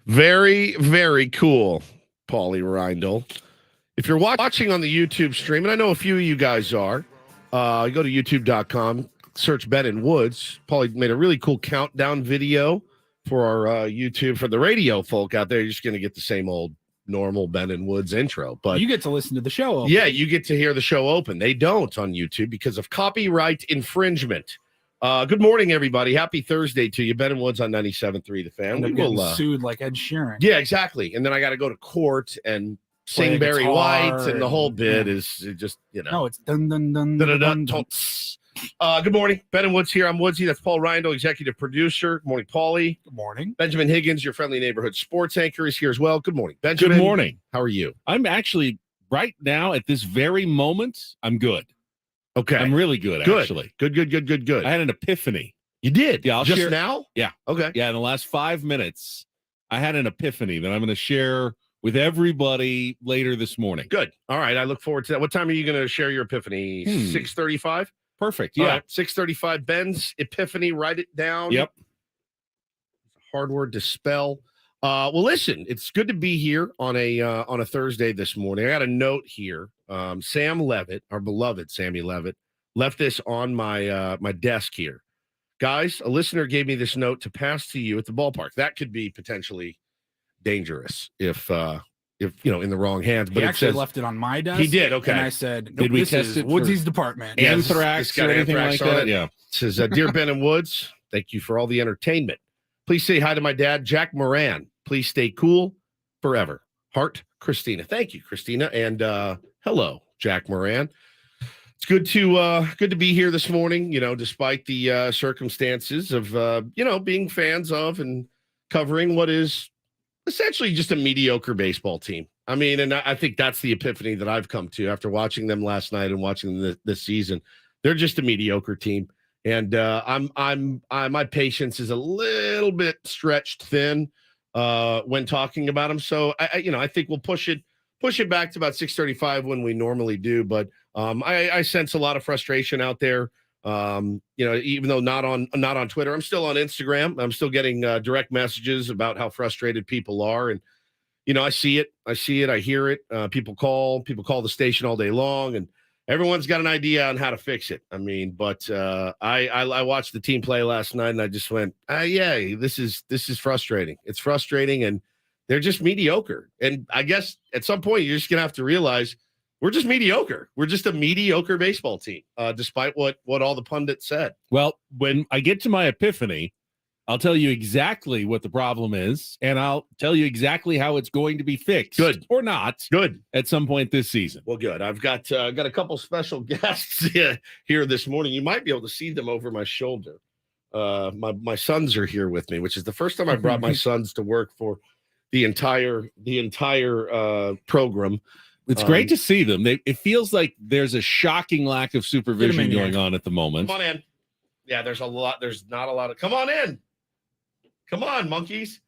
Very, very cool, Paulie Reindl. If you're watching on the YouTube stream, and I know a few of you guys are, you go to youtube.com, search Ben and Woods. Paulie made a really cool countdown video for our YouTube. For the radio folk out there, you're just going to get the same old normal Ben and Woods intro. But you get to listen to the show open. Yeah, you get to hear the show open. They don't on YouTube because of copyright infringement. Good morning, everybody. Happy Thursday to you. Ben and Woods on 97.3 The Fan. We will sued like Ed Sheeran. Yeah, exactly. And then I got to go to court and sing Barry White, and the whole bit is just, No, it's dun dun dun dun, dun dun, dun. dun. Good morning. Ben and Woods here. I'm Woodsy. That's Paul Reindl, executive producer. Good morning, Paulie. Good morning. Benjamin Higgins, your friendly neighborhood sports anchor, is here as well. Good morning, Benjamin. Good morning. How are you? I'm actually, right now, at this very moment, I'm good. Okay. I'm really good, actually. Good. I had an epiphany. You did? Yeah, I'll just share. now? Yeah. Okay. Yeah, in the last 5 minutes, I had an epiphany that I'm going to share with everybody later this morning. Good. All right. I look forward to that. What time are you going to share your epiphany? 6:35? Perfect. All Yeah. right, 6:35. Ben's epiphany. Write it down. Yep. Hard word to spell. Well, listen, it's good to be here on a Thursday this morning. I got a note here. Sam Levitt, our beloved Sammy Levitt, left this on my my desk here. Guys, a listener gave me this note to pass to you at the ballpark. That could be potentially dangerous if in the wrong hands. But He it actually says, left it on my desk. He did. Okay. And I said, nope, Did we this test is it for Woodsy's department. Yeah, Anthrax it's got or anything anthrax like on that? it. Yeah. It says, Dear Ben and Woods, thank you for all the entertainment. Please say hi to my dad, Jack Moran. Please stay cool forever. Heart, Christina. Thank you, Christina. And hello, Jack Moran. It's good to be here this morning, despite the circumstances of, being fans of and covering what is essentially just a mediocre baseball team. I mean, and I think that's the epiphany that I've come to after watching them last night and watching them this season. They're just a mediocre team. And my patience is a little bit stretched thin when talking about them. So I think we'll push it back to about 6:35 when we normally do. But I sense a lot of frustration out there. Even though not on Twitter, I'm still on Instagram. I'm still getting direct messages about how frustrated people are, and I see it, I hear it. People call the station all day long, and everyone's got an idea on how to fix it. I mean, but I watched the team play last night, and I just went, yeah, this is frustrating. It's frustrating, and they're just mediocre. And I guess at some point you're just gonna have to realize we're just mediocre. We're just a mediocre baseball team, despite what all the pundits said. Well, when I get to my epiphany, I'll tell you exactly what the problem is, and I'll tell you exactly how it's going to be fixed. Good. Or not. Good. At some point this season. Well, good. I've got a couple special guests here this morning. You might be able to see them over my shoulder. My sons are here with me, which is the first time I brought my sons to work for the entire program. It's great to see them. It feels like there's a shocking lack of supervision going on at the moment. Come on in. Yeah, there's not a lot of. Come on in. Come on, monkeys.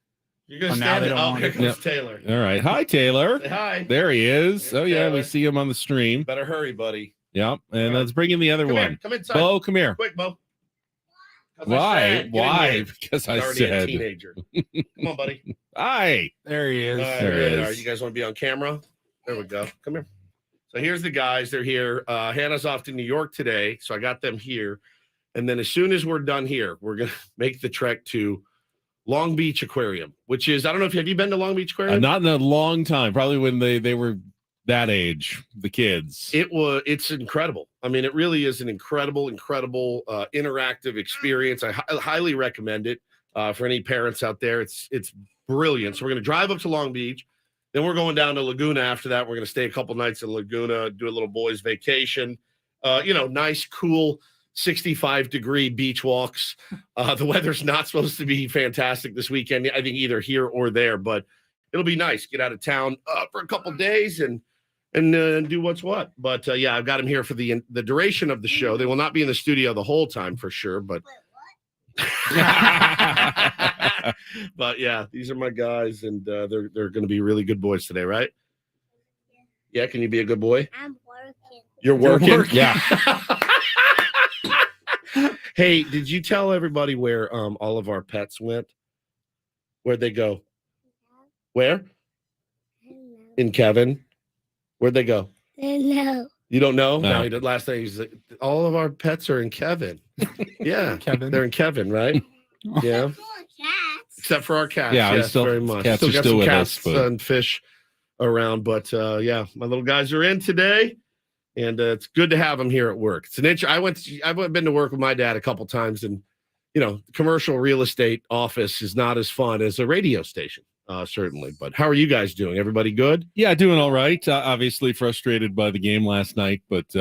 You're going to stand it. Oh, here comes Taylor. All right. Hi, Taylor. Say hi. There he is. There's yeah, Taylor. we see him on the stream. Better hurry, buddy. Yeah, and right. let's bring in the other Come one. here. Come inside. Bo, come here. Quick, Bo. Why? Because I already a said. teenager. Come on, buddy. Hi. There he is. All right, There it all is. right, you guys want to be on camera? There we go. Come here. So here's the guys. They're here. Hannah's off to New York today, so I got them here. And then as soon as we're done here, we're going to make the trek to Long Beach Aquarium, which is, I don't know if have you been to Long Beach Aquarium? Not in a long time. Probably when they were that age, the kids. It's incredible. I mean, it really is an incredible interactive experience. I highly recommend it for any parents out there. It's brilliant. So we're going to drive up to Long Beach. Then we're going down to Laguna after that. We're going to stay a couple nights in Laguna, do a little boys' vacation. Nice, cool 65-degree beach walks. The weather's not supposed to be fantastic this weekend, I think either here or there, but it'll be nice. Get out of town for a couple days and do what's what. But yeah, I've got them here for the duration of the show. They will not be in the studio the whole time for sure, but but yeah, these are my guys, and they're going to be really good boys today, right? Yeah, can you be a good boy? I'm working. You're working? Yeah. Hey, did you tell everybody where all of our pets went? Where'd they go? Where? In Kevin. Where'd they go? No. You don't know? No. No, he did last night. He's like, all of our pets are in Kevin. Yeah. Kevin. They're in Kevin, right? Yeah. Except for our cats. Yeah, we yes, still- very much. cats are got still some with cats us, but- and fish around. But yeah, my little guys are in today. And it's good to have them here at work. It's an I've been to work with my dad a couple times, and commercial real estate office is not as fun as a radio station, certainly. But how are you guys doing? Everybody good? Yeah, doing all right. Obviously frustrated by the game last night, but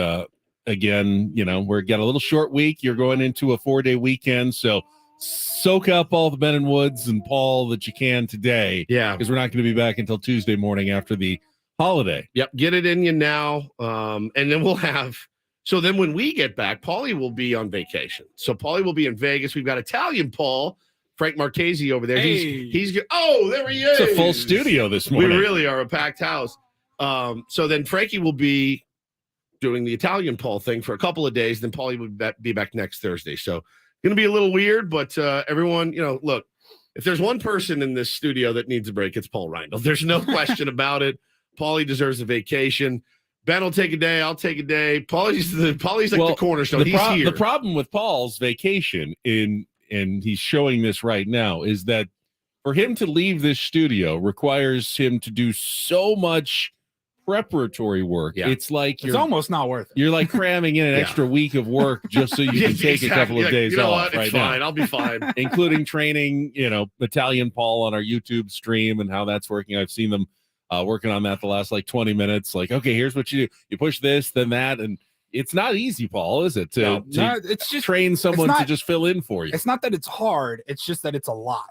again, we're got a little short week. You're going into a 4-day weekend, so soak up all the Ben and Woods and Paul that you can today, Yeah. because we're not going to be back until Tuesday morning after the holiday. Yep. Get it in you now. And then we'll have. So then when we get back, Paulie will be on vacation. So Paulie will be in Vegas. We've got Italian Paul, Frank Marchese over there. Hey. He's oh, there he is. It's a full studio this We morning. really are a packed house. So then Frankie will be doing the Italian Paul thing for a couple of days. Then Paulie will be back next Thursday. So going to be a little weird, but everyone, look, if there's one person in this studio that needs a break, it's Paul Reindl. There's no question about it. Paulie deserves a vacation. Ben will take a day. I'll take a day. Paulie's like the cornerstone. He's here. The problem with Paul's vacation and he's showing this right now, is that for him to leave this studio requires him to do so much preparatory work. Yeah. It's like It's almost not worth it. you're like cramming in an Yeah. extra week of work just so you can take a couple of Like, days you know off what? right It's now. fine. I'll be fine. Including training, Italian Paul on our YouTube stream and how that's working. I've seen them working on that the last 20 minutes. Like, okay, here's what you do. You push this, then that. And it's not easy, Paul, is it? To It's just train someone to not- just fill in for you. it's not that it's hard, it's just that it's a lot.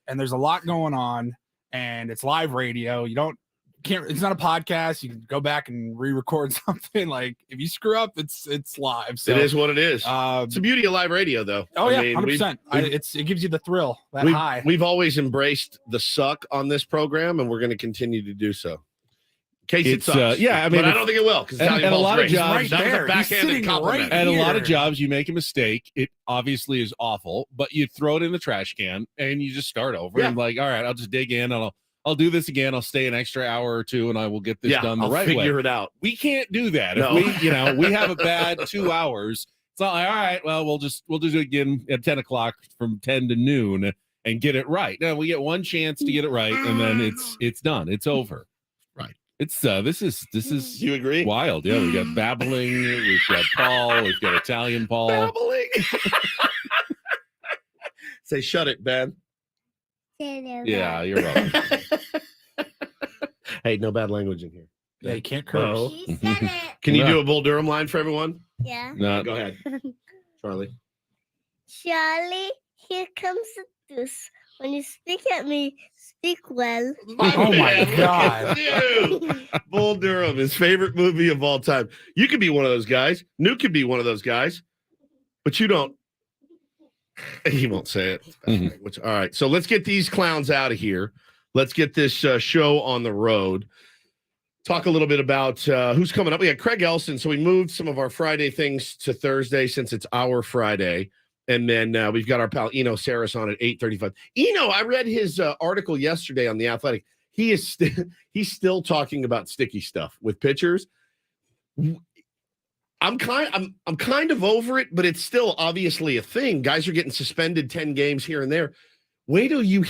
And there's a lot going on, and it's live radio. It's not a podcast. You can go back and re-record something. Like, if you screw up, it's live. So It is what it is. um, It's the beauty of live radio, though. oh I yeah, mean, 100%. we've- It gives you the thrill, that high. We've always embraced the suck on this program, and we're going to continue to do so. In case it It's, sucks. yeah, I mean, but I if- don't think it will, because and a lot of jobs- Right that was there. a He's backhanded sitting compliment. right At a lot of here. jobs, you make a mistake. It obviously is awful, but you throw it in the trash can and you just start over. Yeah. And all right, I'll just dig in. I'll do this again. I'll stay an extra hour or two, and I will get this done the I'll right way. figure it out. We can't do that. No. If we have a bad 2 hours. It's not like, all right, well, we'll do it again at 10 o'clock from 10 to noon and get it right. No, we get one chance to get it right, and then it's done. It's over. Right. It's this is Do you agree? wild. Yeah, we got babbling, we've got Paul, we've got Italian Paul. Babbling. Say, shut it, Ben. Yeah, you're right. Hey, no bad language in here. Yeah, you can't curse. No. He said it. Can you Yeah. do a Bull Durham line for everyone? Yeah. Not Go ahead, Charlie. Charlie, here comes the deuce. When you speak at me, speak well. Oh my God. Dude. Bull Durham, his favorite movie of all time. You could be one of those guys. Nuke could be one of those guys, but you don't. He won't say it. Mhm. Which, all right, so let's get these clowns out of here. Let's get this show on the road. Talk a little bit about who's coming up. We got Craig Elson. So we moved some of our Friday things to Thursday since it's our Friday. And then we've got our pal Eno Saris on at 8:35. Eno, I read his article yesterday on The Athletic. He's still talking about sticky stuff with pitchers. I'm kind of over it, but it's still obviously a thing. Guys are getting suspended 10 games here and there. Wait till you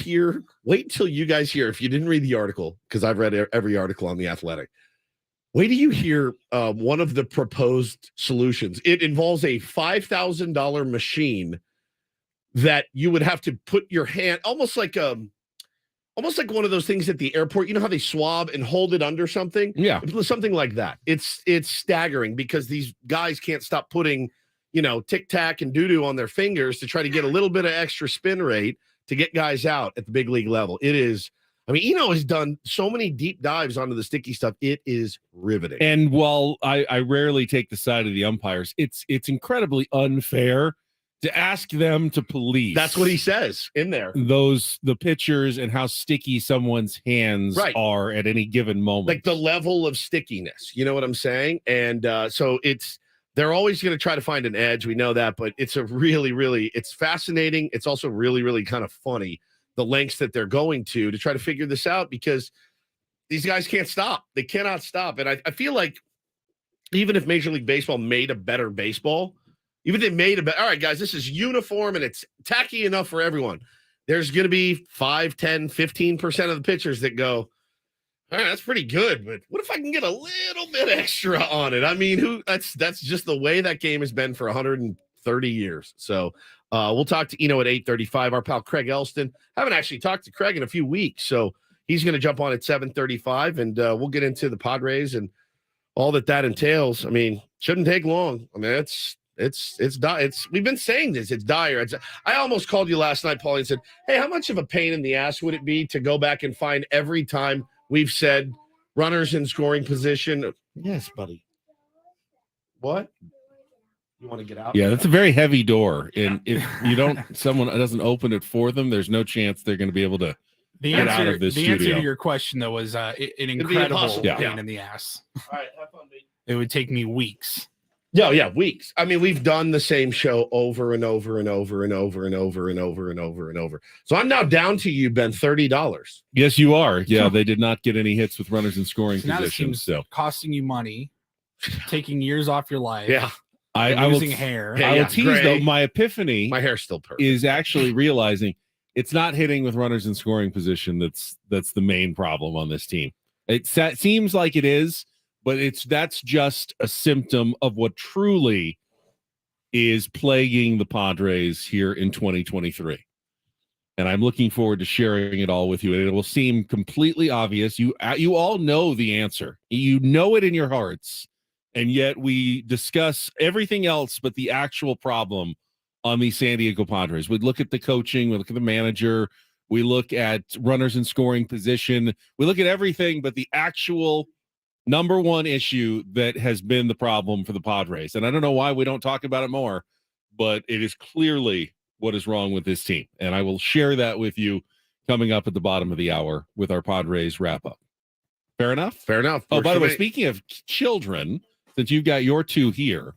guys hear, if you didn't read the article, because I've read every article on The Athletic. Wait till you hear one of the proposed solutions. It involves a $5,000 machine that you would have to put your hand, almost like one of those things at the airport. You know how they swab and hold it under something? yeah. Something like that. It's staggering because these guys can't stop putting, tic tac and doo doo on their fingers to try to get a little bit of extra spin rate to get guys out at the big league level. It is. I mean, Eno has done so many deep dives onto the sticky stuff. It is riveting. And while I rarely take the side of the umpires, it's incredibly unfair to ask them to police. That's what he says in there. The pitchers and how sticky someone's hands Right. are at any given moment. Like the level of stickiness. You know what I'm saying? And so they're always going to try to find an edge. We know that, but it's a really, really, it's fascinating. It's also really, really kind of funny the lengths that they're going to try to figure this out, because these guys can't stop. They cannot stop. And I feel like even if Major League Baseball made a better baseball, even if they made a better, all right, guys, this is uniform and it's tacky enough for everyone. There's going to be 5, 10, 15% of the pitchers that go, all right, that's pretty good, but what if I can get a little bit extra on it? I mean, that's just the way that game has been for 130 years. So we'll talk to Eno at 8:35. Our pal Craig Elston. Haven't actually talked to Craig in a few weeks, so he's going to jump on at 7:35, and we'll get into the Padres and all that entails. I mean, shouldn't take long. I mean, it's we've been saying this. It's dire. I almost called you last night, Paulie, and said, hey, how much of a pain in the ass would it be to go back and find every time we've said runners in scoring position? Yes, buddy. What? You want to get out? Yeah, that's a very heavy door. And if someone doesn't open it for them, there's no chance they're going to be able to get out of this the studio. answer to your question, though, was an incredible pain in the ass. All right, have fun, mate. It would take me weeks. Yeah, weeks. I mean, we've done the same show over and over and over and over and over and over and over and over. So I'm now down to you, Ben, $30. Yes, you are. Yeah, they did not get any hits with runners in scoring Now this positions. seems So costing you money, taking years off your life. Yeah. I will losing hair. Yeah, I will tease gray. though. My epiphany My hair's still perfect. is actually realizing it's not hitting with runners in scoring position that's the main problem on this team. It seems like it is, but that's just a symptom of what truly is plaguing the Padres here in 2023. And I'm looking forward to sharing it all with you. And it will seem completely obvious. You all know the answer. You know it in your hearts. And yet we discuss everything else but the actual problem on the San Diego Padres. We look at the coaching, we look at the manager, we look at runners in scoring position, we look at everything but the actual number one issue that has been the problem for the Padres. And I don't know why we don't talk about it more, but it is clearly what is wrong with this team. And I will share that with you coming up at the bottom of the hour with our Padres wrap up. Fair enough? Fair enough. Oh, by the way, speaking of children, since you've got your two here,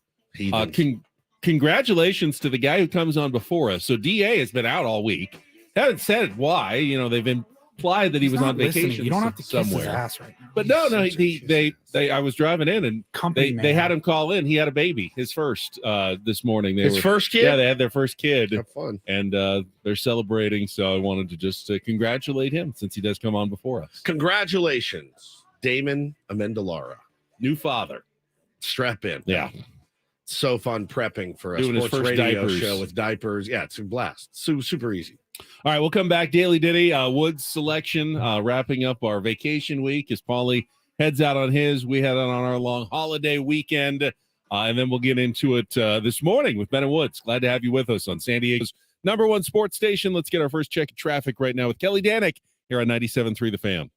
congratulations to the guy who comes on before us. So DA has been out all week. Haven't said why. They've implied that he was on vacation. You don't have to kiss his somewhere. ass right now. But no, I was driving in and they had him call in. He had a baby, his first this morning. His first kid? Yeah, they had their first kid. Have fun. And they're celebrating. So I wanted to just congratulate him since he does come on before us. Congratulations, Damon Amendolara. New father. Strap in. Yeah. So fun prepping for a Doing his sports first radio diapers. show with diapers. Yeah, it's a blast. Super easy. All right, we'll come back. Daily Ditty, Woods selection, wrapping up our vacation week as Paulie heads out on his. We head out on our long holiday weekend, and then we'll get into it this morning with Ben and Woods. Glad to have you with us on San Diego's #1 sports station. Let's get our first check of traffic right now with Kelly Danick here on 97.3 The Fan.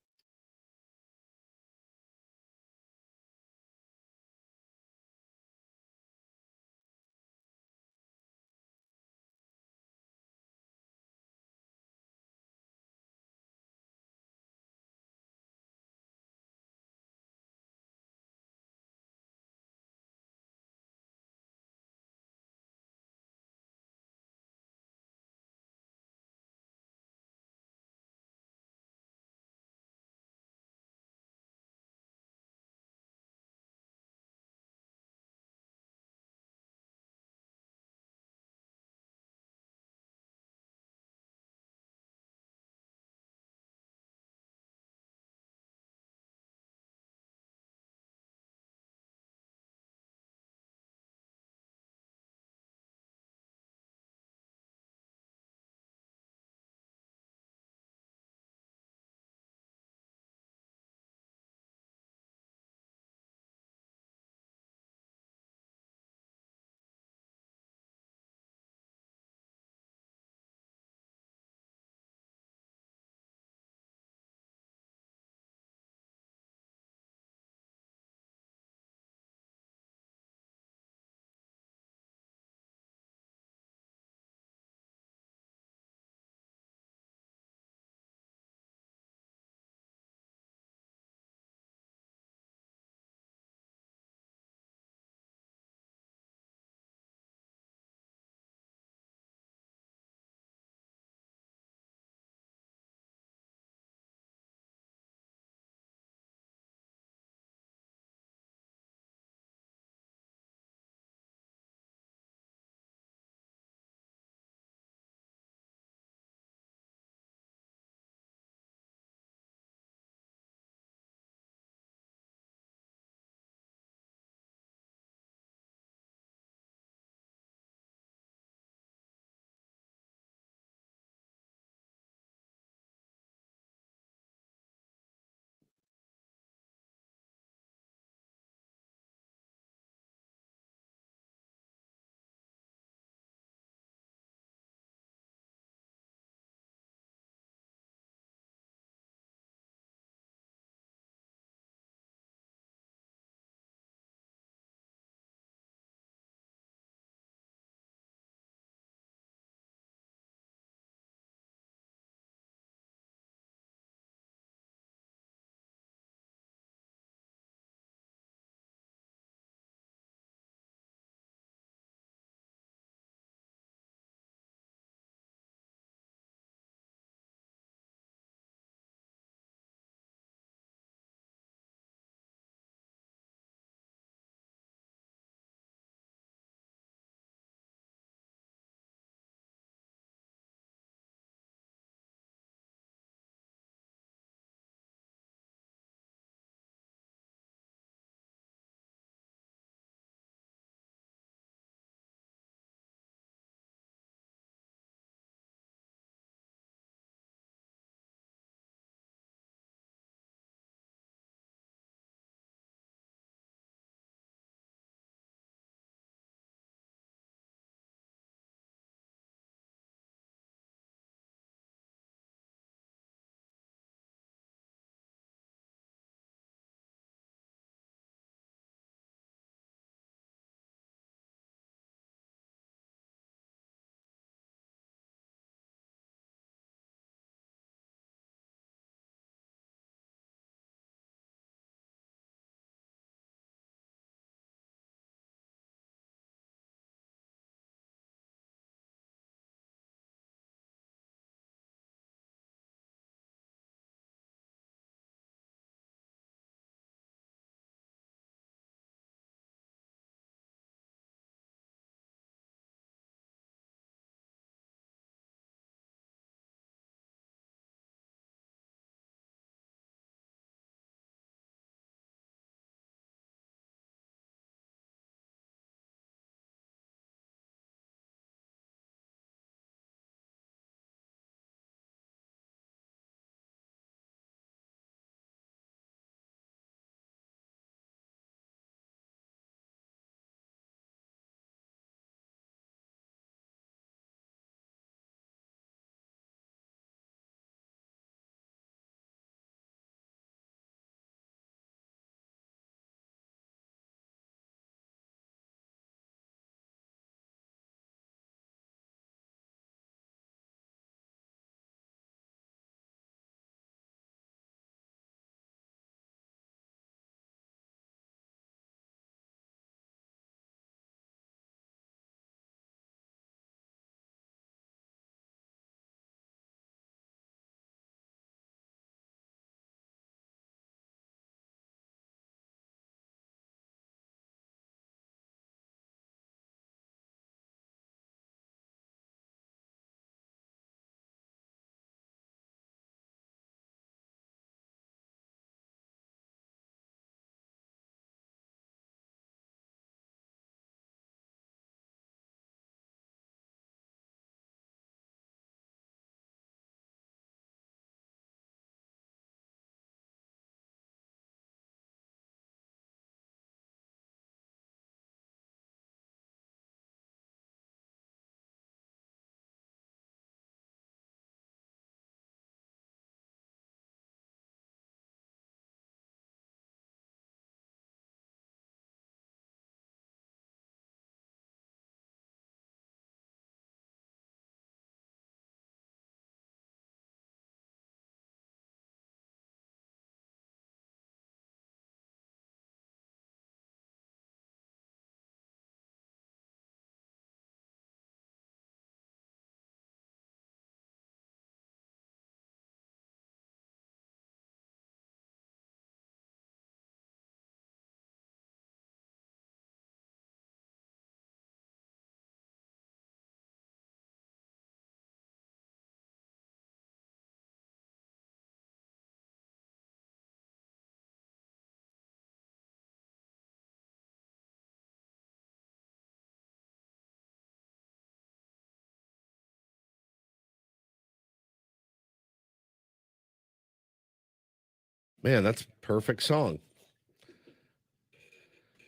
Man, that's a perfect song.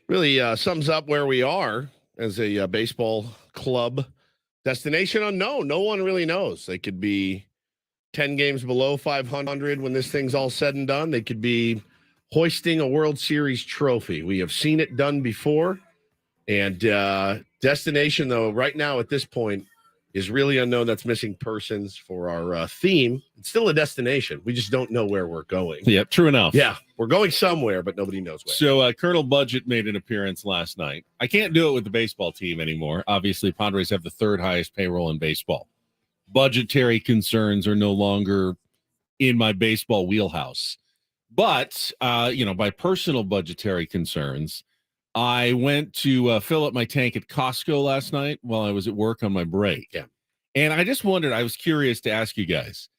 Really sums up where we are as a baseball club. Destination unknown. No one really knows. They could be 10 games below 500 when this thing's all said and done. They could be hoisting a World Series trophy. We have seen it done before. And destination, though, right now at this point is really unknown. That's missing persons for our theme. It's still a destination. We just don't know where we're going. Yep, true enough. Yeah, we're going somewhere, but nobody knows where. So Colonel Budget made an appearance last night. I can't do it with the baseball team anymore. Obviously, Padres have the third highest payroll in baseball. Budgetary concerns are no longer in my baseball wheelhouse. But, by personal budgetary concerns, I went to fill up my tank at Costco last night while I was at work on my break. Yeah. And I just wondered, I was curious to ask you guys,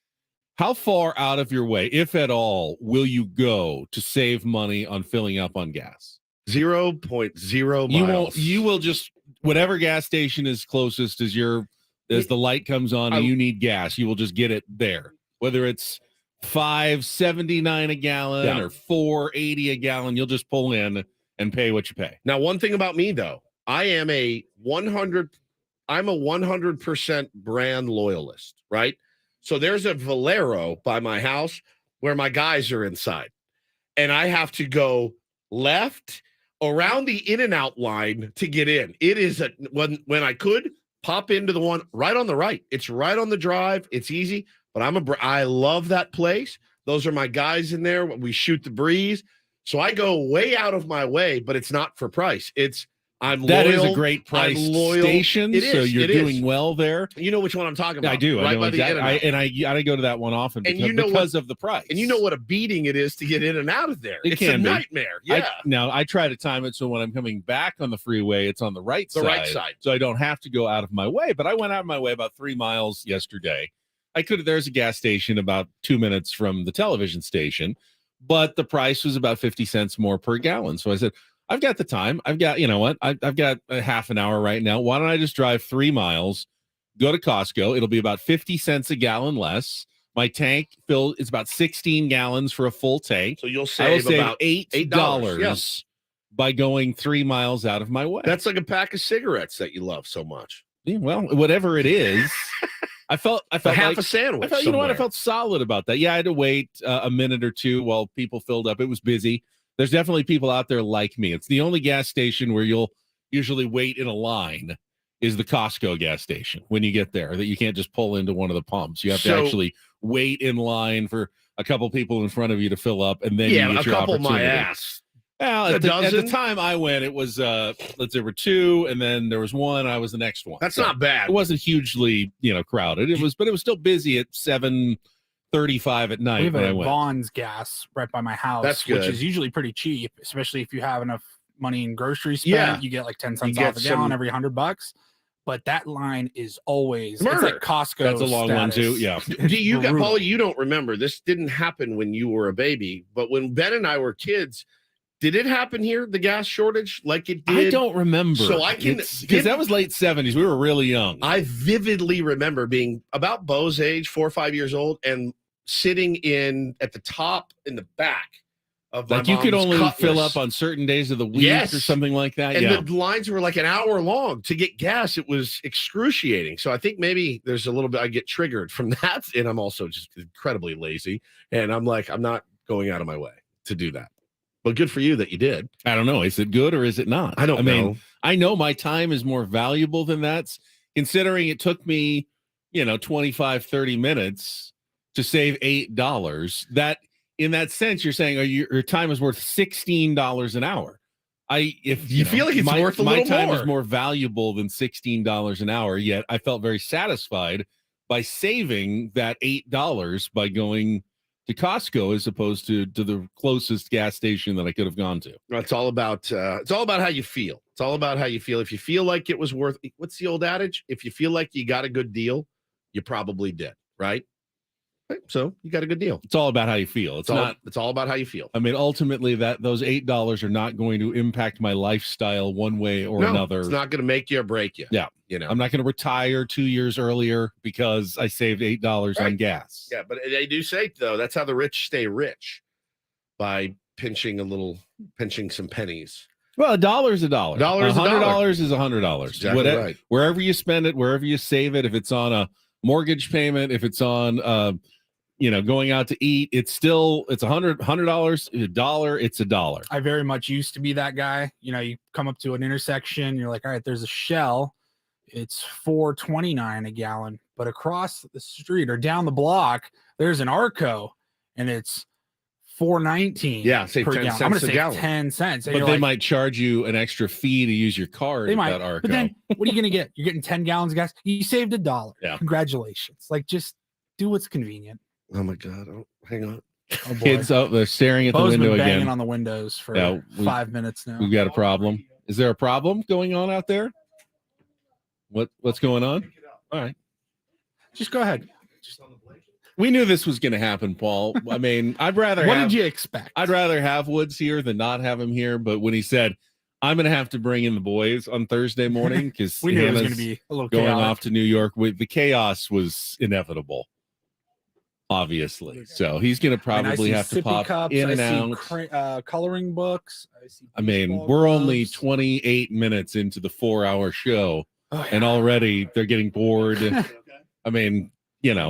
how far out of your way, if at all, will you go to save money on filling up on gas? 0.0 miles. You will just, whatever gas station is closest as the light comes on and you need gas, you will just get it there. Whether it's $5.79 a gallon or $4.80 a gallon, you'll just pull in and pay what you pay. Now, one thing about me, though, I'm a 100% brand loyalist, right? So there's a Valero by my house where my guys are inside, and I have to go left around the In-N-Out line to get in. It is when I could pop into the one right on the right. It's right on the drive. It's easy, but I love that place. Those are my guys in there. We shoot the breeze. So I go way out of my way, but it's not for price. I'm loyal. That is a great price station. So you're doing well there. You know which one I'm talking about. I do. Right I know by exactly. I gotta go to that one often because of the price. And you know what a beating it is to get in and out of there. It's a nightmare. Yeah. I try to time it so when I'm coming back on the freeway, it's on the right side. The right side. So I don't have to go out of my way. But I went out of my way about 3 miles yesterday. There's a gas station about 2 minutes from the television station, but the price was about 50 cents more per gallon. So I said, I've got the time. I've got a half an hour right now. Why don't I just drive 3 miles, go to Costco? It'll be about 50 cents a gallon less. My tank filled is about 16 gallons for a full tank. So you'll save about $8 by going 3 miles out of my way. That's like a pack of cigarettes that you love so much. Yeah, well, whatever it is. I felt half like a sandwich. You know what? I felt solid about that. Yeah, I had to wait a minute or two while people filled up. It was busy. There's definitely people out there like me. It's the only gas station where you'll usually wait in a line is the Costco gas station when you get there, that you can't just pull into one of the pumps. You have to actually wait in line for a couple people in front of you to fill up, and then you get your couple opportunity. My ass. Well, at the time I went, it was there were 2, and then there was 1. I was the next one. That's not bad. It wasn't hugely, crowded. But it was still busy at 7:35 at night. We have when a I went. Vaughn's gas right by my house, That's good. which is usually pretty cheap, especially if you have enough money in groceries spent. Yeah. You get like 10 cents off a gallon every $100. But that line is always murder. It's like Costco. That's a long one too. Yeah. Paulie, you don't remember. This didn't happen when you were a baby, but when Ben and I were kids, did it happen here, the gas shortage, like it did? I don't remember. So I can, because that was late 70s. We were really young. I vividly remember being about Bo's age, 4 or 5 years old, and sitting at the top in the back of my like you could only Cutlass. fill up on certain days of the week or something like that. And the lines were like an hour long to get gas. It was excruciating. So I think maybe there's a little bit I get triggered from that. And I'm also just incredibly lazy. And I'm like, I'm not going out of my way to do that. But good for you that you did. I don't know. Is it good or is it not? I don't know. I know my time is more valuable than that, considering it took me, 25, 30 minutes to save $8. That in that sense, you're saying your time is worth $16 an hour. If you feel like it's worth a little more. My time is more valuable than $16 an hour, yet I felt very satisfied by saving that $8 by going to Costco as opposed to the closest gas station that I could have gone to. It's all about how you feel. It's all about how you feel. If you feel like it was worth, what's the old adage? If you feel like you got a good deal, you probably did, right? So you got a good deal. It's all about how you feel. It's all about how you feel. I mean, ultimately, those $8 are not going to impact my lifestyle one way or another. It's not going to make you or break you. Yeah. I'm not going to retire 2 years earlier because I saved $8 on gas. Yeah, but they do say, though, that's how the rich stay rich. by pinching some pennies. Well, $1 is $1. Dollar is $100 is $100. Exactly Whatever, right. wherever you spend it, wherever you save it, if it's on a mortgage payment, if it's on going out to eat, it's $100, $1, it's $1. I very much used to be that guy. You come up to an intersection, you're like, all right, there's a Shell. It's $4.29 a gallon. But across the street or down the block, there's an Arco, and it's $4.19. Yeah, save per 10 gallon. cents I'm a gonna save gallon. 10 cents. And But you're they like, might charge you an extra fee to use your card. They at might. that Arco. But then, what are you gonna get? You're getting 10 gallons of gas. You saved $1. Yeah. Congratulations. Like, just do what's convenient. Oh my God. Oh, hang on. Oh boy. Kids out there staring at Bo's the window been banging again. on the windows for Yeah, 5 minutes now. We've got a problem. Is there a problem going on out there? What's going on? All right. Just go ahead. We knew this was going to happen, Paul. I mean, I'd rather What have, did you expect? I'd rather have Woods here than not have him here. But when he said, I'm going to have to bring in the boys on Thursday morning because we knew it was going to be a little going chaotic. off to New York, with the chaos was inevitable, obviously. So he's going to I mean, I probably see have to sippy pop cups, in I and see out. coloring books. I mean, we're only 28 minutes into the 4-hour show, Oh, and already they're getting bored. I mean, there's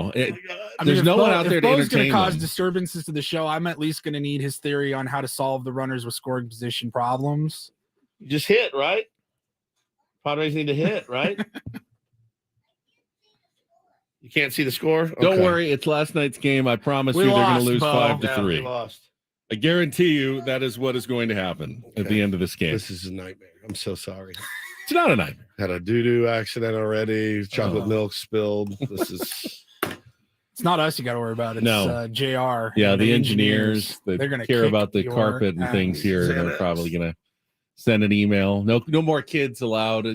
if no one Bo- out there if to Bo's entertain gonna cause them. disturbances to the show, I'm at least going to need his theory on how to solve the runners with scoring position problems. You just hit, right? Padres need to hit, right? You can't see the score? Don't Okay. worry, it's last night's game. I promise We you, they're going lost, to lose Bo. 5-3. Yeah, we lost. I guarantee you that is what is going to happen at Okay. the end of this game. This is a nightmare. I'm so sorry. It's not a nightmare. Had a doo-doo accident already. Chocolate Oh. milk spilled. This is It's not us you got to worry about. It's No. JR. Yeah, and the engineers that They're gonna care kick about the your carpet and things ass. here, they're Xanax. probably going to send an email. No more kids allowed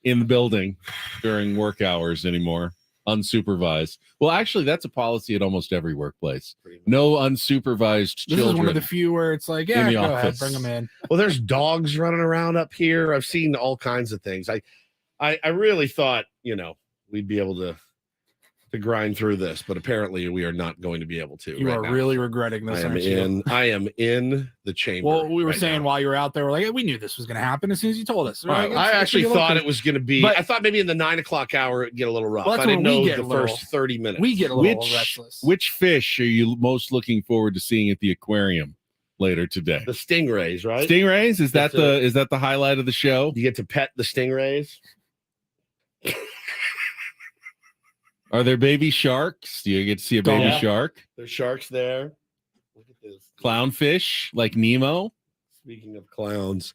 in the building during work hours anymore, unsupervised. Well, actually, that's a policy at almost every workplace. No unsupervised This children. is one of the few where it's like, yeah, the go ahead, office. bring them in. well, there's dogs running around up here. I've seen all kinds of things. I really thought, we'd be able to grind through this, but apparently we are not going to be able to. You right are now. really regretting this, aren't you? I am in the chamber. Well, we were right saying now. while you were out there, we're like, hey, we knew this was going to happen as soon as you told us. We're I like, it's actually gonna be thought local. it was going to be. But- I thought maybe in the 9 o'clock hour it'd get a little rough. Well, that's I didn't when we know get the a little- first 30 minutes. We get a little restless. Which fish are you most looking forward to seeing at the aquarium later today? the stingrays, right? Stingrays? Is that That's the highlight of the show? You get to pet the stingrays. Are there baby sharks? Do you get to see a baby Yeah. shark? There's sharks there. Look at this. Clownfish like Nemo? Speaking of clowns,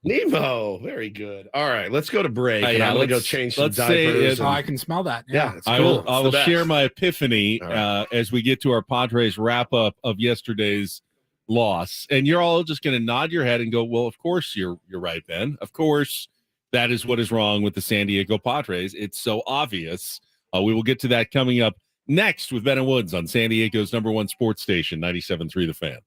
Nemo, very good. All right, let's go to break. And Yeah, I'm gonna go let's- change some let's say diapers. Oh, and- I can smell that. yeah, it's I cool. will It's I the will best. share my epiphany All right. as we get to our Padres wrap up of yesterday's loss. And you're all just going to nod your head and go, "Well, of course you're right, Ben. Of course that is what is wrong with the San Diego Padres. It's so obvious." We will get to that coming up next with Ben and Woods on San Diego's #1 sports station, 97.3 The Fan.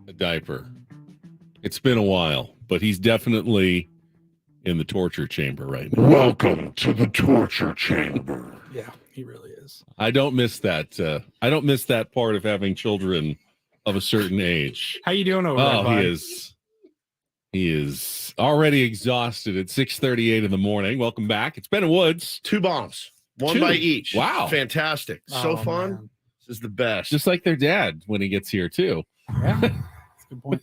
a diaper. It's been a while, but he's definitely in the torture chamber right now. Welcome to the torture chamber. Yeah, he really is. I don't miss that. I don't miss that part of having children of a certain age. How you doing over there, Oh, bud? he is already exhausted at 6:38 in the morning. Welcome back. It's Ben and Woods. 2 bombs, one Two. by each. Wow. Fantastic. So Oh, fun. man. This is the best. Just like their dad when he gets here too. Yeah, that's a good point.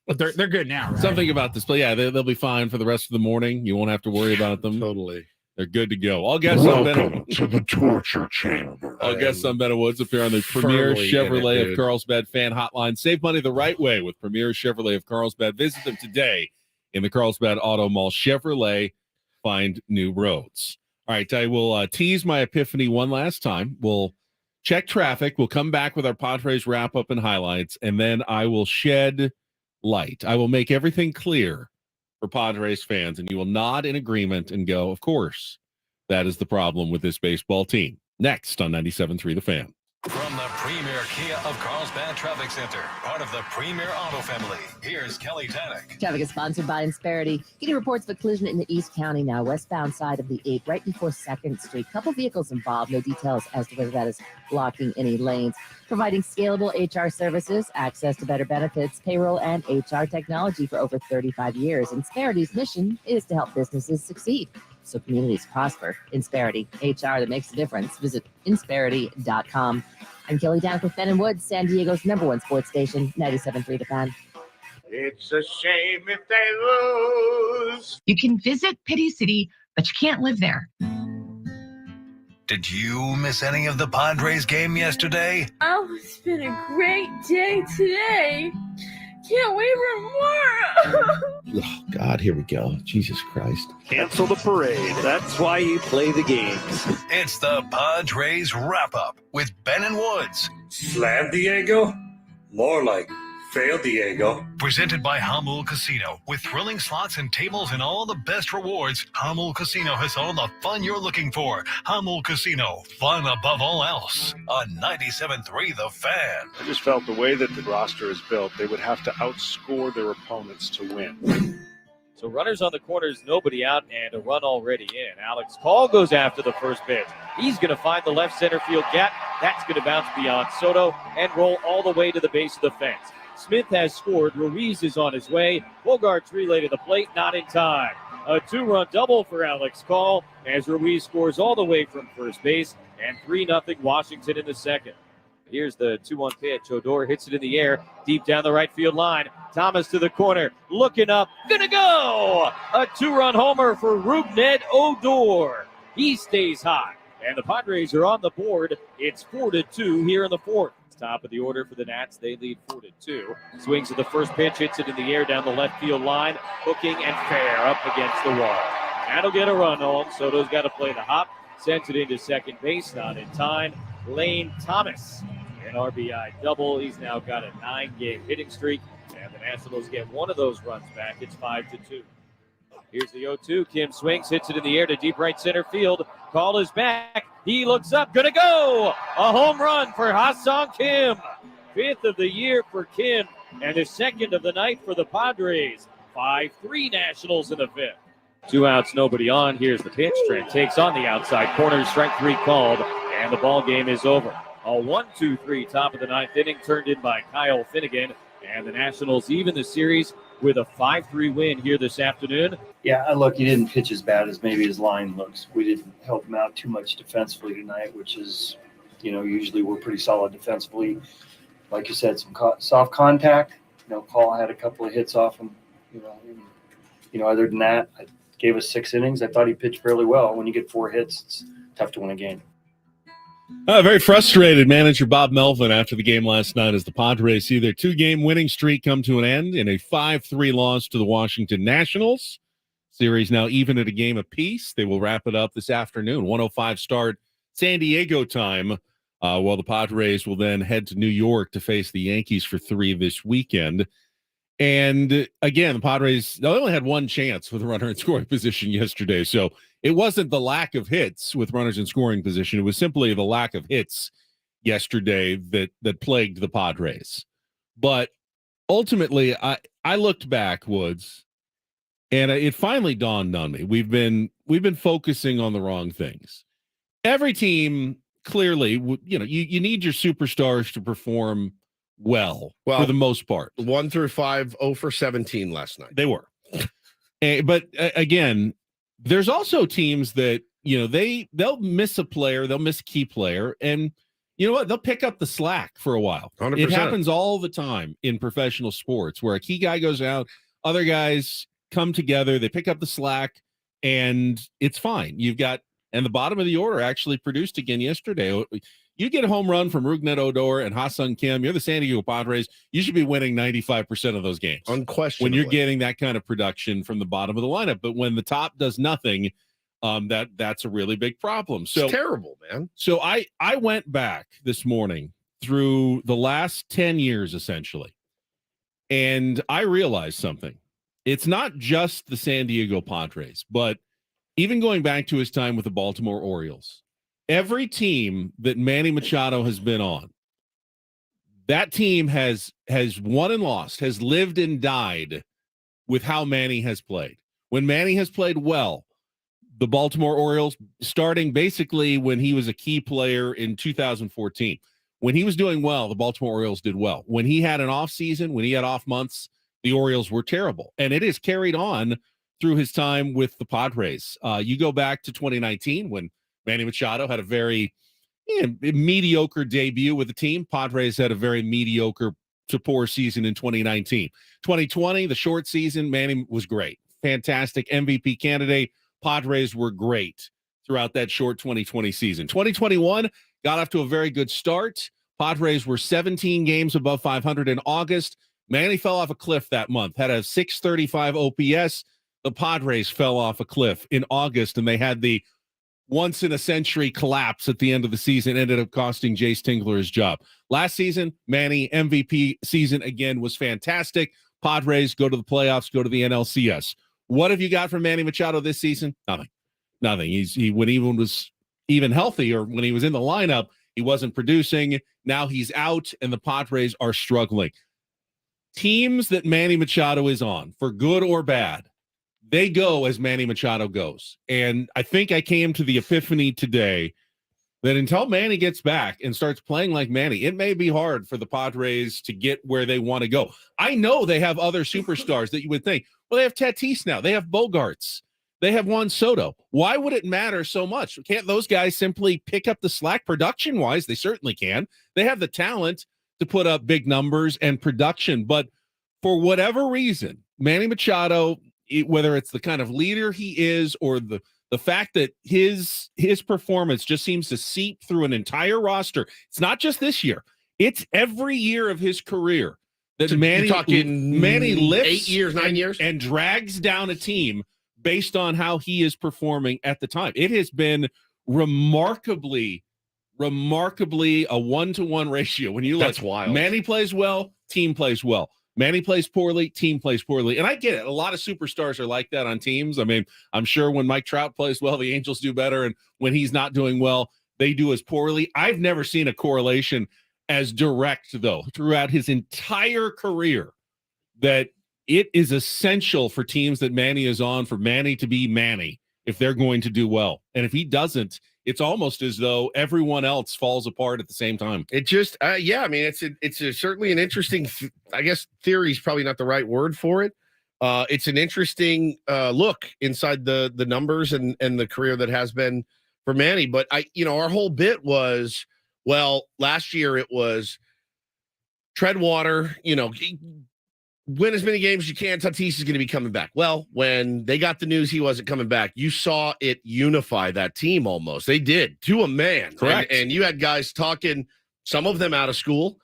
But they're good now, right? Something about this, but yeah, they'll be fine for the rest of the morning. You won't have to worry about them. Totally. They're good to go. All guests on Welcome to the torture chamber. All guests on Ben and Woods appear on the Premier firmly in it, Chevrolet of dude. Carlsbad fan hotline. Save money the right way with Premier Chevrolet of Carlsbad. Visit them today in the Carlsbad Auto Mall. Chevrolet, find new roads. All right, I will tease my epiphany one last time. We'll check traffic. We'll come back with our Padres wrap-up and highlights, and then I will shed light. I will make everything clear for Padres fans, and you will nod in agreement and go, of course, that is the problem with this baseball team. Next on 97.3 The Fan. From the Premier Kia of Carlsbad Traffic Center, part of the Premier Auto family, here's Kelly Tannick. Traffic is sponsored by Insperity. Getting reports of a collision in the East County now, westbound side of the 8, right before 2nd Street. Couple vehicles involved. No details as to whether that is blocking any lanes. Providing scalable HR services, access to better benefits, payroll, and HR technology for over 35 years. Insperity's mission is to help businesses succeed so communities prosper. Insperity, HR that makes a difference. Visit Insperity.com. I'm Kelly Tannick with Ben and Woods, San Diego's #1 sports station, 97.3 The Fan. It's a shame if they lose. You can visit Pity City, but you can't live there. Did you miss any of the Padres game yesterday? Oh, it's been a great day today. Can't wait for more. Oh, God, here we go. Jesus Christ. Cancel the parade. That's why you play the games. It's the Padres wrap-up with Ben and Woods. Slam Diego? More like fail Diego. Presented by Hamul Casino. With thrilling slots and tables and all the best rewards, Hamul Casino has all the fun you're looking for. Hamul Casino, fun above all else. On 97.3 The Fan. I just felt the way that the roster is built, they would have to outscore their opponents to win. So runners on the corners, nobody out, and a run already in. Alex Call goes after the first pitch. He's going to find the left center field gap. That's going to bounce beyond Soto and roll all the way to the base of the fence. Smith has scored. Ruiz is on his way. Bogart's relay to the plate, not in time. A 2-run double for Alex Call as Ruiz scores all the way from first base, and 3-0 Washington in the second. Here's the 2-1 pitch. Odor hits it in the air, deep down the right field line. Thomas to the corner, looking up, gonna go! A 2-run homer for Rougned Odor. He stays high, and the Padres are on the board. It's 4-2 here in the fourth. Top of the order for the Nats. They lead 4-2. Swings at the first pitch, hits it in the air down the left field line, hooking and fair up against the wall. That'll get a run home. Soto's got to play the hop, sends it into second base, not in time. Lane Thomas, an RBI double. He's now got a 9-game hitting streak, and the Nationals get one of those runs back. It's 5-2. Here's the 0-2. Kim swings, hits it in the air to deep right center field. Call is back. He looks up, gonna go. A home run for Ha-Seong Kim. 5th of the year for Kim, and the 2nd of the night for the Padres. 5-3 Nationals in the 5th. 2 outs, nobody on. Here's the pitch. Trent takes on the outside corner. Strike 3 called, and the ball game is over. A 1-2-3 top of the 9th inning turned in by Kyle Finnegan, and the Nationals even the series with a 5-3 win here this afternoon. Yeah, look, he didn't pitch as bad as maybe his line looks. We didn't help him out too much defensively tonight, which is, usually we're pretty solid defensively. Like you said, some soft contact. Call had a couple of hits off him. Other than that, I gave us 6 innings. I thought he pitched fairly well. When you get 4 hits, it's tough to win a game. Very frustrated manager Bob Melvin after the game last night as the Padres see their 2-game winning streak come to an end in a 5-3 loss to the Washington Nationals. Series now even at a game apiece. They will wrap it up this afternoon. 1:05 start San Diego time, while the Padres will then head to New York to face the Yankees for 3 this weekend. And again, the Padres, they only had 1 chance with a runner in scoring position yesterday. So it wasn't the lack of hits with runners in scoring position. It was simply the lack of hits yesterday that plagued the Padres. But ultimately, I looked back, Woods, and it finally dawned on me. We've been focusing on the wrong things. Every team clearly, you need your superstars to perform well for the most part. 1 through 5, 0 for 17 last night. They were. But again, there's also teams that, they'll miss a player, they'll miss a key player, and you know what? They'll pick up the slack for a while. 100%. It happens all the time in professional sports where a key guy goes out, other guys come together, they pick up the slack, and it's fine. And the bottom of the order actually produced again yesterday. You get a home run from Rougned Odor and Ha-Seong Kim, you're the San Diego Padres, you should be winning 95% of those games. Unquestionably. When you're getting that kind of production from the bottom of the lineup. But when the top does nothing, that's a really big problem. So it's terrible, man. So I went back this morning through the last 10 years, essentially, and I realized something. It's not just the San Diego Padres, but even going back to his time with the Baltimore Orioles, every team that Manny Machado has been on, that team has won and lost, has lived and died with how Manny has played. When Manny has played well, the Baltimore Orioles, starting basically when he was a key player in 2014, when he was doing well, the Baltimore Orioles did well. When he had an off season, when he had off months, the Orioles were terrible. And it is carried on through his time with the Padres. You go back to 2019 when Manny Machado had a very mediocre debut with the team. Padres had a very mediocre to poor season in 2019. 2020, the short season, Manny was great. Fantastic MVP candidate. Padres were great throughout that short 2020 season. 2021 got off to a very good start. Padres were 17 games above 500 in August. Manny fell off a cliff that month, had a 635 OPS. The Padres fell off a cliff in August, and they had the once-in-a-century collapse at the end of the season, ended up costing Jace Tingler his job. Last season, Manny MVP season again was fantastic. Padres go to the playoffs, go to the NLCS. What have you got from Manny Machado this season? Nothing. He when he was even healthy, or when he was in the lineup, he wasn't producing. Now he's out, and the Padres are struggling. Teams that Manny Machado is on, for good or bad, they go as Manny Machado goes. And I think I came to the epiphany today that until Manny gets back and starts playing like Manny, it may be hard for the Padres to get where they want to go. I know they have other superstars that you would think, well, they have Tatis now. They have Bogarts. They have Juan Soto. Why would it matter so much? Can't those guys simply pick up the slack production-wise? They certainly can. They have the talent to put up big numbers and production. But for whatever reason, Manny Machado, whether it's the kind of leader he is or the fact that his performance just seems to seep through an entire roster. It's not just this year. It's every year of his career that Manny lifts 8 years, 9 years, and drags down a team based on how he is performing at the time. It has been remarkably a 1-to-1 ratio. When you look, that's wild. Manny plays well, team plays well. Manny plays poorly, team plays poorly. And I get it. A lot of superstars are like that on teams. I mean, I'm sure when Mike Trout plays well, the Angels do better. And when he's not doing well, they do as poorly. I've never seen a correlation as direct, though, throughout his entire career, that it is essential for teams that Manny is on for Manny to be Manny if they're going to do well. And if he doesn't, it's almost as though everyone else falls apart at the same time. It just, I mean, it's certainly an interesting, I guess theory is probably not the right word for it. It's an interesting look inside the numbers and the career that has been for Manny. But our whole bit was, well, last year it was tread water, win as many games as you can. Tatis is going to be coming back. Well, when they got the news he wasn't coming back, you saw it unify that team almost. They did, to a man. Correct. And you had guys talking, some of them out of school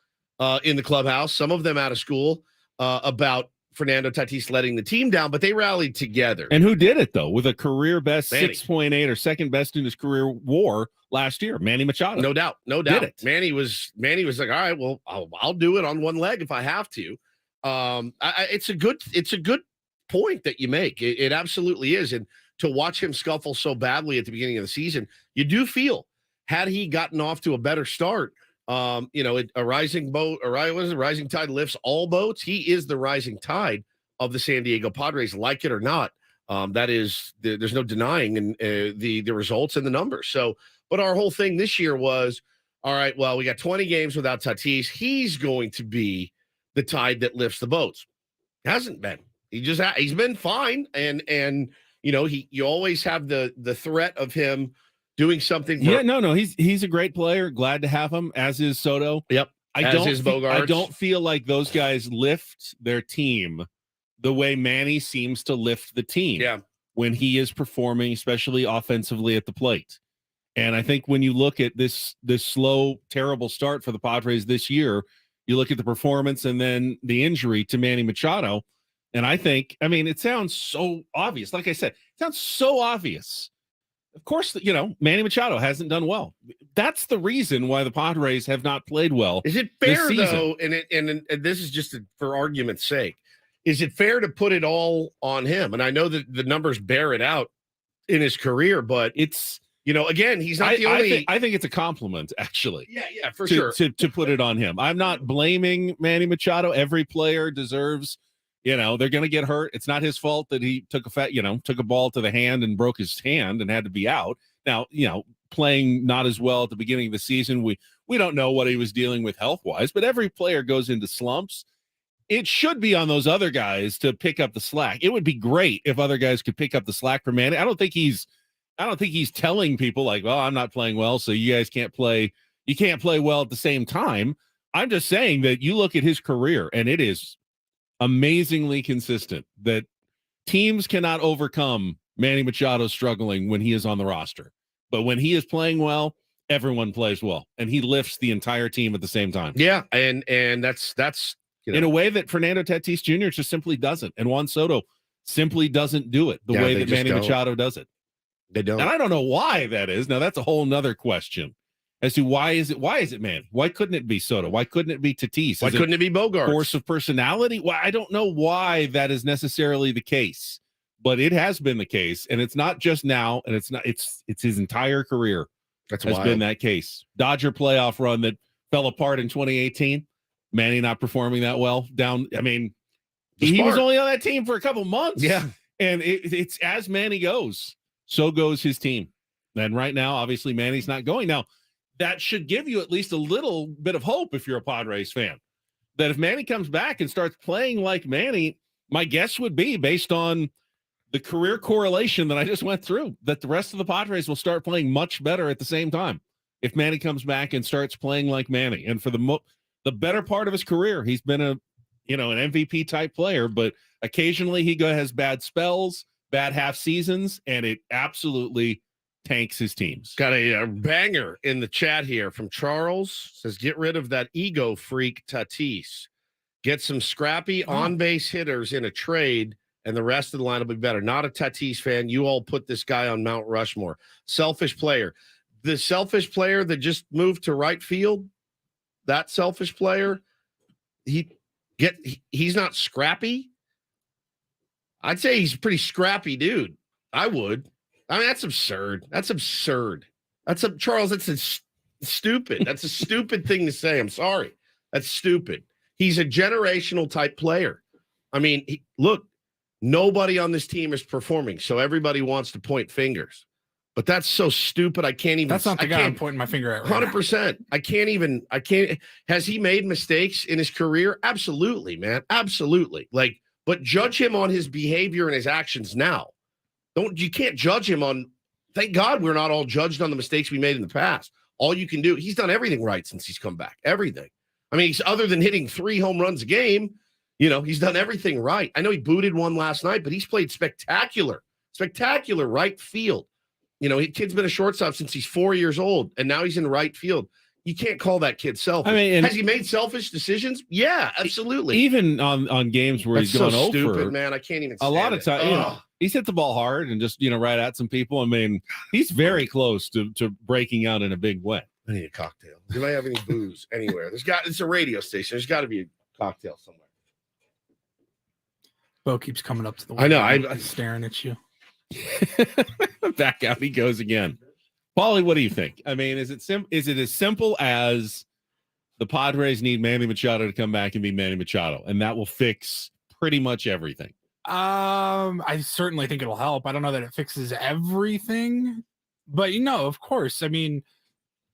in the clubhouse, some of them out of school about Fernando Tatis letting the team down, but they rallied together. And who did it, though, with a career best Manny. 6.8 or second best in his career WAR last year? Manny Machado. No doubt. Did it. Manny was like, all right, well, I'll do it on one leg if I have to. It's a good point that you make. It absolutely is. And to watch him scuffle so badly at the beginning of the season, you do feel, had he gotten off to a better start, A rising boat, or was it rising tide lifts all boats? He is the rising tide of the San Diego Padres, like it or not. That is, there's no denying the results and the numbers. So, but our whole thing this year was, all right, well, we got 20 games without Tatis. He's going to be the tide that lifts the boats. Hasn't been. He's been fine, and you always have the threat of him doing something. He's a great player. Glad to have him, as is Soto. Yep. I don't feel like those guys lift their team the way Manny seems to lift the team. Yeah. When he is performing, especially offensively at the plate. And I think when you look at this slow, terrible start for the Padres this year, you look at the performance and then the injury to Manny Machado. And it sounds so obvious. Like I said, it sounds so obvious. Of course, Manny Machado hasn't done well. That's the reason why the Padres have not played well. Is it fair, though, and this is just for argument's sake, is it fair to put it all on him? And I know that the numbers bear it out in his career, but it's, again, he's not the only. I think it's a compliment, actually. Yeah, for sure. To put it on him. I'm not blaming Manny Machado. Every player deserves, they're going to get hurt. It's not his fault that he took a ball to the hand and broke his hand and had to be out. Now, playing not as well at the beginning of the season, we don't know what he was dealing with health-wise, but every player goes into slumps. It should be on those other guys to pick up the slack. It would be great if other guys could pick up the slack for Manny. I don't think he's telling people like, well, I'm not playing well, so you guys can't play. You can't play well at the same time. I'm just saying that you look at his career, and it is amazingly consistent that teams cannot overcome Manny Machado struggling when he is on the roster. But when he is playing well, everyone plays well, and he lifts the entire team at the same time. Yeah, and that's in a way that Fernando Tatis Jr. just simply doesn't, and Juan Soto simply doesn't do it the way that Manny Machado does it. They don't. And I don't know why that is. Now, that's a whole nother question as to why is it Manny? Why couldn't it be Soto? Why couldn't it be Tatis? Why couldn't it be Bogaerts? Force of personality? Well, I don't know why that is necessarily the case, but it has been the case, and it's not just now, and it's his entire career has been that case. Dodger playoff run that fell apart in 2018. Manny not performing that well he was only on that team for a couple months. Yeah. And it's as Manny goes, so goes his team. And right now, obviously, Manny's not going. Now, that should give you at least a little bit of hope if you're a Padres fan, that if Manny comes back and starts playing like Manny, my guess would be, based on the career correlation that I just went through, that the rest of the Padres will start playing much better at the same time if Manny comes back and starts playing like Manny. And for the better part of his career, he's been an MVP type player, but occasionally he has bad spells, bad half seasons, and it absolutely tanks his teams. Got a banger in the chat here from Charles. Says, get rid of that ego freak Tatis. Get some scrappy on-base hitters in a trade, and the rest of the line will be better. Not a Tatis fan. You all put this guy on Mount Rushmore. Selfish player. The selfish player that just moved to right field, that selfish player, he's not scrappy. I'd say he's a pretty scrappy dude. I would. That's absurd. Charles, that's stupid. That's a stupid thing to say. I'm sorry. That's stupid. He's a generational type player. Look, nobody on this team is performing, so everybody wants to point fingers. But that's so stupid. I can't even. That's not the guy I'm pointing my finger at. 100%. I can't. Has he made mistakes in his career? Absolutely, man. Absolutely. But judge him on his behavior and his actions now. You can't judge him on. Thank God we're not all judged on the mistakes we made in the past. All you can do, he's done everything right since he's come back. Everything. He's other than hitting 3 home runs a game, he's done everything right. I know he booted one last night, but he's played spectacular right field. Kid's been a shortstop since he's 4 years old, and now he's in right field. You can't call that kid selfish. Has he made selfish decisions? Yeah, absolutely. Even on games where he's gone over. Stupid, man. I can't even. A lot of times, he's hit the ball hard and just right at some people. He's very close to breaking out in a big way. I need a cocktail. Do I have any booze anywhere? It's a radio station. There's got to be a cocktail somewhere. Bo keeps coming up to the window. I know. I'm staring at you. Back out he goes again. Paulie, what do you think? Is it as simple as The Padres need Manny Machado to come back and be Manny Machado, and that will fix pretty much everything. I certainly think it'll help. I don't know that it fixes everything, but of course. I mean,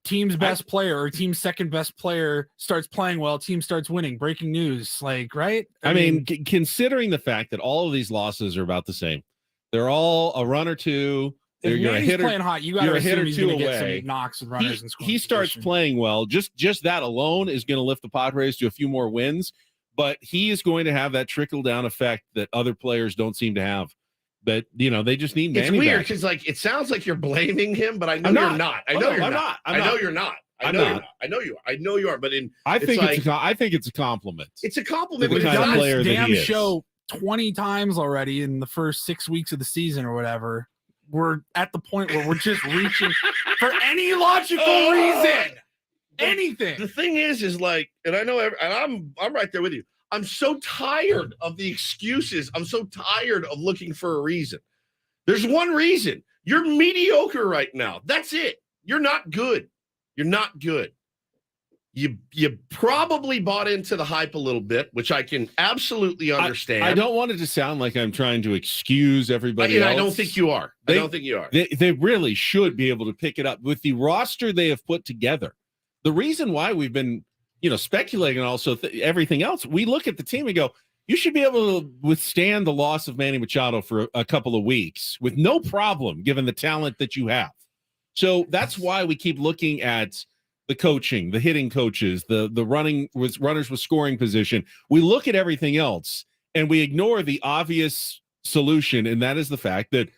team's best player or team's second best player starts playing well, team starts winning. Breaking news, right? I mean, considering the fact that all of these losses are about the same, they're all a run or two. If You're Manny's playing hot, you got to assume he's going to get some knocks and runners and scoring. He starts position. playing well. Just that alone is going to lift the Padres to a few more wins. But he is going to have that trickle down effect that other players don't seem to have. But they just need Manny. It's weird back. because it sounds like you're blaming him, but I know you're not. I know you're not. I know you're not. I know you are. But I think it's a compliment. It's a compliment. To the But kind of player that damn he is. show 20 times already in the first 6 weeks of the season or whatever. We're at the point where we're just reaching for any logical reason. Anything. The thing is and I know, and I'm right there with you. I'm so tired of the excuses. I'm so tired of looking for a reason. There's one reason. You're mediocre right now. That's it. You're not good. You're not good. You probably bought into the hype a little bit, which I can absolutely understand. I don't want it to sound like I'm trying to excuse everybody else. I don't think you are. I don't think you are. They really should be able to pick it up with the roster they have put together. The reason why we've been, speculating and also everything else, we look at the team and go, you should be able to withstand the loss of Manny Machado for a couple of weeks with no problem, given the talent that you have. So that's why we keep looking at the coaching, the hitting coaches, the runners with scoring position. We look at everything else and we ignore the obvious solution, and that is the fact that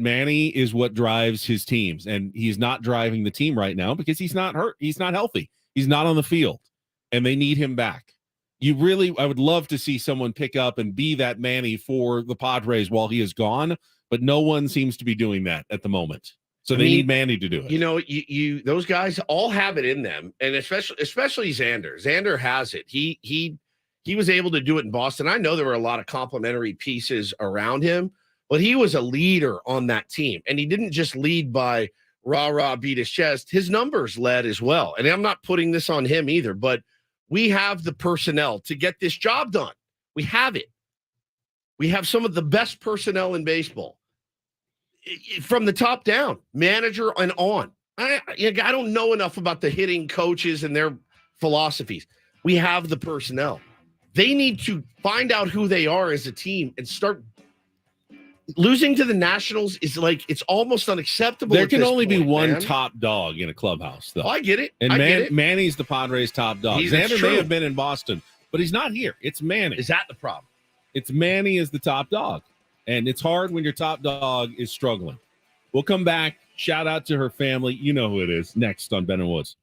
Manny is what drives his teams, and he's not driving the team right now because he's not hurt. He's not healthy. He's not on the field, and they need him back. I would love to see someone pick up and be that Manny for the Padres while he is gone, but no one seems to be doing that at the moment. So they need Manny to do it. Those guys all have it in them, and especially Xander. Xander has it. He was able to do it in Boston. I know there were a lot of complimentary pieces around him, but he was a leader on that team, and he didn't just lead by rah beat his chest. His numbers led as well, and I'm not putting this on him either. But we have the personnel to get this job done. We have it. We have some of the best personnel in baseball. From the top down, manager and on. I don't know enough about the hitting coaches and their philosophies. We have the personnel. They need to find out who they are as a team and start. Losing to the Nationals is it's almost unacceptable. There can only be one top dog in a clubhouse, though. Oh, I get it. And I get it. Manny's the Padres' top dog. Xander may have been in Boston, but he's not here. It's Manny. Is that the problem? It's Manny is the top dog. And it's hard when your top dog is struggling. We'll come back. Shout out to her family. You know who it is. Next on Ben and Woods.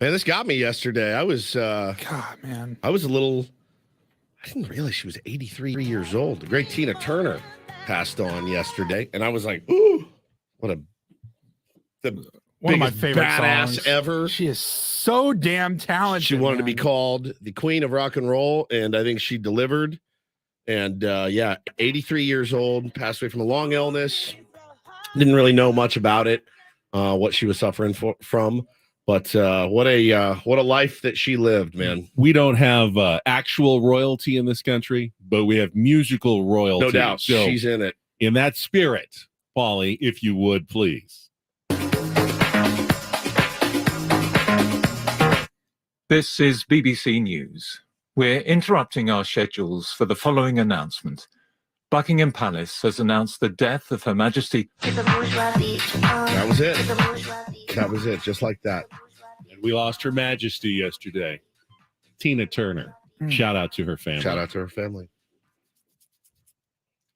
Man, this got me yesterday. I was God, man. I was a little. I didn't realize she was 83 years old. The great Tina Turner passed on yesterday, and I was like, "Ooh, what one of my biggest favorite badass songs ever." She is so damn talented. She wanted to be man. called the Queen of Rock and Roll, and I think she delivered. And 83 years old, passed away from a long illness. Didn't really know much about it, what she was suffering from. But what a life that she lived, man. We don't have actual royalty in this country, but we have musical royalty. No doubt. So She's in it. in that spirit, Paulie, if you would, please. This is BBC News. We're interrupting our schedules for the following announcement. Buckingham Palace has announced the death of Her Majesty. That was it. That was it. Just like that. And we lost Her Majesty yesterday. Tina Turner. Shout out to her family. Shout out to her family.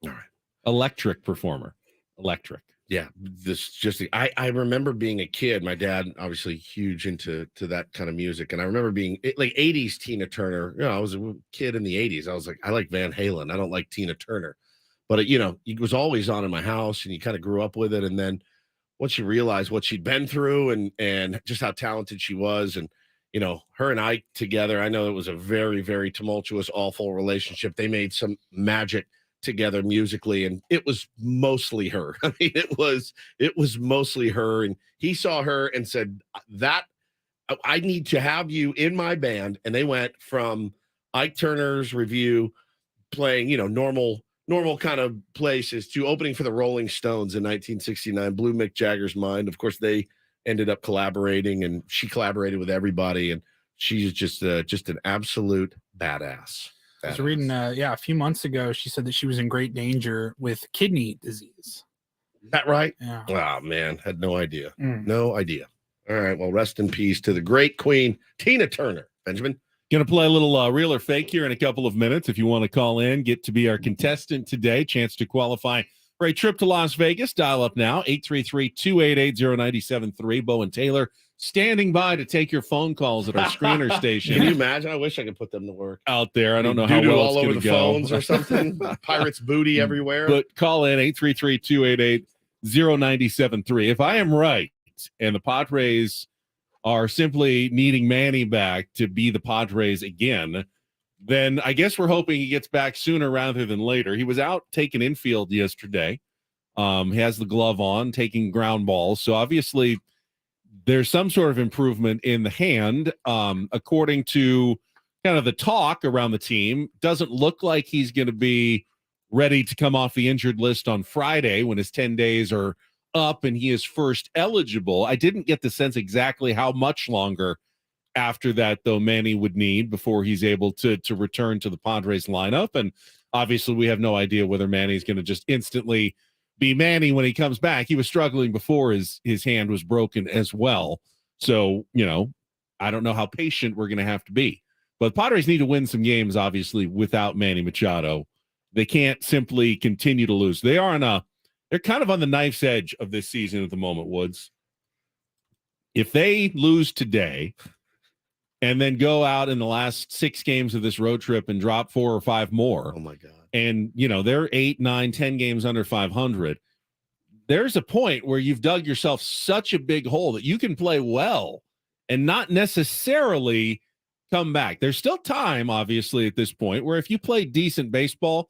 All right. Electric performer. Electric. Yeah, I remember being a kid. My dad obviously huge into that kind of music, and I remember being like 80s Tina Turner. I was a kid in the 80s. I was like, I like Van Halen. I don't like Tina Turner, but it was always on in my house, and you kind of grew up with it. And then once you realize what she'd been through and just how talented she was, and her and Ike together, I know it was a very, very tumultuous, awful relationship. They made some magic together musically, and it was mostly her. I mean, it was mostly her, and he saw her and said that I need to have you in my band. And they went from Ike Turner's Review playing normal kind of places to opening for the Rolling Stones in 1969, blew Mick Jagger's mind. Of course, they ended up collaborating, and she collaborated with everybody, and she's just an absolute badass. I was reading, a few months ago, she said that she was in great danger with kidney disease. Is that right? Yeah. Oh, man. Had no idea. No idea. All right. Well, rest in peace to the great Queen, Tina Turner. Benjamin? Going to play a little real or fake here in a couple of minutes. If you want to call in, get to be our contestant today, chance to qualify for a trip to Las Vegas. Dial up now, 833-288-0973. Bo and Taylor standing by to take your phone calls at our screener station. Can you imagine? I wish I could put them to work out there. I don't know how Doo-doo well all it's over going the to go. phones or something. Pirates booty everywhere. But call in 833-288-0973. If I am right, and the Padres are simply needing Manny back to be the Padres again, then I guess we're hoping he gets back sooner rather than later. He was out taking infield yesterday. He has the glove on, taking ground balls. So obviously there's some sort of improvement in the hand. According to kind of the talk around the team, doesn't look like he's going to be ready to come off the injured list on Friday when his 10 days are up and he is first eligible. I didn't get the sense exactly how much longer after that, though, Manny would need before he's able to return to the Padres lineup. And obviously we have no idea whether Manny's going to just instantly be Manny when he comes back. He was struggling before his hand was broken as well. So, I don't know how patient we're going to have to be. But Padres need to win some games, obviously, without Manny Machado. They can't simply continue to lose. They're kind of on the knife's edge of this season at the moment, Woods. If they lose today and then go out in the last 6 games of this road trip and drop 4 or 5 more. Oh my God. And, they're 8, 9, 10 games under 500. There's a point where you've dug yourself such a big hole that you can play well and not necessarily come back. There's still time, obviously, at this point where if you play decent baseball,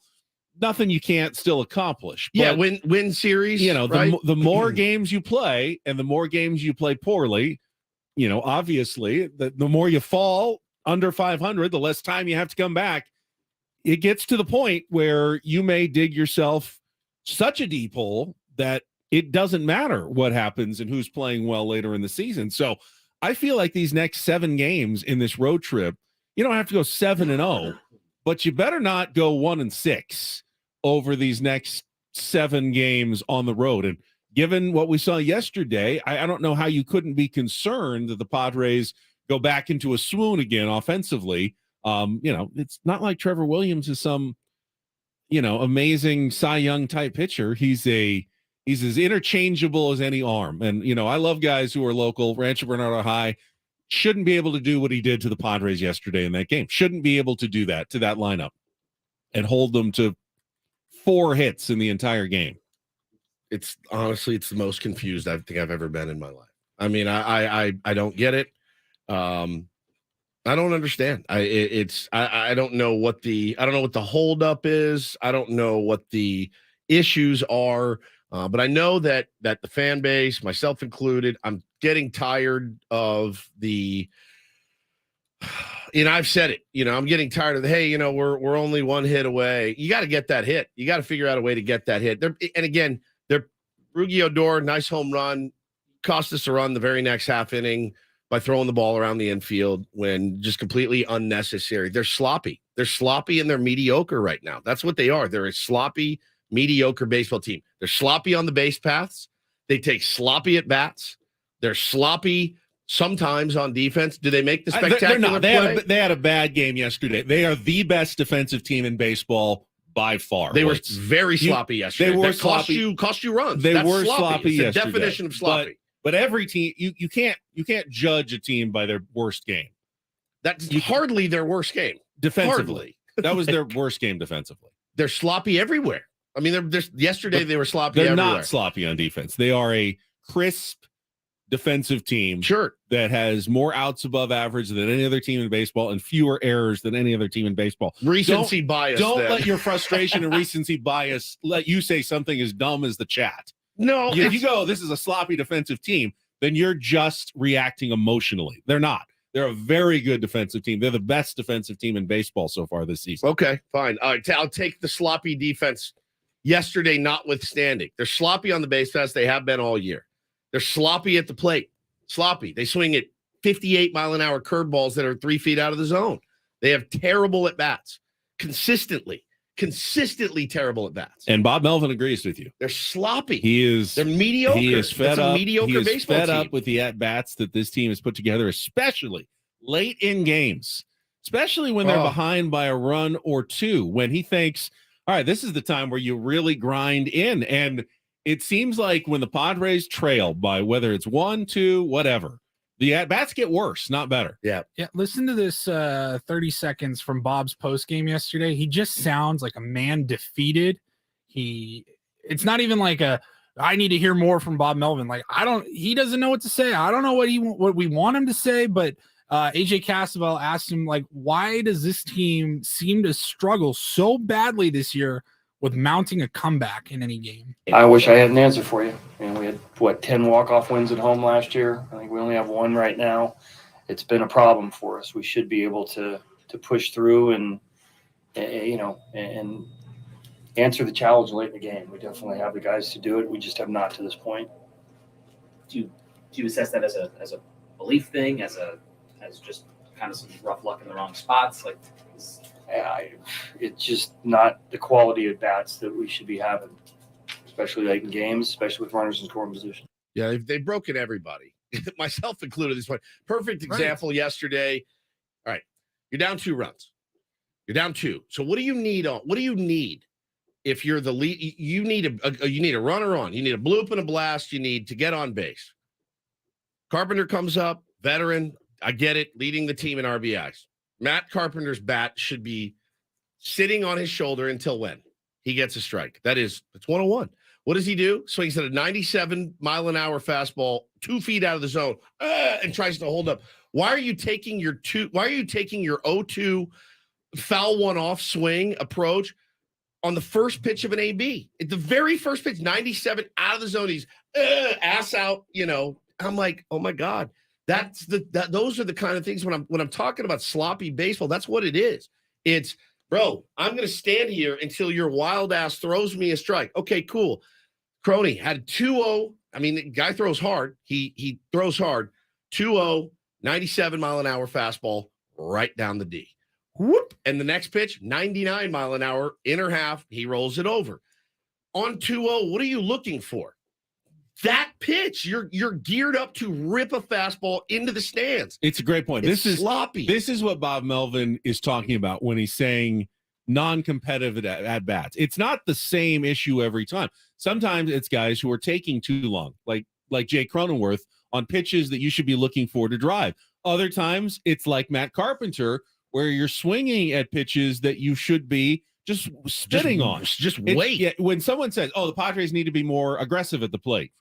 nothing you can't still accomplish. Yeah, But, win series. Right? the more games you play and the more games you play poorly, obviously, the more you fall under 500, the less time you have to come back. It gets to the point where you may dig yourself such a deep hole that it doesn't matter what happens and who's playing well later in the season. So I feel like these next 7 games in this road trip, you don't have to go 7-0, but you better not go 1-6 over these next 7 games on the road. And given what we saw yesterday, I don't know how you couldn't be concerned that the Padres go back into a swoon again offensively. It's not like Trevor Williams is some, amazing Cy Young type pitcher. He's as interchangeable as any arm. And, I love guys who are local. Rancho Bernardo High, shouldn't be able to do what he did to the Padres yesterday in that game. Shouldn't be able to do that to that lineup and hold them to 4 hits in the entire game. It's honestly, it's the most confused I think I've ever been in my life. I mean, I don't get it. I don't understand. I don't know what the holdup is. I don't know what the issues are. But I know that the fan base, myself included, I'm getting tired of the. I've said it. I'm getting tired of the. Hey, we're only 1 hit away. You got to get that hit. You got to figure out a way to get that hit. And again, Rugi Odor, nice home run, cost us a run the very next half inning by throwing the ball around the infield when just completely unnecessary. They're sloppy. They're sloppy and they're mediocre right now. That's what they are. They're a sloppy, mediocre baseball team. They're sloppy on the base paths. They take sloppy at bats. They're sloppy sometimes on defense. Do they make the spectacular They're not. play? They had a bad game yesterday. They are the best defensive team in baseball by far. They were very sloppy yesterday. They were That sloppy. Cost you runs. They That's were sloppy. sloppy It's the yesterday. definition of sloppy. But every team, you can't judge a team by their worst game. That's hardly their worst game. Defensively. Hardly. That was their worst game defensively. They're sloppy everywhere. I mean, yesterday they were sloppy They're everywhere. not sloppy on defense. They are a crisp defensive team that has more outs above average than any other team in baseball and fewer errors than any other team in baseball. Recency bias. Don't then. let your frustration and recency bias let you say something as dumb as the chat. No. If you go, this is a sloppy defensive team, then you're just reacting emotionally. They're not. They're a very good defensive team. They're the best defensive team in baseball so far this season. Okay, fine. All right, I'll take the sloppy defense yesterday notwithstanding. They're sloppy on the base paths. They have been all year. They're sloppy at the plate. Sloppy. They swing at 58-mile-an-hour curveballs that are 3 feet out of the zone. They have terrible at-bats. Consistently terrible at-bats. And Bob Melvin agrees with you. They're sloppy. They're mediocre. He is fed That's a up. mediocre he is baseball fed team. up with the at-bats that this team has put together, especially late in games, especially when they're behind by a run or two, when he thinks, all right, this is the time where you really grind in. And it seems like when the Padres trail by whether it's 1, 2, whatever, the at-bats get worse, not better. Yeah. Listen to this 30 seconds from Bob's post game yesterday. He just sounds like a man defeated. It's not even like I need to hear more from Bob Melvin. Like he doesn't know what to say. I don't know what we want him to say, but AJ Cassavell asked him, like, why does this team seem to struggle so badly this year with mounting a comeback in any game? I wish I had an answer for you. We had 10 walk-off wins at home last year. I think we only have 1 right now. It's been a problem for us. We should be able to push through and answer the challenge late in the game. We definitely have the guys to do it. We just have not to this point. Do you assess that as a belief thing, as just kind of some rough luck in the wrong spots? Like, It's just not the quality of bats that we should be having, especially late in games, especially with runners in scoring position. Yeah, they've broken everybody, myself included at this point. Perfect example yesterday. All right, you're down 2 runs. You're down 2. So what do you need if you're the lead? You need a runner on. You need a bloop and a blast. You need to get on base. Carpenter comes up, veteran. I get it, leading the team in RBIs. Matt Carpenter's bat should be sitting on his shoulder until when he gets a strike. It's 101. What does he do? Swings at a 97-mile-an-hour fastball 2 feet out of the zone and tries to hold up. Why are you taking your 0-2 foul one off swing approach on the first pitch of an AB? At the very first pitch, 97 out of the zone, he's ass out. I'm like, oh my God. Those are the kind of things when I'm talking about sloppy baseball, that's what it is. It's, bro, I'm going to stand here until your wild ass throws me a strike. Okay, cool. Crony had 2-0. I mean, the guy throws hard. He throws hard. 2-0, 97-mile-an-hour fastball right down the D. Whoop. And the next pitch, 99-mile-an-hour, inner half. He rolls it over. On 2-0, what are you looking for? That pitch, you're geared up to rip a fastball into the stands. It's a great point. It's This is sloppy. This is what Bob Melvin is talking about when he's saying non-competitive at bats. It's not the same issue every time. Sometimes it's guys who are taking too long, like Jay Cronenworth on pitches that you should be looking for to drive. Other times it's like Matt Carpenter, where you're swinging at pitches that you should be just spitting on. Just wait. Yeah, when someone says, "Oh, the Padres need to be more aggressive at the plate,"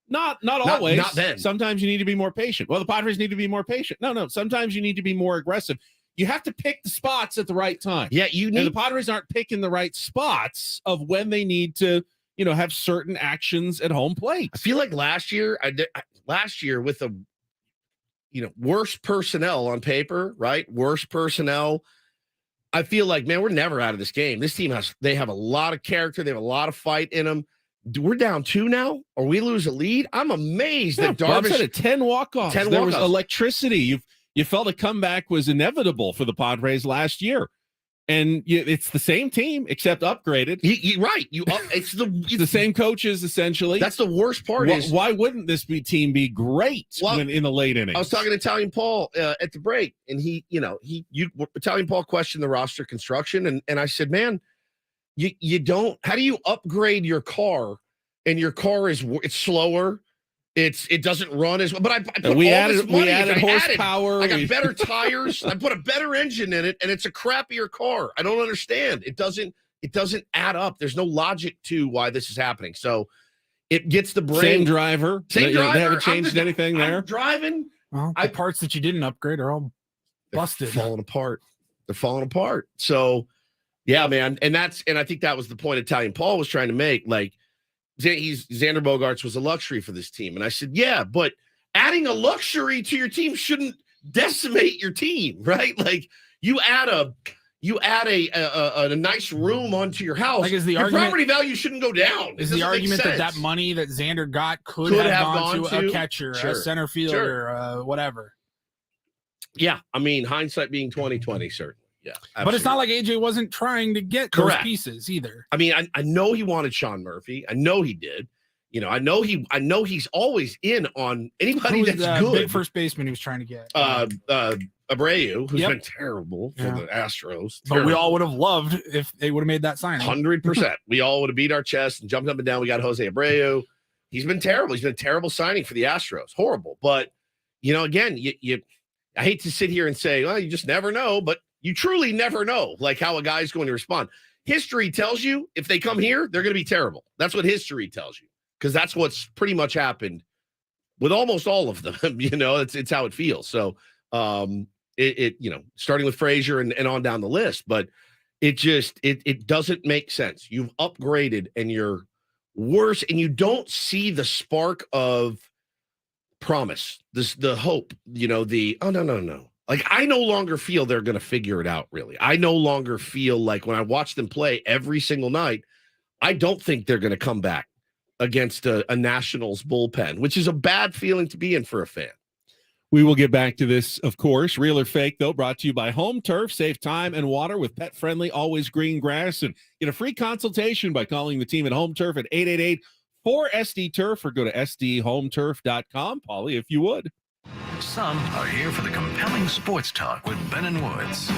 not always. Not then. Sometimes you need to be more patient. Well, the Padres need to be more patient. No. Sometimes you need to be more aggressive. You have to pick the spots at the right time. Yeah, and the Padres aren't picking the right spots of when they need to, have certain actions at home plate. I feel like last year with the, worst personnel on paper, right? Worst personnel. I feel like, man, we're never out of this game. This team they have a lot of character. They have a lot of fight in them. We're down 2 now, or we lose a lead. I'm amazed that Bob Darvish said 10 walk-offs. There was electricity. You felt a comeback was inevitable for the Padres last year. And it's the same team, except upgraded. Right. It's the same coaches, essentially. That's the worst part. Why wouldn't this team be great when in the late innings? I was talking to Italian Paul at the break, and Italian Paul questioned the roster construction, and I said, man, you don't. How do you upgrade your car? And your car it's slower. It doesn't run as well. But I put we all added this money. horsepower. I got better tires. I put a better engine in it, and it's a crappier car. I don't understand. It doesn't add up. There's no logic to why this is happening. So it gets the brain. Same driver. They haven't changed anything there. I'm driving. Well, the parts that you didn't upgrade are all busted. They're falling apart. So yeah, man. And I think that was the point Italian Paul was trying to make. Like, Xander Bogaerts was a luxury for this team. And I said, yeah, but adding a luxury to your team shouldn't decimate your team, right? Like you add a nice room onto your house. Like your property value shouldn't go down. Is the argument that money that Xander got could have gone to a catcher, a center fielder, whatever? Yeah. I mean, hindsight being 20/20, certainly. Yeah, absolutely. But it's not like AJ wasn't trying to get those pieces either. I mean, I know he wanted Sean Murphy. I know he did. I know he's always in on anybody that's good. Big first baseman he was trying to get. Abreu, who's been terrible for the Astros. But we all would have loved if they would have made that signing. 100%. We all would have beat our chest and jumped up and down. We got Jose Abreu. He's been terrible. He's been a terrible signing for the Astros. Horrible. But again, I hate to sit here and say, well, you just never know, but you truly never know, like how a guy's going to respond. History tells you if they come here, they're going to be terrible. That's what history tells you, because that's what's pretty much happened with almost all of them. It's how it feels. So, starting with Frazier and on down the list, but it doesn't make sense. You've upgraded and you're worse, and you don't see the spark of promise, the hope. No. Like, I no longer feel they're going to figure it out, really. I no longer feel like when I watch them play every single night, I don't think they're going to come back against a Nationals bullpen, which is a bad feeling to be in for a fan. We will get back to this, of course. Real or Fake, though, brought to you by Home Turf. Save time and water with pet-friendly, always green grass. And get a free consultation by calling the team at Home Turf at 888-4SD-TURF or go to sdhometurf.com. Paulie, if you would. Some are here for the compelling sports talk with Ben and Woods.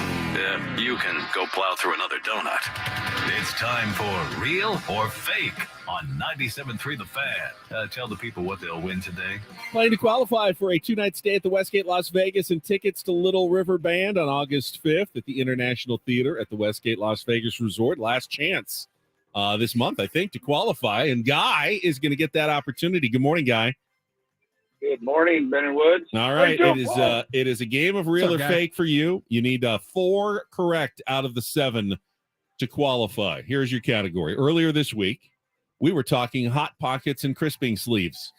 You can go plow through another donut. It's time for Real or Fake on 97.3 The Fan. Tell the people what they'll win today. Playing to qualify for a 2-night stay at the Westgate Las Vegas and tickets to Little River Band on August 5th at the International Theater at the Westgate Las Vegas Resort. Last chance this month, I think, to qualify. And Guy is going to get that opportunity. Good morning, Guy. Good morning, Ben and Woods. All right, it is a game of Real or Fake for you. You need 4 correct out of the 7 to qualify. Here's your category. Earlier this week, we were talking Hot Pockets and crisping sleeves,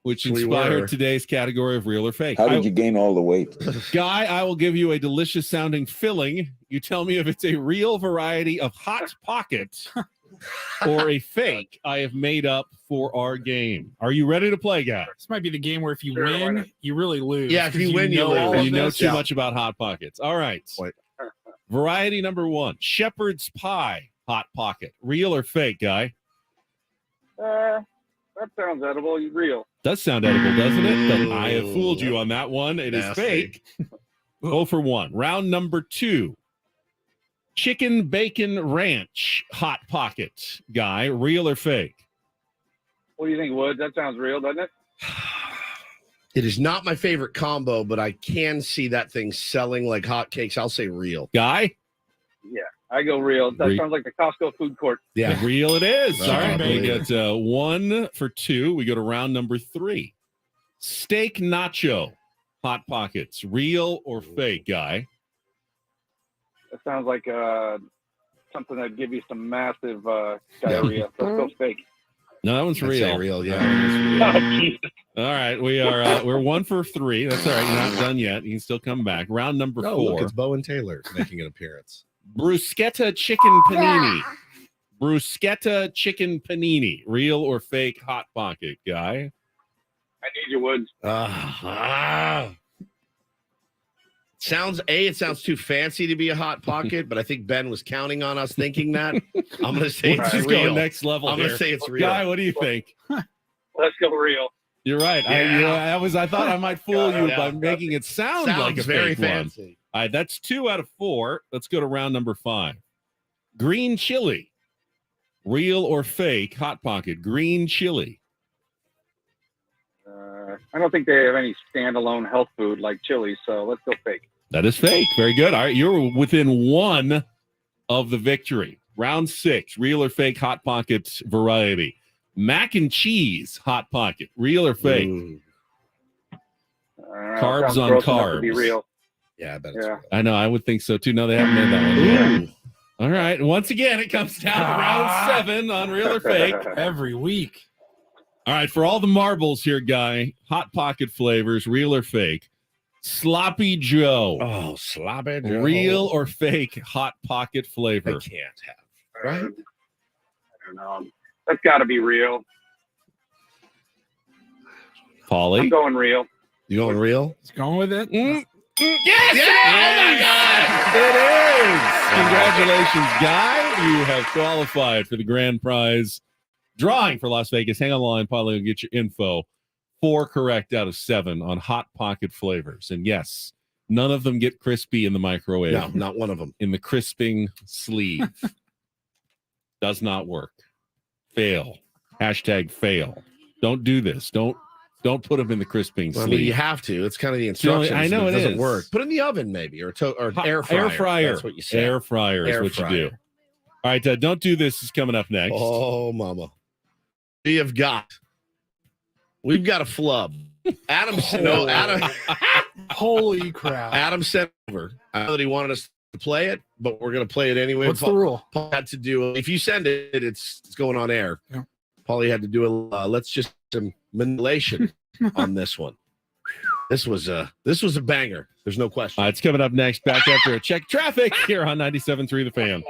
which inspired today's category of Real or Fake. How did you gain all the weight? Guy, I will give you a delicious sounding filling. You tell me if it's a real variety of Hot Pocket or a fake I have made up for our game. Are you ready to play, guys? This might be the game where if you win, you really lose. Yeah, if you win, you lose. You know too much about Hot Pockets. All right. Variety number 1, shepherd's pie Hot Pocket. Real or fake, Guy? That sounds edible. Real. Does sound edible, doesn't it? But I have fooled you on that one. It is fake. 0 for 1. Round number 2. Chicken bacon ranch Hot Pocket. Guy, real or fake? What do you think, Woods? That sounds real, doesn't it? It is not my favorite combo, but I can see that thing selling like hotcakes. I'll say real. Guy? Yeah, I go real. That sounds like the Costco food court. Yeah. Real it is. Oh, All right. We believe got 1 for 2. We go to round number 3. Steak nacho, Hot Pockets. Real or fake, Guy? That sounds like something that'd give you some massive diarrhea. Let's go fake. No, that one's I'd say real. real, yeah. Oh, Jesus. All right. We are we're 1 for 3. That's all right. You're not done yet. You can still come back. Round number 4. Oh, look, it's Bowen Taylor making an appearance. Bruschetta chicken panini. Bruschetta chicken panini. Real or fake, Hot Pocket, Guy? I need you, Woods. It sounds too fancy to be a Hot Pocket, but I think Ben was counting on us thinking that. I'm going to say Let's it's just go real. next level. I'm going here. to say it's real. Guy, what do you think? Let's go real. You're right. Yeah. I thought I might fool you Yeah. by making it sound Sounds like a very fake fancy. one. All right, that's 2 out of 4. Let's go to round number 5. Green chili. Real or fake, Hot Pocket? Green chili. I don't think they have any standalone health food like chili, so let's go fake. That is fake. Very good. All right, you're within 1 of the victory. Round 6, real or fake, Hot Pocket variety. Mac and cheese, Hot Pocket. Real or fake? Carbs sounds on gross enough to carbs. be real. Yeah, I bet it's real. I know. I would think so too. No, they haven't made that one yet. All right. Once again, it comes down to round 7 on real or fake. Every week. All right. For all the marbles here, Guy, Hot Pocket flavors, real or fake? Sloppy Joe. Oh, sloppy Joe. Real or fake, Hot Pocket flavor? I can't have. Right? I don't know. That's got to be real. Polly? I'm going real. You going real? He's going with it. Yes! It is! Congratulations, Guy. You have qualified for the grand prize drawing for Las Vegas. Hang on the line, Polly, will get your info. 4 correct out of 7 on Hot Pocket flavors. And yes, none of them get crispy in the microwave. No, not one of them. In the crisping sleeve. Does not work. Fail. Hashtag fail. Don't do this. Don't put them in the crisping Well, I sleeve. mean, you have to. It's kind of the instructions. I know but it doesn't is. work. Put it in the oven, maybe, or air fryer. Air fryer. That's what you say. Air fryer is Air what fryer. you do. All right, Don't Do This is coming up next. Oh, mama. We've got a flub. Adam Holy crap. Adam sent over. I know that he wanted us to play it, but we're going to play it anyway. What's the rule? Paul had to do. If you send it, it's going on air. Yeah. Paulie had to do let's just some manipulation on this one. This was a banger. There's no question. It's coming up next. Back after a check traffic here on 97.3 The Fan.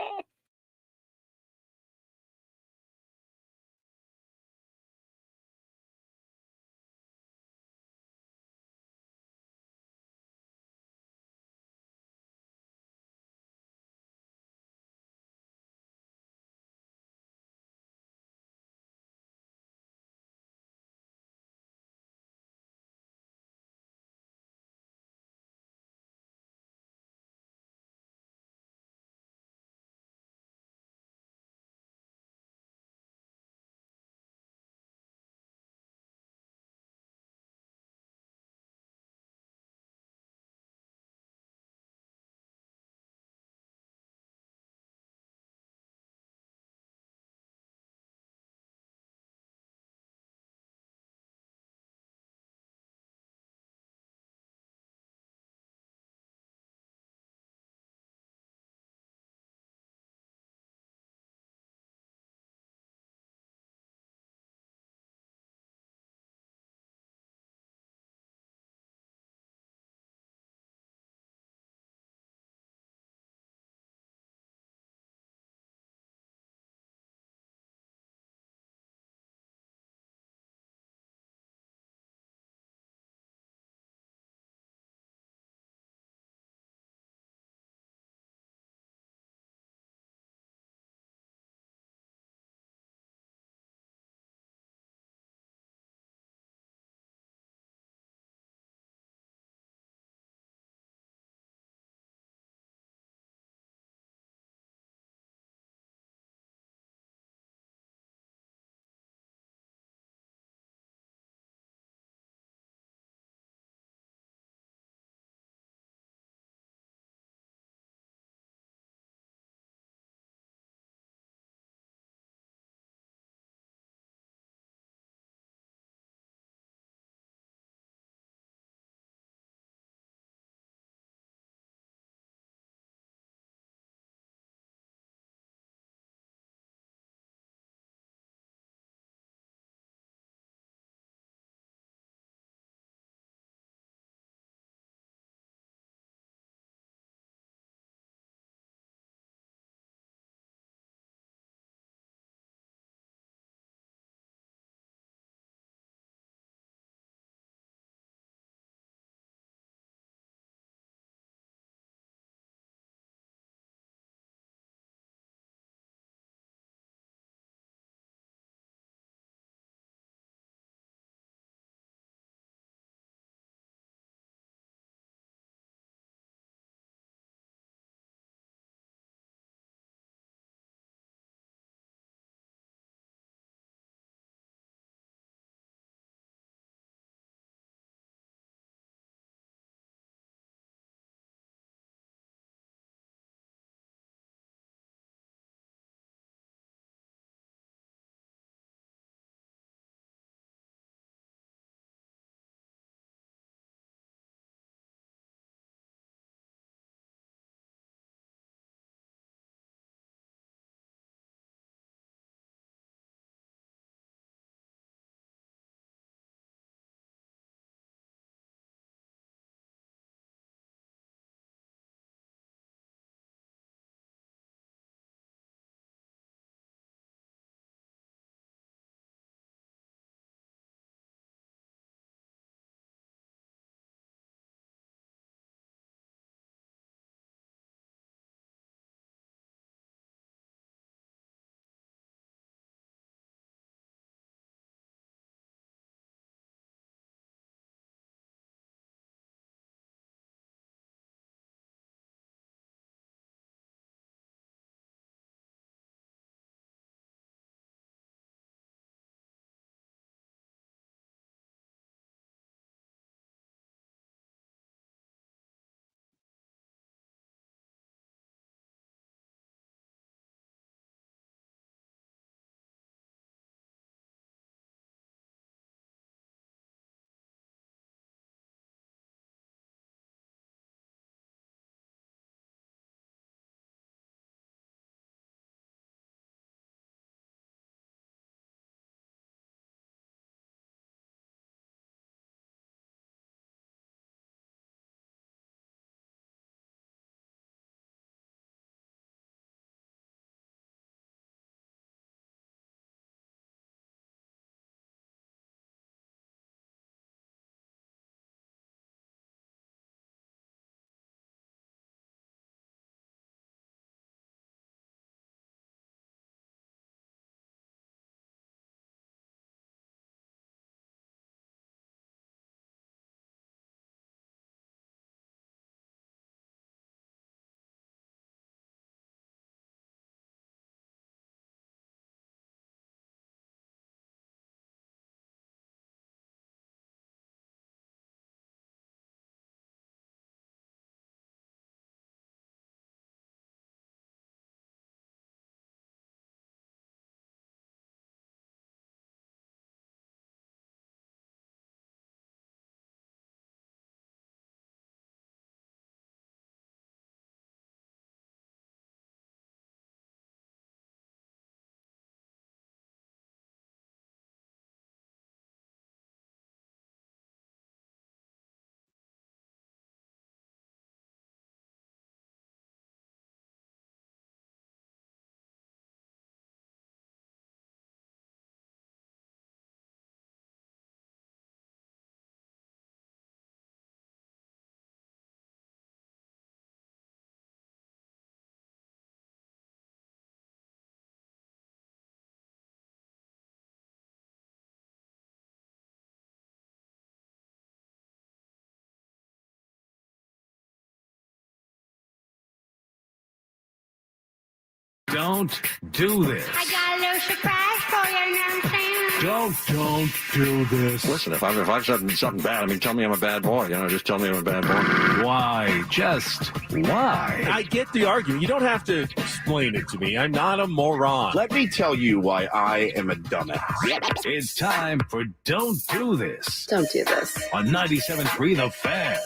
Don't do this. I got a little surprise for you, you know what I'm saying? Don't do this. Listen, if I've said something bad, I mean, tell me I'm a bad boy. Just tell me I'm a bad boy. Why? Just why? I get the argument. You don't have to explain it to me. I'm not a moron. Let me tell you why I am a dumbass. It's time for Don't Do This. Don't do this. On 97.3 The Fan.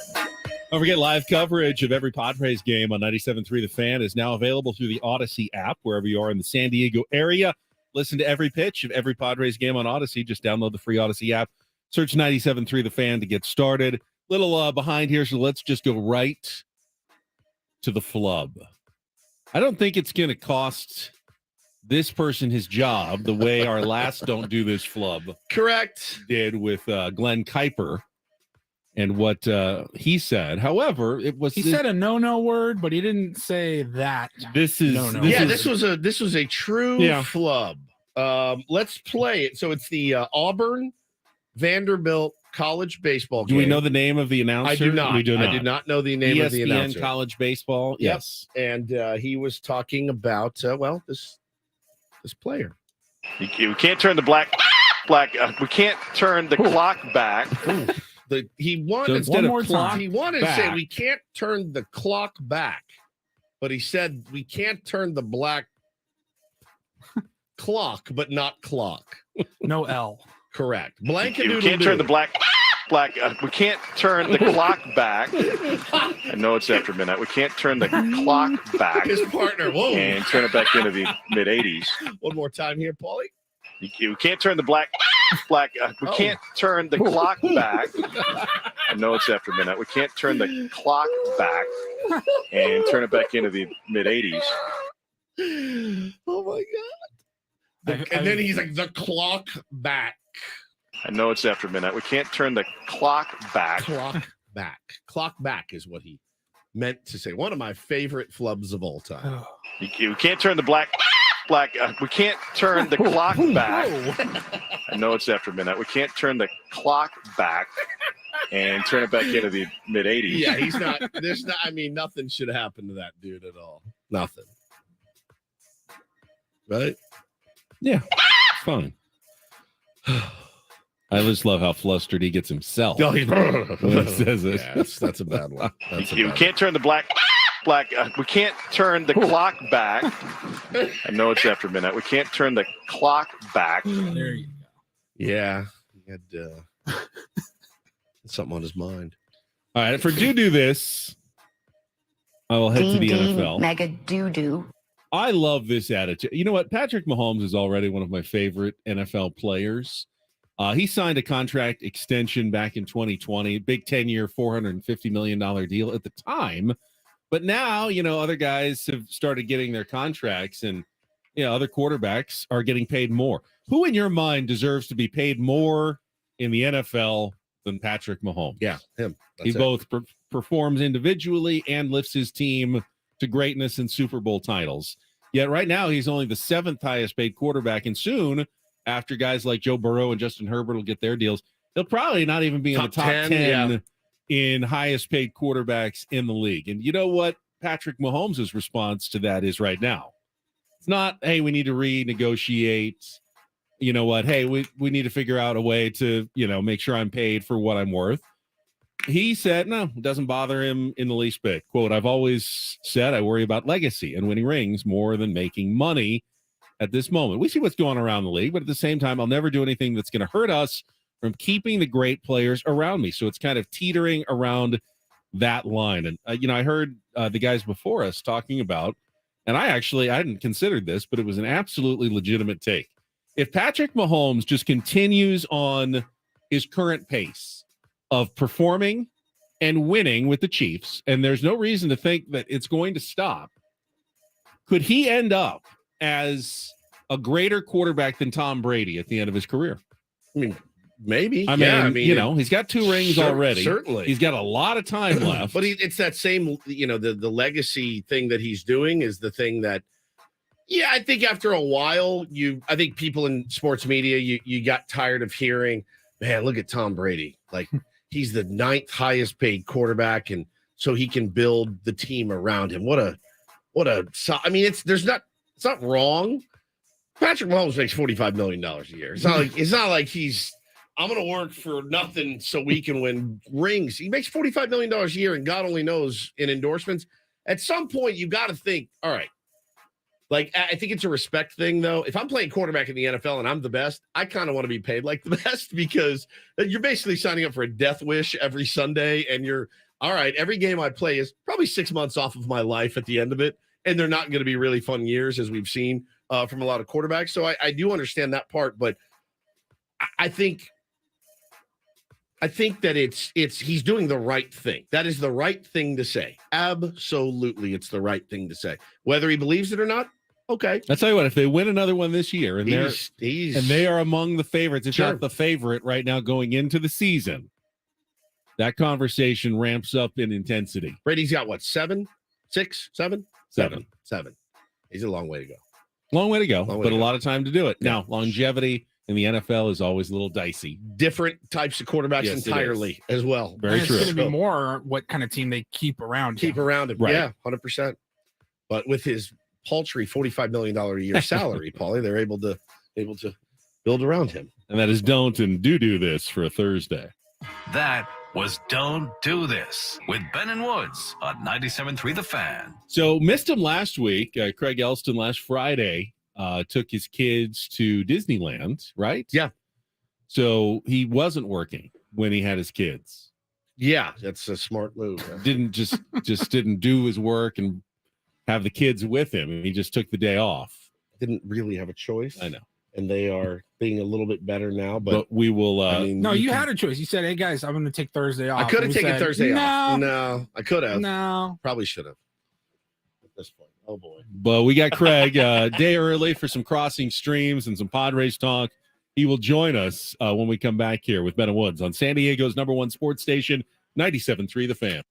Don't forget, live coverage of every Padres game on 97.3 The Fan is now available through the Odyssey app, wherever you are in the San Diego area. Listen to every pitch of every Padres game on Odyssey. Just download the free Odyssey app. Search 97.3 The Fan to get started. Little behind here, so let's just go right to the flub. I don't think it's going to cost this person his job the way our last Don't Do This flub correct did with Glenn Kuiper and what he said. However, he said a no word, but he didn't say that. This is this was a true flub. Let's play it. So it's the Auburn Vanderbilt college baseball game. Do we know the name of the announcer? I do not. We do not. I did not know the name of the announcer. College baseball. Yep. Yes. And he was talking about this player. You can't turn the we can't turn the clock back. He wanted to say we can't turn the clock back, but he said we can't turn the black clock, but not clock. No L. Correct. You can't turn the we can't turn the clock back. I know it's after midnight. We can't turn the clock back. His partner, and turn it back into the mid 80s. One more time here, Paulie. You can't turn the we can't turn the clock back. I know it's after midnight. We can't turn the clock back and turn it back into the mid 80s. Oh my God. And then he's like, the clock back. I know it's after midnight. We can't turn the clock back. Clock back. Clock back is what he meant to say. One of my favorite flubs of all time. You can't turn the we can't turn the clock back. I know it's after midnight. We can't turn the clock back and turn it back into the mid 80s. Yeah, he's not. There's not. I mean, nothing should happen to that dude at all. Nothing. Right? Yeah. Fine. I just love how flustered he gets himself when he says it. Yeah, that's a bad one. You can't turn the we can't turn the clock back. I know it's after midnight. We can't turn the clock back. There you go. Yeah, he had something on his mind. All right, for do this, I will head to the NFL. Mega doo-doo. I love this attitude. You know what? Patrick Mahomes is already one of my favorite NFL players. He signed a contract extension back in 2020, big 10-year, $450 million deal at the time. But now, other guys have started getting their contracts and, other quarterbacks are getting paid more. Who in your mind deserves to be paid more in the NFL than Patrick Mahomes? Yeah, him. He both performs individually and lifts his team to greatness and Super Bowl titles. Yet right now, he's only the 7th highest paid quarterback. And soon, after guys like Joe Burrow and Justin Herbert will get their deals, he'll probably not even be in the top 10 in highest paid quarterbacks in the league. And you know what Patrick Mahomes' response to that is right now? It's not, hey, we need to renegotiate. You know what? Hey, we need to figure out a way to, make sure I'm paid for what I'm worth. He said, no, it doesn't bother him in the least bit. Quote, I've always said I worry about legacy and winning rings more than making money at this moment. We see what's going around the league, but at the same time, I'll never do anything that's going to hurt us from keeping the great players around me. So it's kind of teetering around that line. And, I heard the guys before us talking about, and I hadn't considered this, but it was an absolutely legitimate take. If Patrick Mahomes just continues on his current pace of performing and winning with the Chiefs, and there's no reason to think that it's going to stop, could he end up as a greater quarterback than Tom Brady at the end of his career? I mean, maybe. He's got 2 rings already. Certainly. He's got a lot of time left. But it's that same, the legacy thing that he's doing is the thing that, I think after a while, I think people in sports media, you got tired of hearing, man, look at Tom Brady. Like, he's the 9th highest paid quarterback, and so he can build the team around him. There's not It's not wrong. Patrick Mahomes makes $45 million a year. It's not like I'm going to work for nothing so we can win rings. He makes $45 million a year, and God only knows in endorsements. At some point, you got to think, all right. Like, I think it's a respect thing, though. If I'm playing quarterback in the NFL and I'm the best, I kind of want to be paid like the best because you're basically signing up for a death wish every Sunday. And you're, all right, every game I play is probably 6 months off of my life at the end of it. And they're not going to be really fun years, as we've seen from a lot of quarterbacks. So I do understand that part. But I think that it's he's doing the right thing. That is the right thing to say. Absolutely, it's the right thing to say. Whether he believes it or not, okay. I'll tell you what, if they win another one this year and he's they are among the favorites, if Sure. not the favorite right now going into the season, that conversation ramps up in intensity. Brady's got what, 7, 6, 7? 7. 7. He's a long way to go. Long way to go, Long way but to a go. lot of time to do it. Yeah. Now, longevity in the NFL is always a little dicey. Different types of quarterbacks Yes, it entirely as well. Very And true. It's going to be more what kind of team they keep around. Keep him. around him. Right. Yeah, 100%. But with his paltry $45 million a year salary, Paulie, they're able to build around him. And that is don't and do this for a Thursday. That was Don't Do This with Ben and Woods on 97.3 The Fan. So missed him last week. Craig Elston last Friday took his kids to Disneyland, right? Yeah. So he wasn't working when he had his kids. Yeah, that's a smart move. Didn't just didn't do his work and have the kids with him. He just took the day off. Didn't really have a choice. I know. And they are being a little bit better now, but we will. No, you had a choice. You said, "Hey guys, I'm going to take Thursday off." I could have And we taken said, Thursday no, off. No, I could have. No, probably should have. At this point, oh boy. But we got Craig a day early for some crossing streams and some Padres talk. He will join us when we come back here with Ben and Woods on San Diego's #1 sports station, 97.3 The Fan.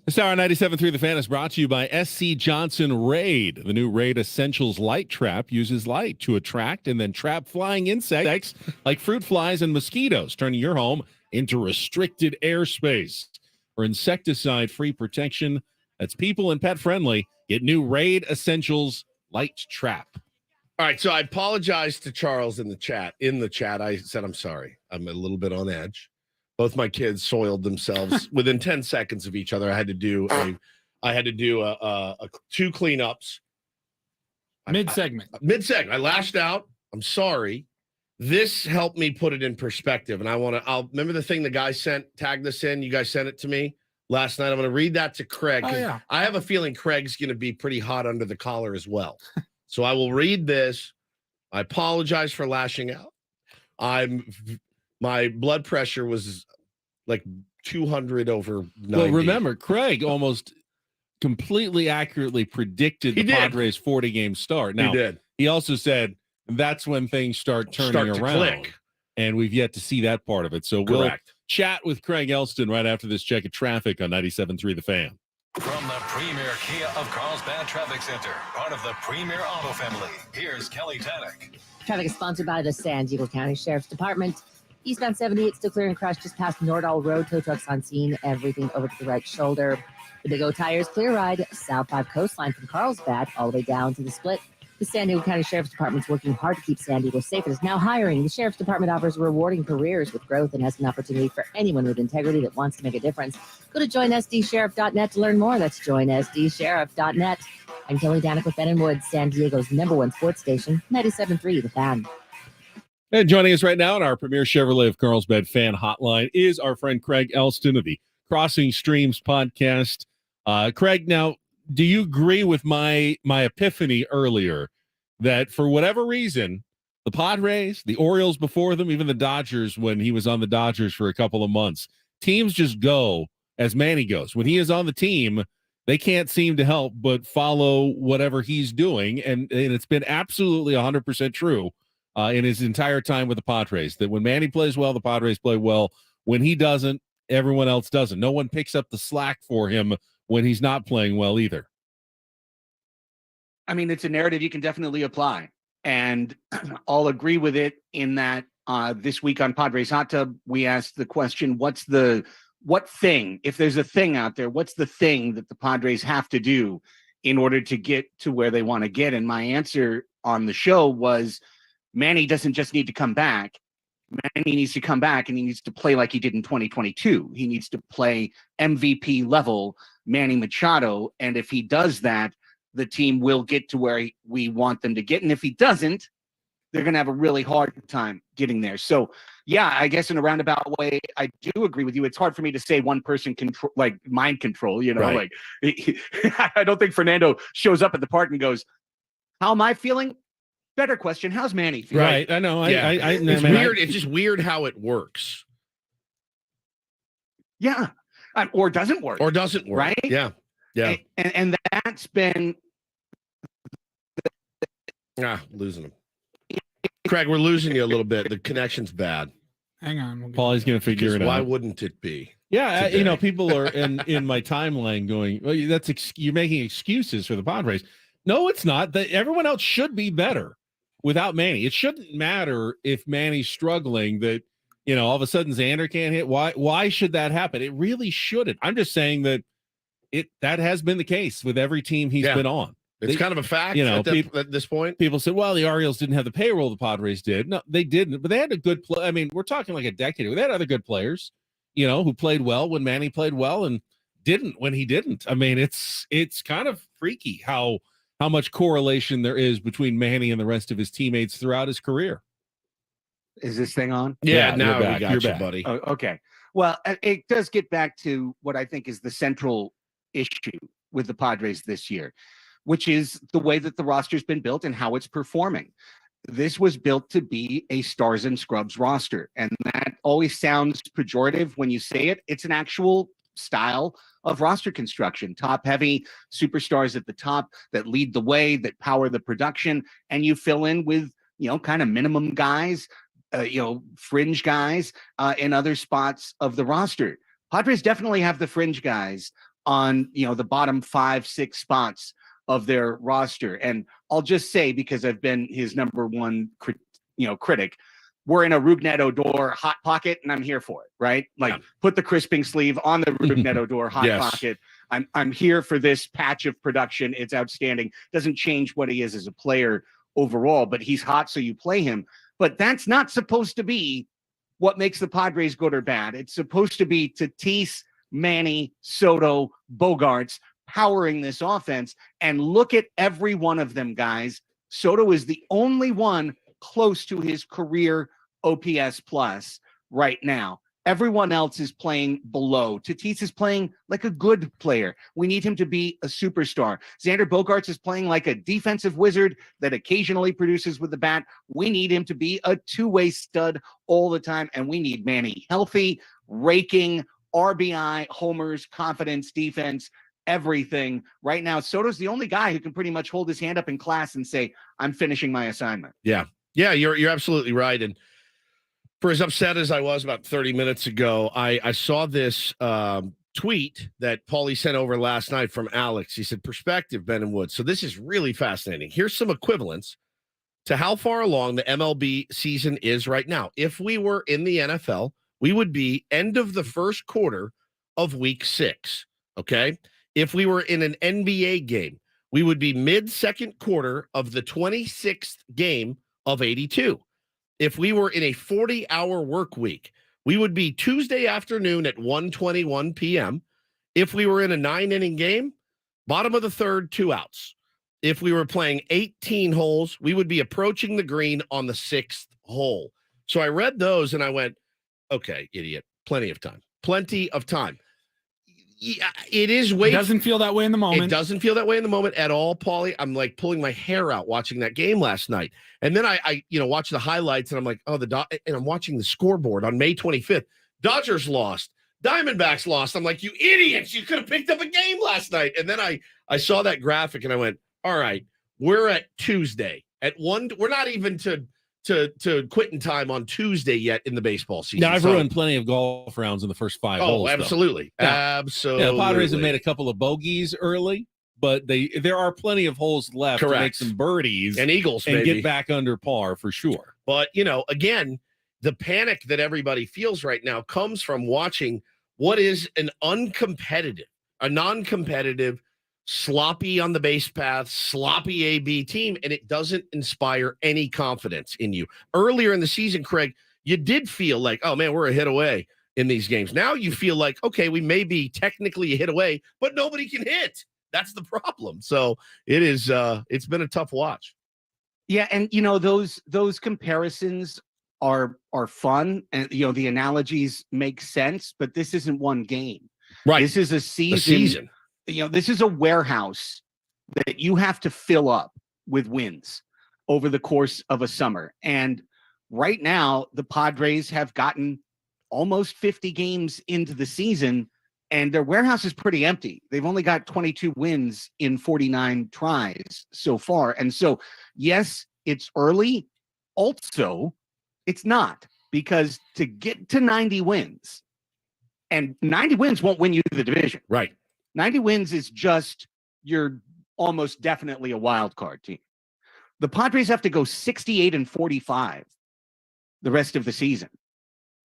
This hour 97.3 The Fan is brought to you by SC Johnson Raid. The new Raid Essentials light trap uses light to attract and then trap flying insects like fruit flies and mosquitoes, turning your home into restricted airspace. For insecticide-free protection that's people and pet friendly, get new Raid Essentials light trap. All right, so I apologize to Charles in the chat. I said I'm sorry. I'm a little bit on edge. Both my kids soiled themselves within 10 seconds of each other. I had to do two cleanups. Mid-segment. I lashed out. I'm sorry. This helped me put it in perspective. And I'll remember the thing the guy tagged this in. You guys sent it to me last night. I'm going to read that to Craig. Oh, yeah. I have a feeling Craig's going to be pretty hot under the collar as well. So I will read this. I apologize for lashing out. My blood pressure was like 200 over 90. Well, remember, Craig almost completely accurately predicted the Padres 40-game start. Now, he did. He also said that's when things start turning around. Click. And we've yet to see that part of it. So we'll chat with Craig Elston right after this check of traffic on 97.3 The Fan. From the premier Kia of Carlsbad Traffic Center, part of the Premier Auto family, here's Kelly Tannick. Traffic is sponsored by the San Diego County Sheriff's Department. Eastbound 78 still clear and crushed just past Nordall Road. Tow trucks on scene. Everything over to the right shoulder. The Big O Tires clear ride. South 5 coastline from Carlsbad all the way down to the split. The San Diego County Sheriff's Department is working hard to keep San Diego safe. It is now hiring. The Sheriff's Department offers rewarding careers with growth and has an opportunity for anyone with integrity that wants to make a difference. Go to joinsdsheriff.net to learn more. That's joinsdsheriff.net. I'm Kelly Danik with Ben & Woods, San Diego's #1 sports station, 97.3 The Fan. And joining us right now on our Premier Chevrolet of Carlsbad fan hotline is our friend Craig Elston of the Crossing Streams podcast. Craig, now, do you agree with my epiphany earlier that for whatever reason, the Padres, the Orioles before them, even the Dodgers when he was on the Dodgers for a couple of months, teams just go as Manny goes. When he is on the team, they can't seem to help but follow whatever he's doing. And it's been absolutely 100% true in his entire time with the Padres, that when Manny plays well, the Padres play well. When he doesn't, everyone else doesn't. No one picks up the slack for him when he's not playing well either. I mean, it's a narrative you can definitely apply, and I'll agree with it in that this week on Padres Hot Tub, we asked the question, what thing, if there's a thing out there, what's the thing that the Padres have to do in order to get to where they want to get? And my answer on the show was Manny doesn't just need to come back. Manny needs to come back and he needs to play like he did in 2022. He needs to play MVP level Manny Machado. And if he does that, the team will get to where we want them to get. And if he doesn't, they're going to have a really hard time getting there. So, yeah, I guess in a roundabout way, I do agree with you. It's hard for me to say one person control, like mind control, you know, Right. like I don't think Fernando shows up at the park and goes, how am I feeling? Better question. How's Manny feeling? Right. I know. Yeah. It's man, weird. It's just weird how it works. Yeah. Or doesn't work. Or doesn't work. Right? Yeah. Yeah. And that's been Losing him. Craig, we're losing you a little bit. The connection's bad. Hang on. Paulie's going to figure Because it why out. wouldn't it be? Yeah, today? people are in my timeline going, well, you're making excuses for the Padres. No, it's not. Everyone else should be better without Manny. It shouldn't matter if Manny's struggling that, all of a sudden Xander can't hit. Why should that happen? It really shouldn't. I'm just saying that that has been the case with every team he's been on. It's kind of a fact at this point. People said, well, the Orioles didn't have the payroll the Padres did. No, they didn't, but they had a good play. I mean, we're talking like a decade ago. They had other good players, who played well when Manny played well and didn't when he didn't. I mean, it's kind of freaky how much correlation there is between Manny and the rest of his teammates throughout his career. Is this thing on? Yeah, now you're we got You're you, back. buddy. Oh, okay. Well, it does get back to what I think is the central issue with the Padres this year, which is the way that the roster's been built and how it's performing. This was built to be a stars and scrubs roster, and that always sounds pejorative when you say it. It's an actual style of roster construction, top heavy superstars at the top that lead the way, that power the production, and you fill in with, kind of minimum guys, fringe guys in other spots of the roster. Padres definitely have the fringe guys on, the bottom 5-6 spots of their roster. And I'll just say, because I've been his number one, critic, we're in a Rougned Odor hot pocket, and I'm here for it, right? Like, put the crisping sleeve on the Rougned Odor hot pocket. I'm here for this patch of production. It's outstanding. Doesn't change what he is as a player overall, but he's hot, so you play him. But that's not supposed to be what makes the Padres good or bad. It's supposed to be Tatis, Manny, Soto, Bogarts powering this offense. And look at every one of them, guys. Soto is the only one close to his career OPS plus right now. Everyone else is playing below. Tatis is playing like a good player. We need him to be a superstar. Xander Bogaerts is playing like a defensive wizard that occasionally produces with the bat. We need him to be a two-way stud all the time, and we need Manny healthy, raking, RBI, homers, confidence, defense, everything. Right now, Soto's the only guy who can pretty much hold his hand up in class and say, I'm finishing my assignment. Yeah, you're absolutely right. And for as upset as I was about 30 minutes ago, I saw this tweet that Paulie sent over last night from Alex. He said, perspective, Ben and Woods. So this is really fascinating. Here's some equivalents to how far along the MLB season is right now. If we were in the NFL, we would be end of the first quarter of week 6, okay? If we were in an NBA game, we would be mid-second quarter of the 26th game of 82. If we were in a 40-hour work week, we would be Tuesday afternoon at 1:21 p.m. If we were in a 9-inning game, bottom of the third, 2 outs. If we were playing 18 holes, we would be approaching the green on the 6th hole. So I read those and I went, okay, idiot, plenty of time. Yeah, it is It doesn't feel that way in the moment. It doesn't feel that way in the moment at all, Paulie. I'm like pulling my hair out watching that game last night. And then I watch the highlights and I'm like, and I'm watching the scoreboard on May 25th. Dodgers lost. Diamondbacks lost. I'm like, you idiots, you could have picked up a game last night. And then I saw that graphic and I went, all right, we're at Tuesday at 1. We're not even to quitting time on Tuesday yet in the baseball season. Now, I've ruined plenty of golf rounds in the first 5 holes. Absolutely. Absolutely. Yeah, Padres have made a couple of bogeys early, but there are plenty of holes left to make some birdies and eagles and maybe get back under par for sure. But, again, the panic that everybody feels right now comes from watching what is a non-competitive, sloppy on the base path, sloppy AB team, and it doesn't inspire any confidence in you. Earlier in the season, Craig, you did feel like, oh man, we're a hit away in these games. Now you feel like, okay, we may be technically a hit away, but nobody can hit. That's the problem. So it is it's been a tough watch. Yeah, and those comparisons are fun, and the analogies make sense, but this isn't one game. Right. This is a season. This is a warehouse that you have to fill up with wins over the course of a summer. And right now, the Padres have gotten almost 50 games into the season, and their warehouse is pretty empty. They've only got 22 wins in 49 tries so far. And so, yes, it's early. Also, it's not, because to get to 90 wins, and 90 wins won't win you the division. Right. 90 wins is just, you're almost definitely a wild card team. The Padres have to go 68-45 the rest of the season.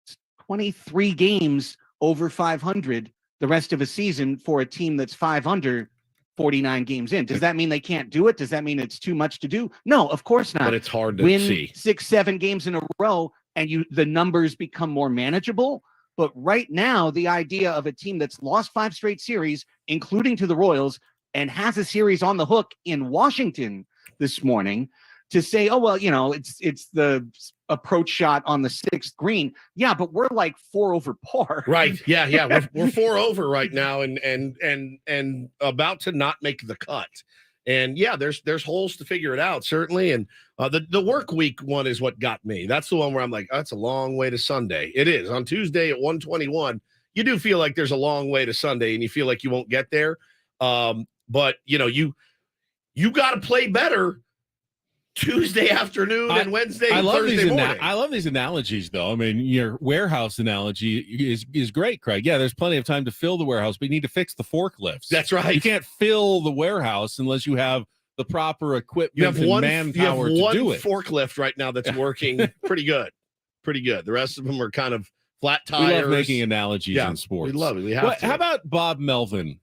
It's 23 games over 500 the rest of a season for a team that's 500 49 games in. Does that mean they can't do it? Does that mean it's too much to do? No, of course not. But it's hard to win see. 6-7 games in a row and the numbers become more manageable. But right now, the idea of a team that's lost 5 straight series, including to the Royals, and has a series on the hook in Washington this morning, to say, oh, well, it's the approach shot on the 6th green. Yeah, but we're like 4 over par. Right. Yeah. We're 4 over right now and about to not make the cut. And yeah, there's holes to figure it out, certainly. And the work week one is what got me. That's the one where I'm like, oh, that's a long way to Sunday. It is. On Tuesday at 1:21, you do feel like there's a long way to Sunday and you feel like you won't get there. But you got to play better Tuesday afternoon and Wednesday and Thursday morning. I love these analogies, though. I mean, your warehouse analogy is great, Craig. Yeah, there's plenty of time to fill the warehouse, but you need to fix the forklifts. That's right. You can't fill the warehouse unless you have the proper equipment You have and one manpower to do it. forklift right now that's working pretty good. Pretty good. The rest of them are kind of flat We tires. love making analogies in sports. We love it. We have to. How about Bob Melvin?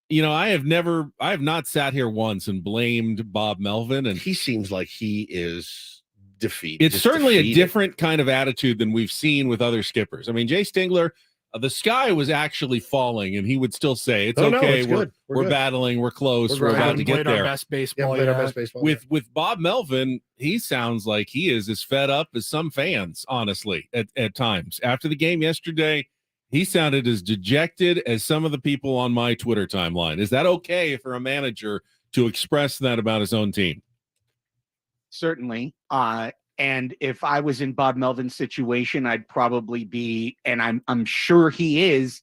You know, I have not sat here once and blamed Bob Melvin, and he seems like he is defeated. It's certainly a different kind of attitude than we've seen with other skippers. I mean, Jay Stingler, the sky was actually falling, and he would still say, "It's okay. We're good. battling. We're close. We're about to get played there." Our best baseball. Our best baseball. With Bob Melvin, he sounds like he is as fed up as some fans, honestly, at times. After the game yesterday, he sounded as dejected as some of the people on my Twitter timeline. Is that okay for a manager to express that about his own team? Certainly. And if I was in Bob Melvin's situation, I'd probably be, and I'm sure he is,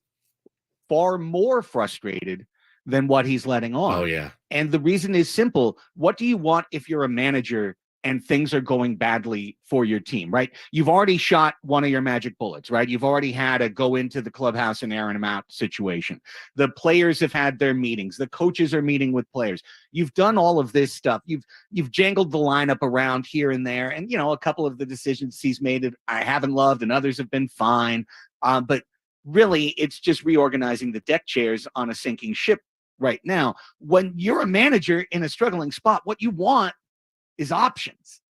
far more frustrated than what he's letting on. Oh, yeah. And the reason is simple. What do you want if you're a manager and things are going badly for your team, right? You've already shot one of your magic bullets, right? You've already had a go into the clubhouse and airing them out situation. The players have had their meetings. The coaches are meeting with players. You've done all of this stuff. You've jangled the lineup around here and there. And, you know, a couple of the decisions he's made that I haven't loved and others have been fine. But really, it's just reorganizing the deck chairs on a sinking ship right now. When you're a manager in a struggling spot, what you want is options.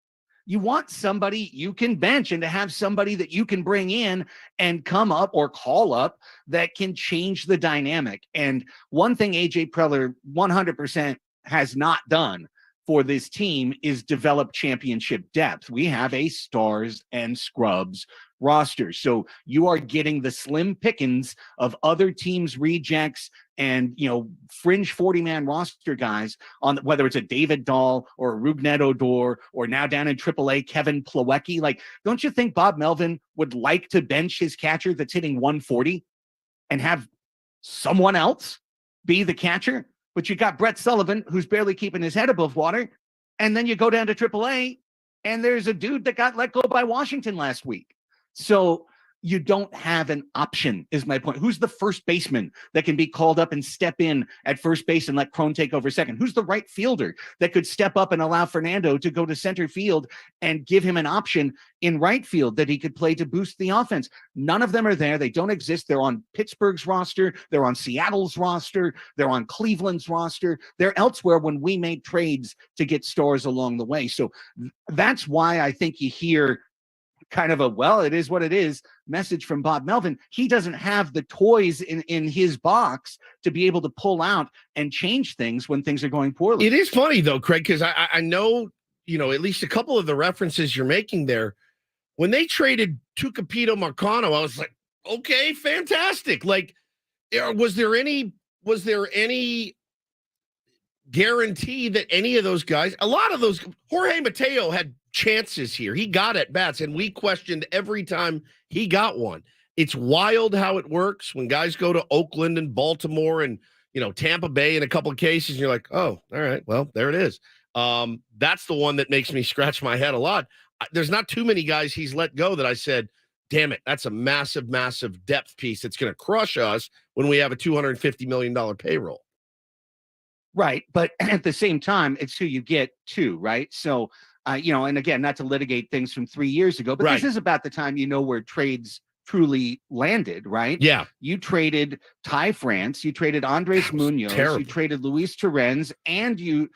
You want somebody you can bench and to have somebody that you can bring in and come up or call up that can change the dynamic. And one thing AJ Preller 100% has not done for this team is develop championship depth. We have a stars and scrubs roster. So you are getting the slim pickings of other teams' rejects and, you know, fringe 40-man roster guys on whether it's a David Dahl or a Rougned Odor or now down in AAA, Kevin Plawecki. Like, don't you think Bob Melvin would like to bench his catcher that's hitting 140 and have someone else be the catcher? But you got Brett Sullivan, who's barely keeping his head above water. And then you go down to AAA, and there's a dude that got let go by Washington last week. So you don't have an option, is my point. Who's the first baseman that can be called up and step in at first base and let Cron take over second? Who's the right fielder that could step up and allow Fernando to go to center field and give him an option in right field that he could play to boost the offense? None of them are there. They don't exist. They're on Pittsburgh's roster. They're on Seattle's roster. They're on Cleveland's roster. They're elsewhere when we made trades to get stars along the way. So that's why I think you hear kind of a, well, it is what it is message from Bob Melvin. He doesn't have the toys in his box to be able to pull out and change things when things are going poorly. It is funny, though, Craig, because I know, you know, at least a couple of the references you're making there, when they traded Tucapito Marcano, I was like, okay, fantastic. Like, was there any guarantee that any of those guys, a lot of those, Jorge Mateo had chances here. He got at bats, and we questioned every time he got one. It's wild how it works when guys go to Oakland and Baltimore and, you know, Tampa Bay in a couple of cases. And you're like, oh, all right, well, there it is. That's the one that makes me scratch my head a lot. There's not too many guys he's let go that I said, damn it, that's a massive, massive depth piece that's going to crush us when we have a $250 million payroll. Right. But at the same time, it's who you get too, right? So, you know, and again, not to litigate things from 3 years ago, but this is about the time, you know, where trades truly landed, right? Yeah. You traded Ty France, you traded Andres Munoz, you traded Luis Torrens, and you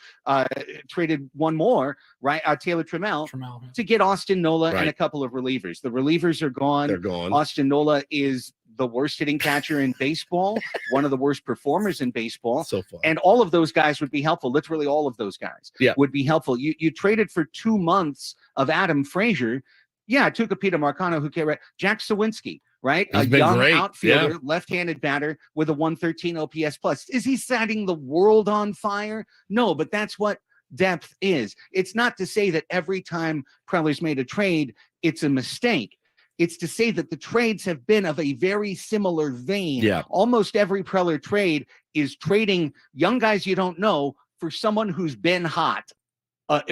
traded one more, right? Taylor Trammell to get Austin Nola and a couple of relievers. The relievers are gone. They're gone. Austin Nola is the worst hitting catcher in baseball, one of the worst performers in baseball. So far. And all of those guys would be helpful. Literally all of those guys would be helpful. You traded for 2 months of Adam Frazier. Yeah, Tucapito Marcano, who cared, right? Jack Sawinski, right? He's a been young great. outfielder, left-handed batter with a 113 OPS plus. Is he setting the world on fire? No, but that's what depth is. It's not to say that every time Preller's made a trade, it's a mistake. It's to say that the trades have been of a very similar vein. Yeah. Almost every Preller trade is trading young guys you don't know for someone who's been hot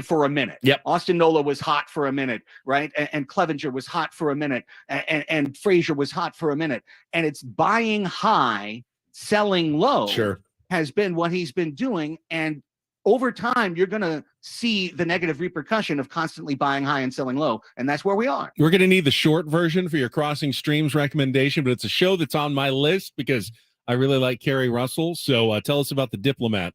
for a minute. Yep. Austin Nola was hot for a minute, right? And Clevenger was hot for a minute, and Frazier was hot for a minute. And it's buying high, selling low. Sure. Has been what he's been doing, and over time, you're going to see the negative repercussion of constantly buying high and selling low, and that's where we are. We're going to need the short version for your Crossing Streams recommendation, but it's a show that's on my list because I really like Kerry Russell. So tell us about The Diplomat.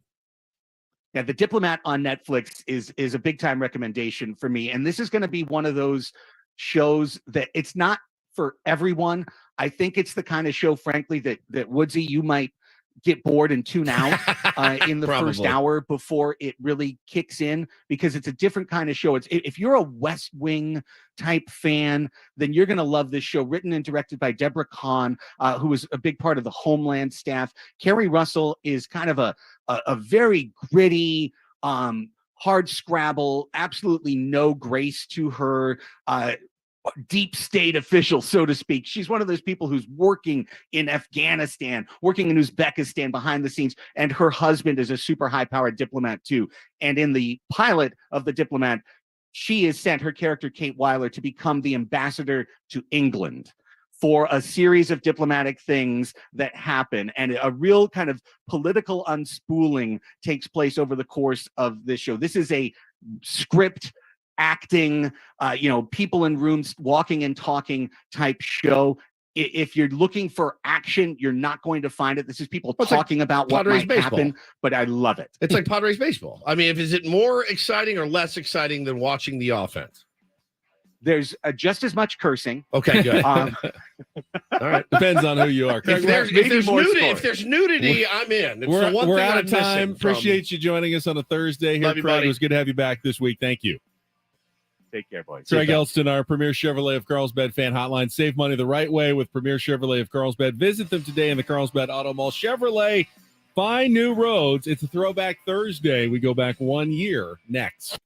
Yeah, The Diplomat on Netflix is a big time recommendation for me, and this is going to be one of those shows that it's not for everyone. I think it's the kind of show, frankly, that Woodsy, you might get bored and tune out in the first hour before it really kicks in, because it's a different kind of show. If you're a West Wing type fan, then you're going to love this show. Written and directed by Deborah Kahn, who was a big part of the Homeland staff. Kerry Russell is kind of a very gritty, hard scrabble, absolutely no grace to her, deep state official, so to speak. She's one of those people who's working in Afghanistan, working in Uzbekistan behind the scenes, and her husband is a super high-powered diplomat too. And in the pilot of The Diplomat, she has sent her character, Kate Weiler, to become the ambassador to England for a series of diplomatic things that happen. And a real kind of political unspooling takes place over the course of this show. This is a script acting, people in rooms walking and talking type show. If you're looking for action, you're not going to find it. This is people talking about what might happen, but I love it. It's like Padres baseball. I mean, is it more exciting or less exciting than watching the offense? There's just as much cursing. Okay, good. All right. Depends on who you are. If there's nudity, I'm in. It's the one we're thing out I'm of time. missing from- Appreciate you joining us on a Thursday here, Love you, Craig. buddy. It was good to have you back this week. Thank you. Take care, boys. Craig Elston, our Premier Chevrolet of Carlsbad fan hotline. Save money the right way with Premier Chevrolet of Carlsbad. Visit them today in the Carlsbad Auto Mall. Chevrolet, find new roads. It's a Throwback Thursday. We go back 1 year next.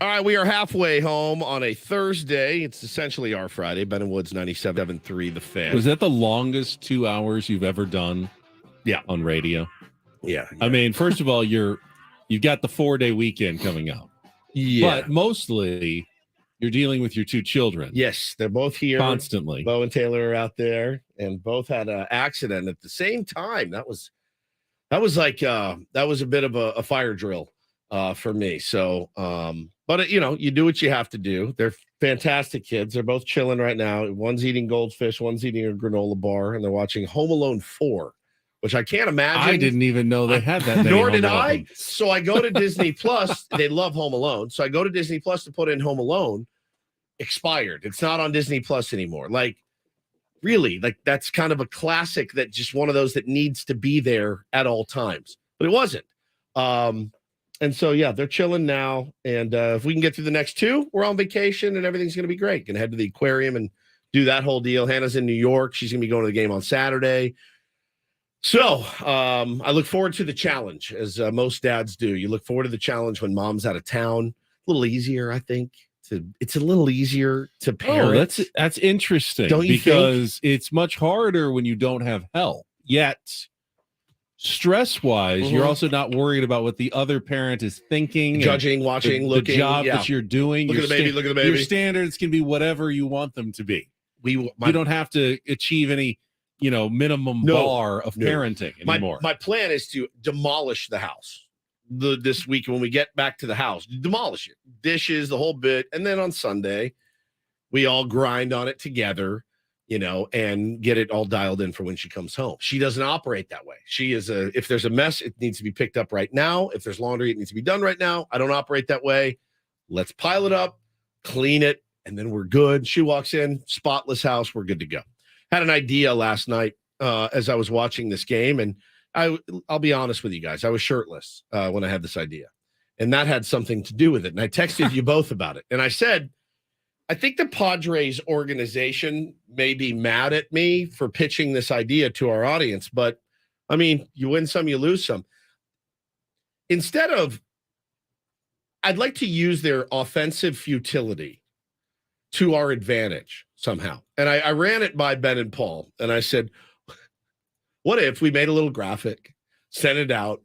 All right, we are halfway home on a Thursday. It's essentially our Friday. Ben and Woods 97.3 The Fan. Was that the longest 2 hours you've ever done? Yeah, on radio. Yeah. I mean, first of all, you've got the 4-day weekend coming up. Yeah, but mostly you're dealing with your two children. Yes, they're both here constantly. Bo and Taylor are out there, and both had an accident at the same time. That was like that was a bit of a fire drill for me. So, but you do what you have to do. They're fantastic kids. They're both chilling right now. One's eating goldfish, one's eating a granola bar, and they're watching Home Alone 4, which I can't imagine. I didn't even know they had that. Nor did I. So I go to Disney Plus. They love Home Alone. So I go to Disney Plus to put in Home Alone. Expired. It's not on Disney Plus anymore. Like, really, like that's kind of a classic that just one of those that needs to be there at all times. But it wasn't. And so, yeah, they're chilling now. And if we can get through the next 2, we're on vacation and everything's going to be great. Going to head to the aquarium and do that whole deal. Hannah's in New York. She's going to be going to the game on Saturday. So I look forward to the challenge, as most dads do. You look forward to the challenge when mom's out of town. A little easier, I think. It's a little easier to parent. Oh, that's interesting. Don't you because it's much harder when you don't have help. Yet, stress-wise, you're also not worried about what the other parent is thinking, judging, watching, looking. The job yeah. that you're doing. Look at the baby. Look at the baby. Your standards can be whatever you want them to be. You don't have to achieve any minimum bar of parenting anymore. My plan is to demolish the house this week when we get back to the house. Demolish it, dishes, the whole bit, and then on Sunday we all grind on it together, and get it all dialed in for when she comes home. She doesn't operate that way. She is if there's a mess, it needs to be picked up right now. If there's laundry, it needs to be done right now. I don't operate that way. Let's pile it up, clean it, and then we're good. She walks in, spotless house, we're good to go. Had an idea last night as I was watching this game, and I'll be honest with you guys. I was shirtless when I had this idea, and that had something to do with it. And I texted you both about it. And I said, I think the Padres organization may be mad at me for pitching this idea to our audience, but I mean, you win some, you lose some. I'd like to use their offensive futility to our advantage somehow. And I ran it by Ben and Paul, and I said, what if we made a little graphic, sent it out,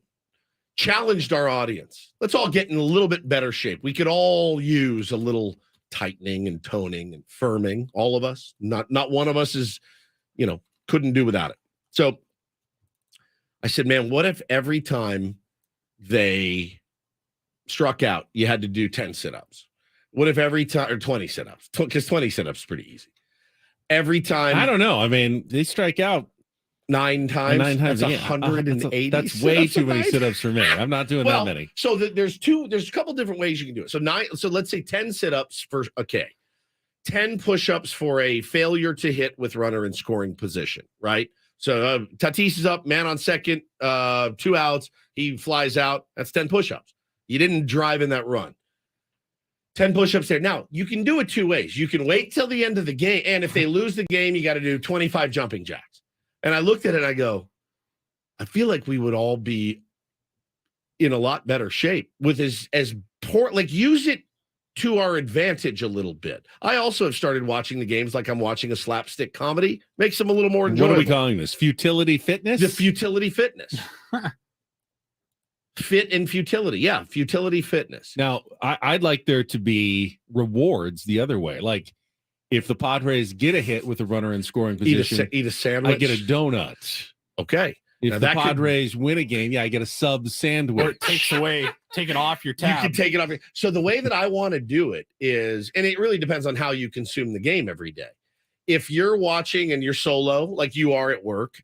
challenged our audience? Let's all get in a little bit better shape. We could all use a little tightening and toning and firming, all of us. Not one of us is, couldn't do without it. So I said, man, what if every time they struck out, you had to do 10 sit-ups? What if every time, or 20 sit-ups? Because 20 sit-ups is pretty easy. Every time. I don't know. I mean, they strike out 9 times. 9 times. That's 180. That's way too many sit-ups for me. I'm not doing that many. So there's a couple different ways you can do it. So let's say 10 sit-ups for 10 push-ups for a failure to hit with runner in scoring position, right? So Tatis is up, man on second, 2 outs. He flies out. That's 10 push-ups. You didn't drive in that run. 10 push-ups there. Now, you can do it 2 ways. You can wait till the end of the game, and if they lose the game, you got to do 25 jumping jacks. And I looked at it and I go, I feel like we would all be in a lot better shape with as poor, like use it to our advantage a little bit. I also have started watching the games like I'm watching a slapstick comedy. Makes them a little more enjoyable. What are we calling this? Futility fitness? The futility fitness. Fit and futility. Yeah, futility fitness. Now, I'd like there to be rewards the other way. Like, if the Padres get a hit with a runner in scoring position, eat a sandwich. I get a donut. Okay. If now the Padres win a game, I get a sub sandwich. Or it take it off your tab. You can take it off. So the way that I want to do it is, and it really depends on how you consume the game every day. If you're watching and you're solo, like you are at work,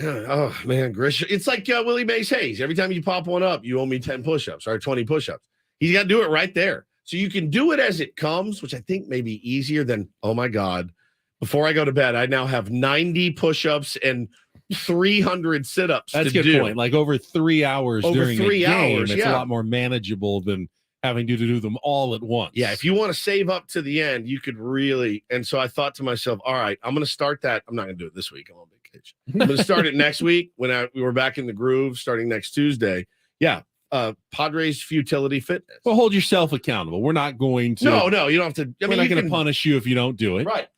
oh man, Grisham, it's like Willie Mays Hayes. Every time you pop one up, you owe me 10 push-ups or 20 push-ups. He's got to do it right there. So you can do it as it comes, which I think may be easier than, oh my God, before I go to bed, I now have 90 push-ups and 300 sit-ups. That's a good point. Like over 3 hours during 3 a game, hours, it's a lot more manageable than having to do them all at once. Yeah, if you want to save up to the end, you could really. And so I thought to myself, all right, I'm going to start that. I'm not going to do it this week. I'm on vacation. I'm going to start it next week when we were back in the groove starting next Tuesday. Yeah, Padres Futility Fitness. Well, hold yourself accountable. We're not going to. No, you don't have to. I We're mean, not you going to can- punish you if you don't do it. Right.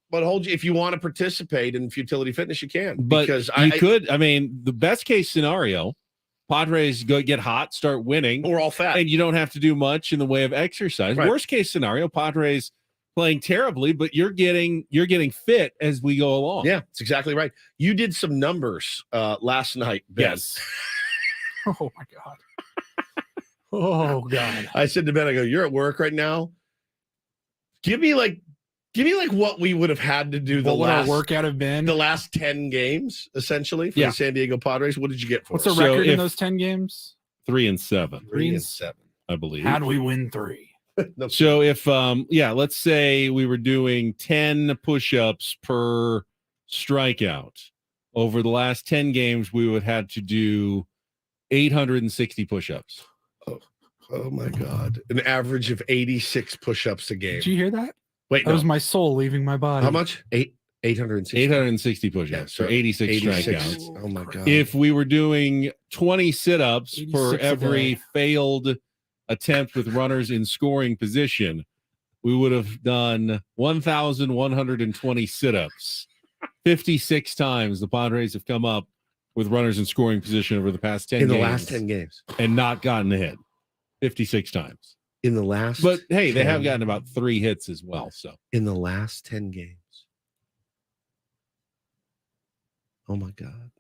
But hold you if you want to participate in Futility Fitness, you can. But because you could. I mean, the best case scenario, Padres go get hot, start winning. We're all fat. And you don't have to do much in the way of exercise. Right. Worst case scenario, Padres playing terribly, but you're getting fit as we go along. Yeah, that's exactly right. You did some numbers last night, Ben. Yes. Oh my God. Oh God. I said to Ben, I go, you're at work right now. Give me like what we would have had to do What would our workout have been? the last 10 games, essentially, for Yeah. the San Diego Padres. What did you get for What's the us? So record in if- those 10 games? 3-7, 3-7. I believe. How do we win 3? No, So if let's say we were doing 10 push-ups per strikeout. Over the last 10 games, we would have to do 860 push-ups. oh my God. An average of 86 push-ups a game. Did you hear that? Wait, That was my soul leaving my body. how much? 860. 860 push-ups for 86 strikeouts. Oh my God. If we were doing 20 sit-ups 86 for a every day. failed attempt with runners in scoring position, we would have done 1,120 sit-ups. 56 times the Padres have come up with runners in scoring position over the past 10 in the games last 10 games. and not gotten a hit. 56 times. In the last But hey, they have 10 gotten about 3 hits as well. So in the last 10 games. Oh my God.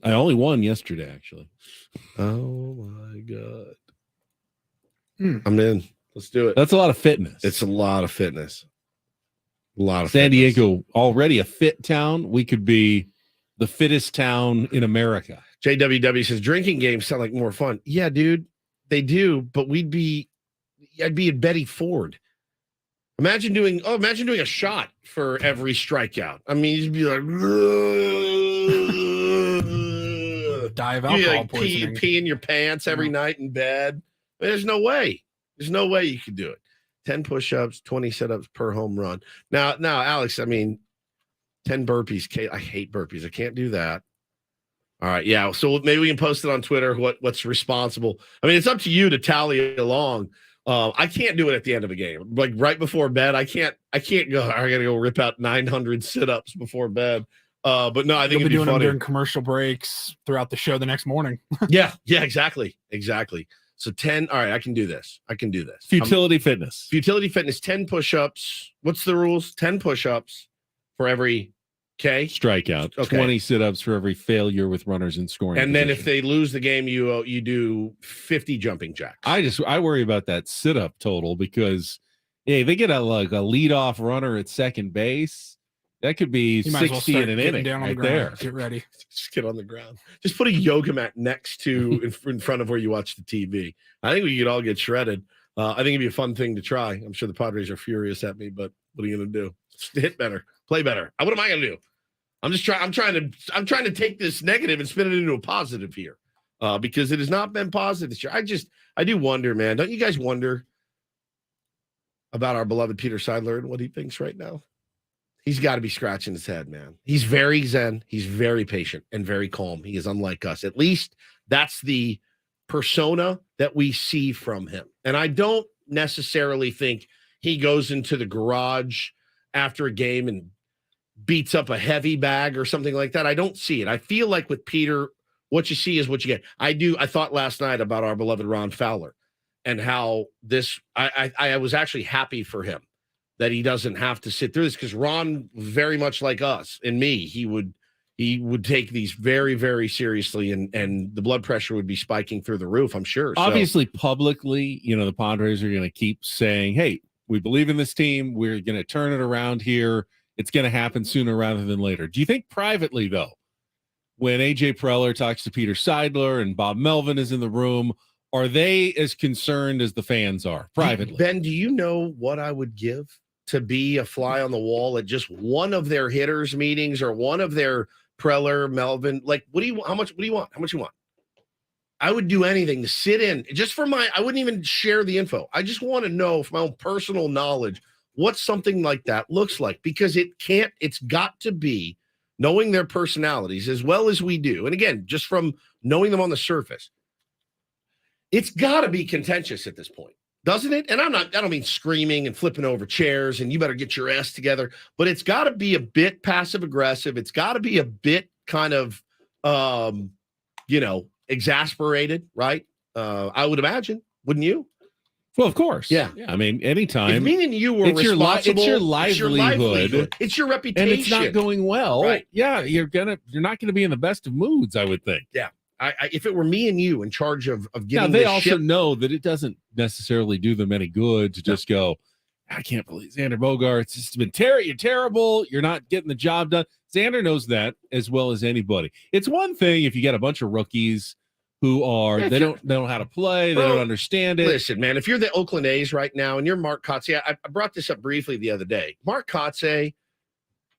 I only won yesterday, actually. Oh my God. Hmm. I'm in. Let's do it. That's a lot of fitness. It's a lot of fitness. A lot of San fitness. Diego, already a fit town. We could be the fittest town in America. JWW says drinking games sound like more fun. Yeah, dude, they do, but I'd be at Betty Ford. Imagine doing a shot for every strikeout. I mean, you'd be like, Die of you'd be alcohol like poisoning. pee in your pants every night in bed. There's no way. There's no way you could do it. 10 push-ups, 20 sit-ups per home run. Now, Alex, I mean, 10 burpees. Kate, I hate burpees. I can't do that. All right, yeah. So maybe we can post it on Twitter. What's responsible? I mean, it's up to you to tally along. I can't do it at the end of a game. Like right before bed, I can't go. I gotta go rip out 900 sit-ups before bed. But no, I think You'll it'd be be doing them funny. during commercial breaks throughout the show the next morning. Yeah, exactly. So 10. All right, I can do this. Futility fitness. Futility fitness, 10 push-ups. What's the rules? 10 push-ups for every K Strikeout. Okay. 20 sit-ups for every failure with runners in scoring. And then if position. they lose the game, you do 50 jumping jacks. I worry about that sit-up total because they get a leadoff runner at second base. That could be You might as well 60 start in an getting inning down on the right ground. there. Get ready. Just get on the ground. Just put a yoga mat next to in front of where you watch the TV. I think we could all get shredded. I think it'd be a fun thing to try. I'm sure the Padres are furious at me, but what are you going to do? Hit better, play better. What am I going to do? I'm trying to take this negative and spin it into a positive here, because it has not been positive this year. I do wonder, man. Don't you guys wonder about our beloved Peter Seidler and what he thinks right now? He's got to be scratching his head, man. He's very zen. He's very patient and very calm. He is unlike us. At least that's the persona that we see from him. And I don't necessarily think he goes into the garage after a game and beats up a heavy bag or something like that. I don't see it. I feel like with Peter, what you see is what you get. I thought last night about our beloved Ron Fowler and how I was actually happy for him that he doesn't have to sit through this, because Ron, very much like us and me, he would take these very, very seriously, and the blood pressure would be spiking through the roof, I'm sure. So, Obviously, publicly, the Padres are going to keep saying, hey, we believe in this team. We're going to turn it around here. It's going to happen sooner rather than later. Do you think privately, though, when AJ Preller talks to Peter Seidler and Bob Melvin is in the room, are they as concerned as the fans are privately? Ben, do you know what I would give to be a fly on the wall at just one of their hitters meetings or one of their Preller, Melvin? Like, what do you want? How much you want? I would do anything to sit in just for I wouldn't even share the info. I just want to know, for my own personal knowledge, what something like that looks like, because it's got to be, knowing their personalities as well as we do. And again, just from knowing them on the surface, it's got to be contentious at this point, doesn't it? And I don't mean screaming and flipping over chairs and you better get your ass together, but it's got to be a bit passive aggressive. It's got to be a bit kind of, exasperated, right? I would imagine, wouldn't you? Well, of course. Yeah. I mean, anytime. If me and you were it's responsible, your livelihood. It's your reputation. And it's not going well. Right. Yeah, you're not gonna be in the best of moods, I would think. Yeah. If it were me and you in charge of getting now, they this also ship, know that it doesn't necessarily do them any good to just go, I can't believe Xander Bogaerts has been you're terrible. You're not getting the job done. Xander knows that as well as anybody. It's one thing if you get a bunch of rookies who are they don't know how to play, they don't understand it. Listen, man, if you're the Oakland A's right now and you're Mark Kotsay, I brought this up briefly the other day. Mark Kotsay,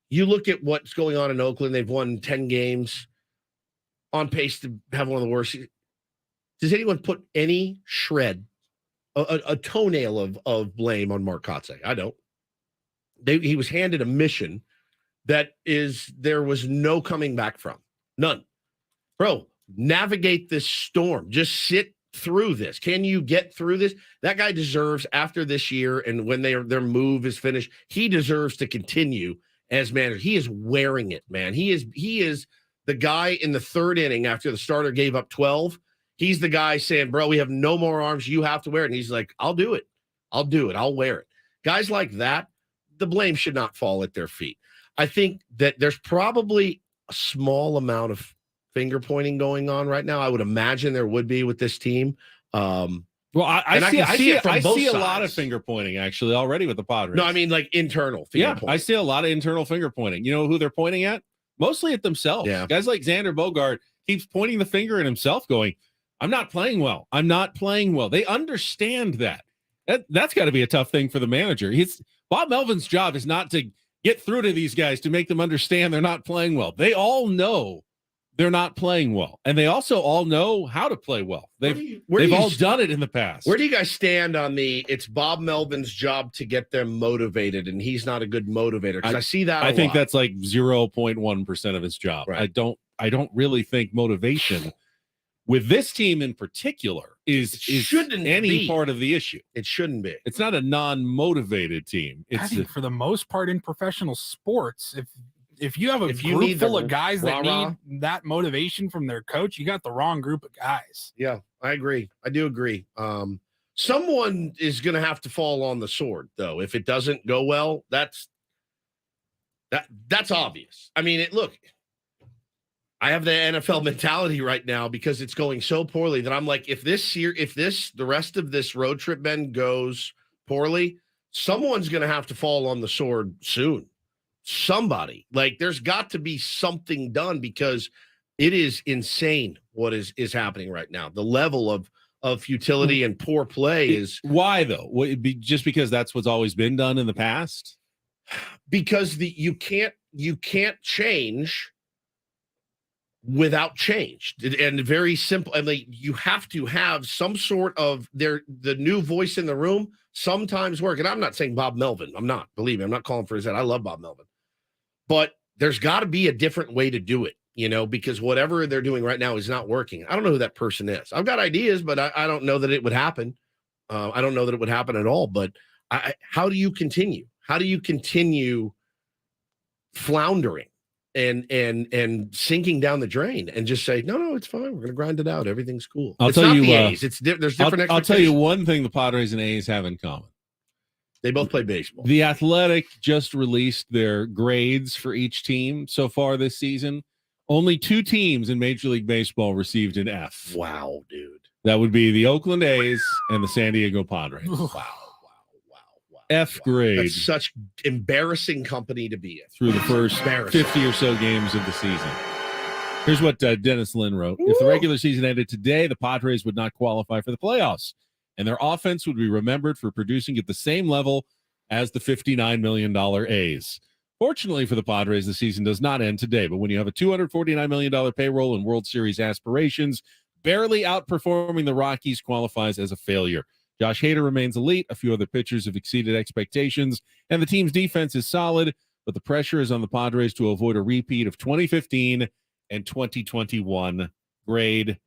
you look at what's going on in Oakland, they've won 10 games, on pace to have one of the worst. Does anyone put any shred, a toenail of blame on Mark Kotsay? I don't. He was handed a mission that there was no coming back from. None. Bro, navigate this storm. Just sit through this. Can you get through this? That guy deserves, after this year and when their move is finished, he deserves to continue as manager. He is wearing it, man. He is the guy in the third inning after the starter gave up 12. He's the guy saying, bro, we have no more arms. You have to wear it. And he's like, I'll do it. I'll do it. I'll wear it. Guys like that, the blame should not fall at their feet. I think that there's probably a small amount of finger pointing going on right now. I would imagine there would be with this team. Well, I see a lot of sides. finger pointing actually already with the Padres. No, I mean like internal finger pointing. I see a lot of internal finger pointing. You know who they're pointing at? Mostly at themselves. Yeah. Guys like Xander Bogaerts keeps pointing the finger at himself going, I'm not playing well. I'm not playing well. They understand that. That's got to be a tough thing for the manager. Bob Melvin's job is not to get through to these guys to make them understand they're not playing well. They all know they're not playing well. And they also all know how to play well. They've all done it in the past. Where do you guys stand on it's Bob Melvin's job to get them motivated and he's not a good motivator? Because I see that I think lot. that's like 0.1% of his job. Right. I don't really think motivation with this team in particular shouldn't any be part of the issue. It shouldn't be. It's not a non-motivated team. I think for the most part in professional sports, if you have a If you group need the full of guys that rah-rah. need that motivation from their coach, you got the wrong group of guys. Yeah, I agree. I do agree. Someone is going to have to fall on the sword, though. If it doesn't go well, that's obvious. I mean, look, I have the NFL mentality right now because it's going so poorly that I'm like, if the rest of this road trip, Ben, goes poorly, someone's going to have to fall on the sword soon. Somebody, like, there's got to be something done because it is insane what is happening right now. The level of futility and poor play is why though? Would it be just because that's what's always been done in the past? Because you can't change without change, and very simple. I mean, you have to have some sort of the new voice in the room sometimes work. And I'm not saying Bob Melvin. I'm not. Believe me, I'm not calling for his head. I love Bob Melvin. But there's got to be a different way to do it, because whatever they're doing right now is not working. I don't know who that person is. I've got ideas, but I don't know that it would happen. I don't know that it would happen at all. But how do you continue? How do you continue floundering and sinking down the drain and just say, no, it's fine. We're going to grind it out. Everything's cool. I'll It's tell not you, the A's. There's different I'll tell you expectations. one thing the Padres and A's have in common. They both play baseball. The Athletic just released their grades for each team so far this season. Only 2 teams in Major League Baseball received an F. Wow, dude. That would be the Oakland A's and the San Diego Padres. Wow. F grade That's such embarrassing company to be in. through the first Embarrassing. 50 or so games of the season. Here's what Dennis Lynn wrote. If the regular season ended today, the Padres would not qualify for the playoffs, and their offense would be remembered for producing at the same level as the $59 million A's. Fortunately for the Padres, the season does not end today, but when you have a $249 million payroll and World Series aspirations, barely outperforming the Rockies qualifies as a failure. Josh Hader remains elite. A few other pitchers have exceeded expectations, and the team's defense is solid, but the pressure is on the Padres to avoid a repeat of 2015 and 2021. Grade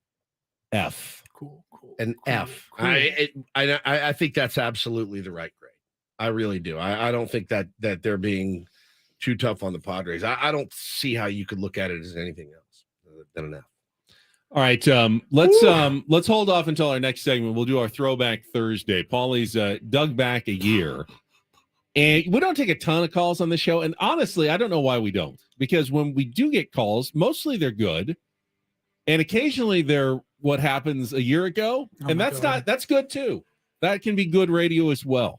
F. Cool. an F. I think that's absolutely the right grade. I really do. I don't think that they're being too tough on the Padres. I don't see how you could look at it as anything else than an F. All right, let's hold off until our next segment. We'll do our Throwback Thursday. Paulie's dug back a year, and we don't take a ton of calls on the show. And honestly, I don't know why we don't, because when we do get calls, mostly they're good, and occasionally they're what happens a year ago, and that's good too. That can be good radio as well.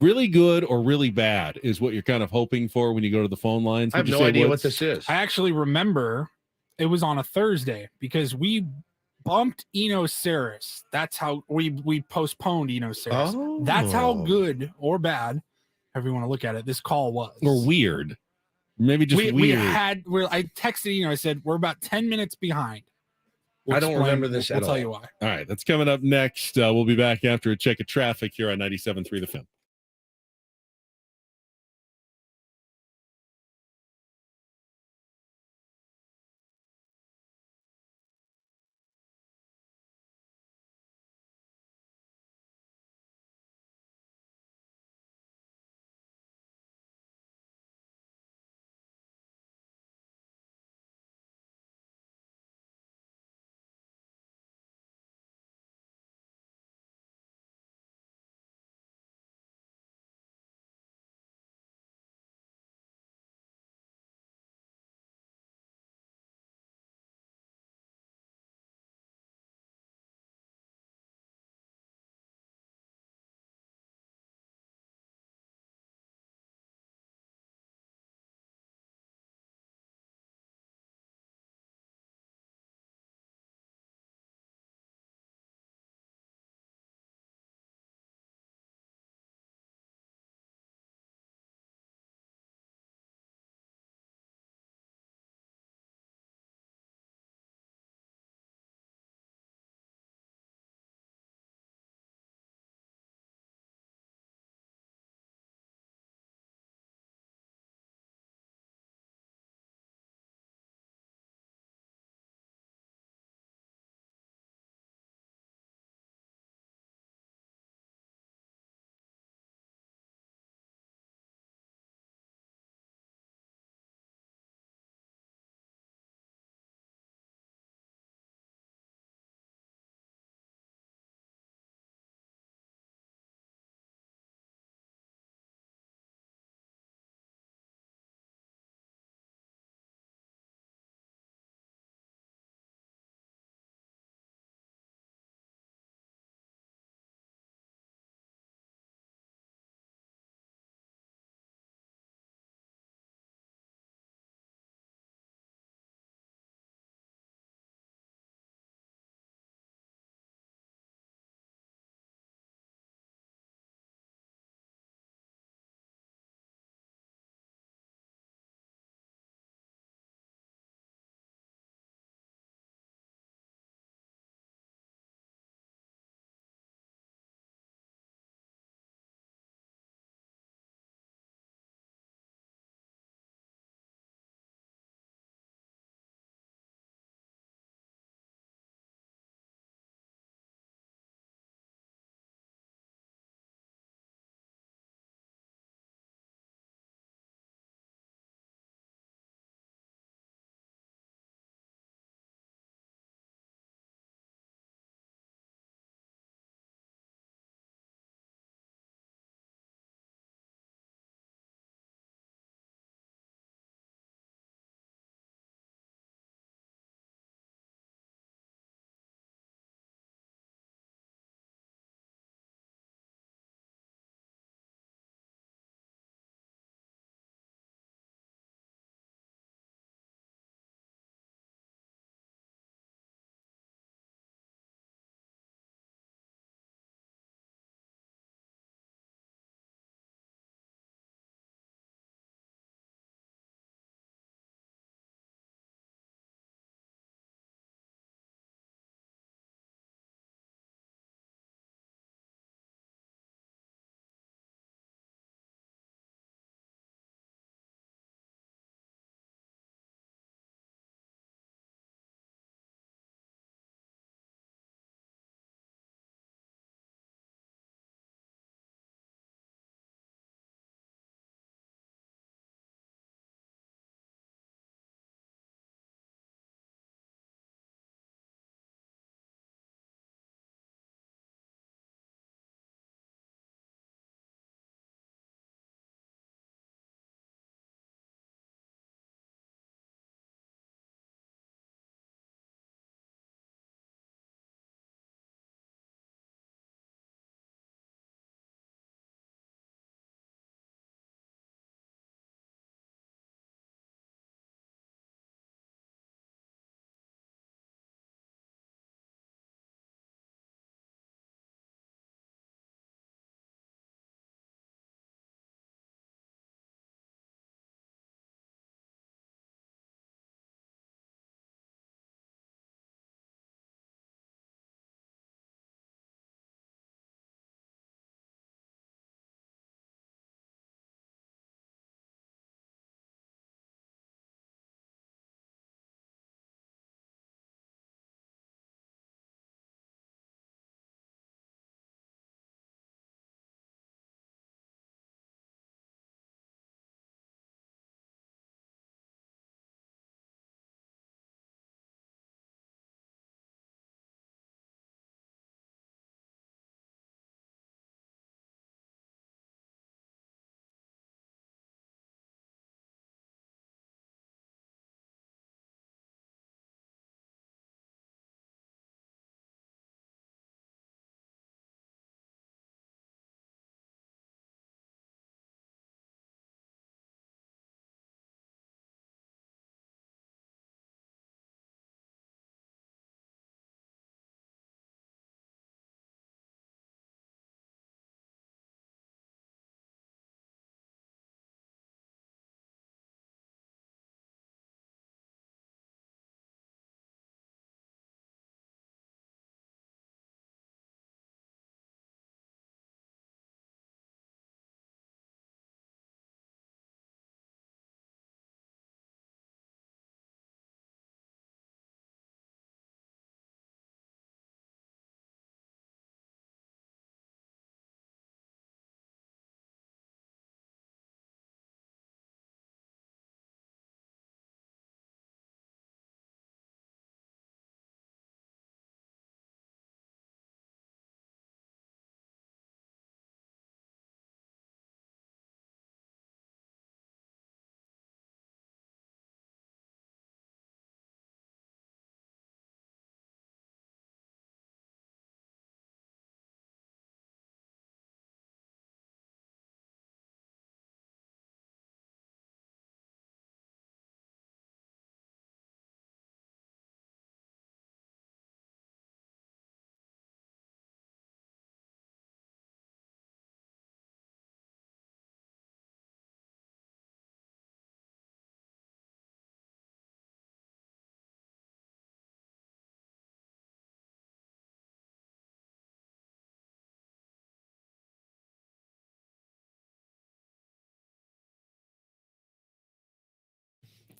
Really good or really bad is what you're kind of hoping for when you go to the phone lines. I have no idea what this is. I actually remember it was on a Thursday because we bumped Eno Saris. That's how we postponed Eno Saris. Oh. That's how good or bad, however you want to look at it, this call was. Or weird. Maybe just weird. I texted Eno. I said, we're about 10 minutes behind. I don't remember this at all. We'll tell you why. All right, that's coming up next. We'll be back after a check of traffic here on 97.3 The Film.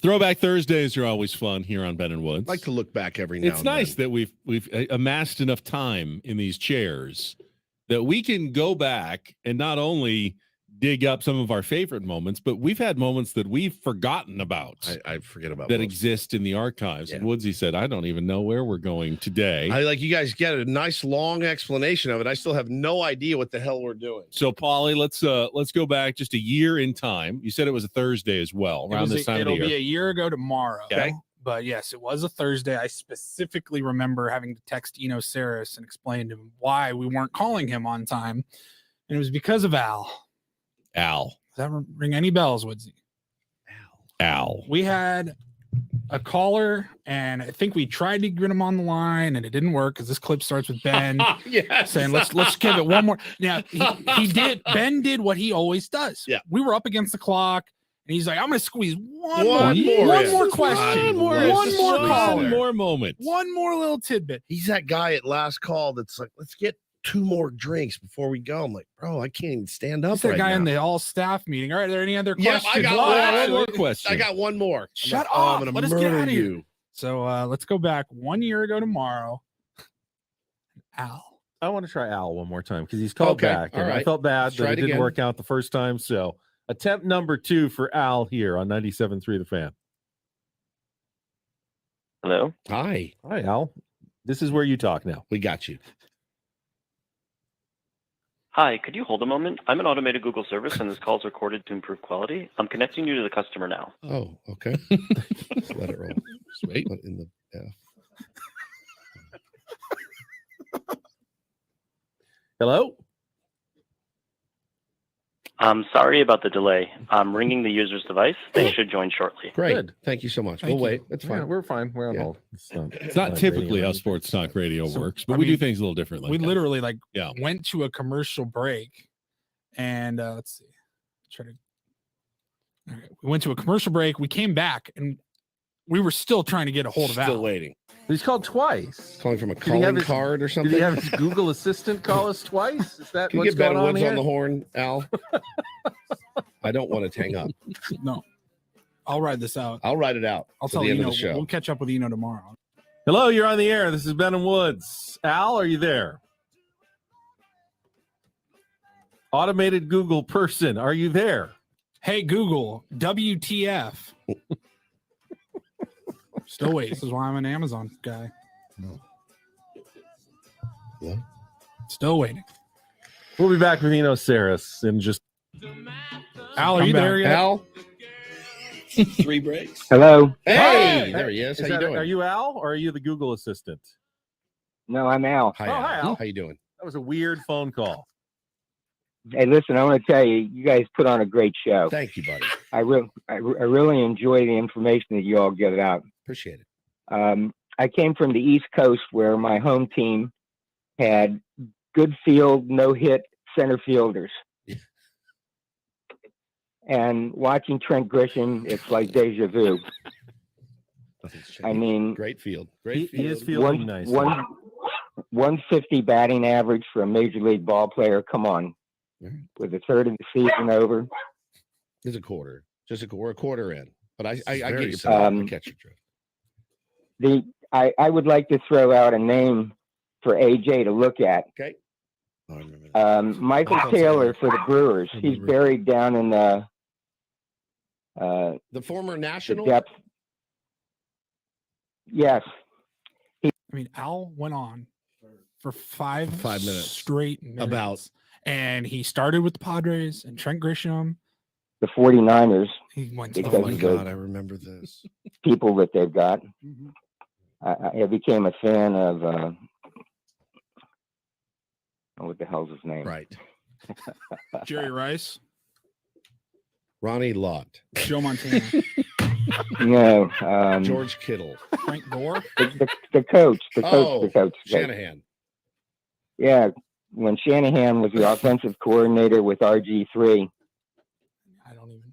Throwback Thursdays are always fun here on Ben and Woods. I like to look back every now It's and nice then. that we've amassed enough time in these chairs that we can go back and not only dig up some of our favorite moments, but we've had moments that we've forgotten about. I forget about that most. exist in the archives. And Woodsy said, I don't even know where we're going today. I like you guys get a nice long explanation of it. I still have no idea what the hell we're doing. So, Paulie, let's go back just a year in time. You said it was a Thursday as well, around this time of the It'll year. be a year ago tomorrow. Okay. But yes, it was a Thursday. I specifically remember having to text Eno Saris and explain to him why we weren't calling him on time. And it was because of Al. Al. Does that ring any bells, Woodsy? Al. We had a caller, and I think we tried to get him on the line, and it didn't work because this clip starts with Ben Yes. saying, "Let's give it one more." Now he did. Ben did what he always does. Yeah, we were up against the clock, and he's like, "I'm going to squeeze one One more question, one more caller, more moment, one more little tidbit." He's that guy at last call that's like, let's get 2 more drinks before we go. I'm like, bro, I can't even stand up. He's that right guy now. in the all staff meeting. All right, are there any other Yeah, questions? I got one more question. I got one more. Shut I'm up. gonna Let us get murder out of here. you. So let's go back 1 year ago tomorrow. Al. I want to try Al one more time because he's called Okay, back. all And I right. felt bad Let's that try it it didn't again. work out the first time. So attempt number 2 for Al here on 97.3 The Fan. Hello. Hi. Hi, Al. This is where you talk now. We got you. Hi, could you hold a moment? I'm an automated Google service and this call is recorded to improve quality. I'm connecting you to the customer now. Oh, okay. Just let it roll. Just wait. What in the F? Hello? I'm sorry about the delay. I'm ringing the user's device. They should join shortly. Great. Good. Thank you so much. Thank we'll you. wait. That's fine. Yeah, we're fine. We're on Yeah. hold. It's not typically how sports talk radio works, but we do things a little differently. We literally Yeah. went to a commercial break, and let's see, all right, we went to a commercial break. We came back, and we were still trying to get a hold of Still Al. waiting. He's called twice. Calling from a Did he have calling his- card or something. Did he have his Google Assistant call us twice? Is that Can you what's get Ben going on Woods here? on the horn, Al? I don't want to hang up. No, I'll ride this out. I'll write it out. I'll till tell the end Eno. of the show. We'll catch up with Eno tomorrow. Hello, you're on the air. This is Ben and Woods. Al, are you there? Automated Google person, are you there? Hey Google, WTF? Still wait. This is why I'm an Amazon guy. Yeah. Still waiting. We'll be back with Eno Saris in just. Al, are you there yet? Al? 3 breaks. Hello. Hey, there he is. How you that- doing? Are you Al or are you the Google Assistant? No, I'm Al. Hi, Oh, Al. hi, Al. How you doing? That was a weird phone call. Hey, listen, I want to tell you, you guys put on a great show. Thank you, buddy. I really enjoy the information that you all get out. Appreciate it. I came from the East Coast where my home team had good field, no hit center fielders. And watching Trent Grisham, it's like deja vu. I mean, great field. He is fielding nice. 150 batting average for a major league ball player. Come on. With a third of the season over. It's a quarter. We're a quarter in. But I get very your sad. point. I catch your drift. I would like to throw out a name for AJ to look at. Okay. Michael Taylor for the Brewers. He's buried down in the former national. depth. Yes. I mean, Al went on for 5 minutes straight minutes. about- and he started with the Padres and Trent Grisham. The 49ers. He went to because Oh my of God, the I remember this. people that they've got. I became a fan of what the hell's his name? Right. Jerry Rice, Ronnie Lott. Joe Montana, No, George Kittle. Frank Gore. the coach. The coach. Shanahan. Yeah, when Shanahan was the offensive coordinator with RG3.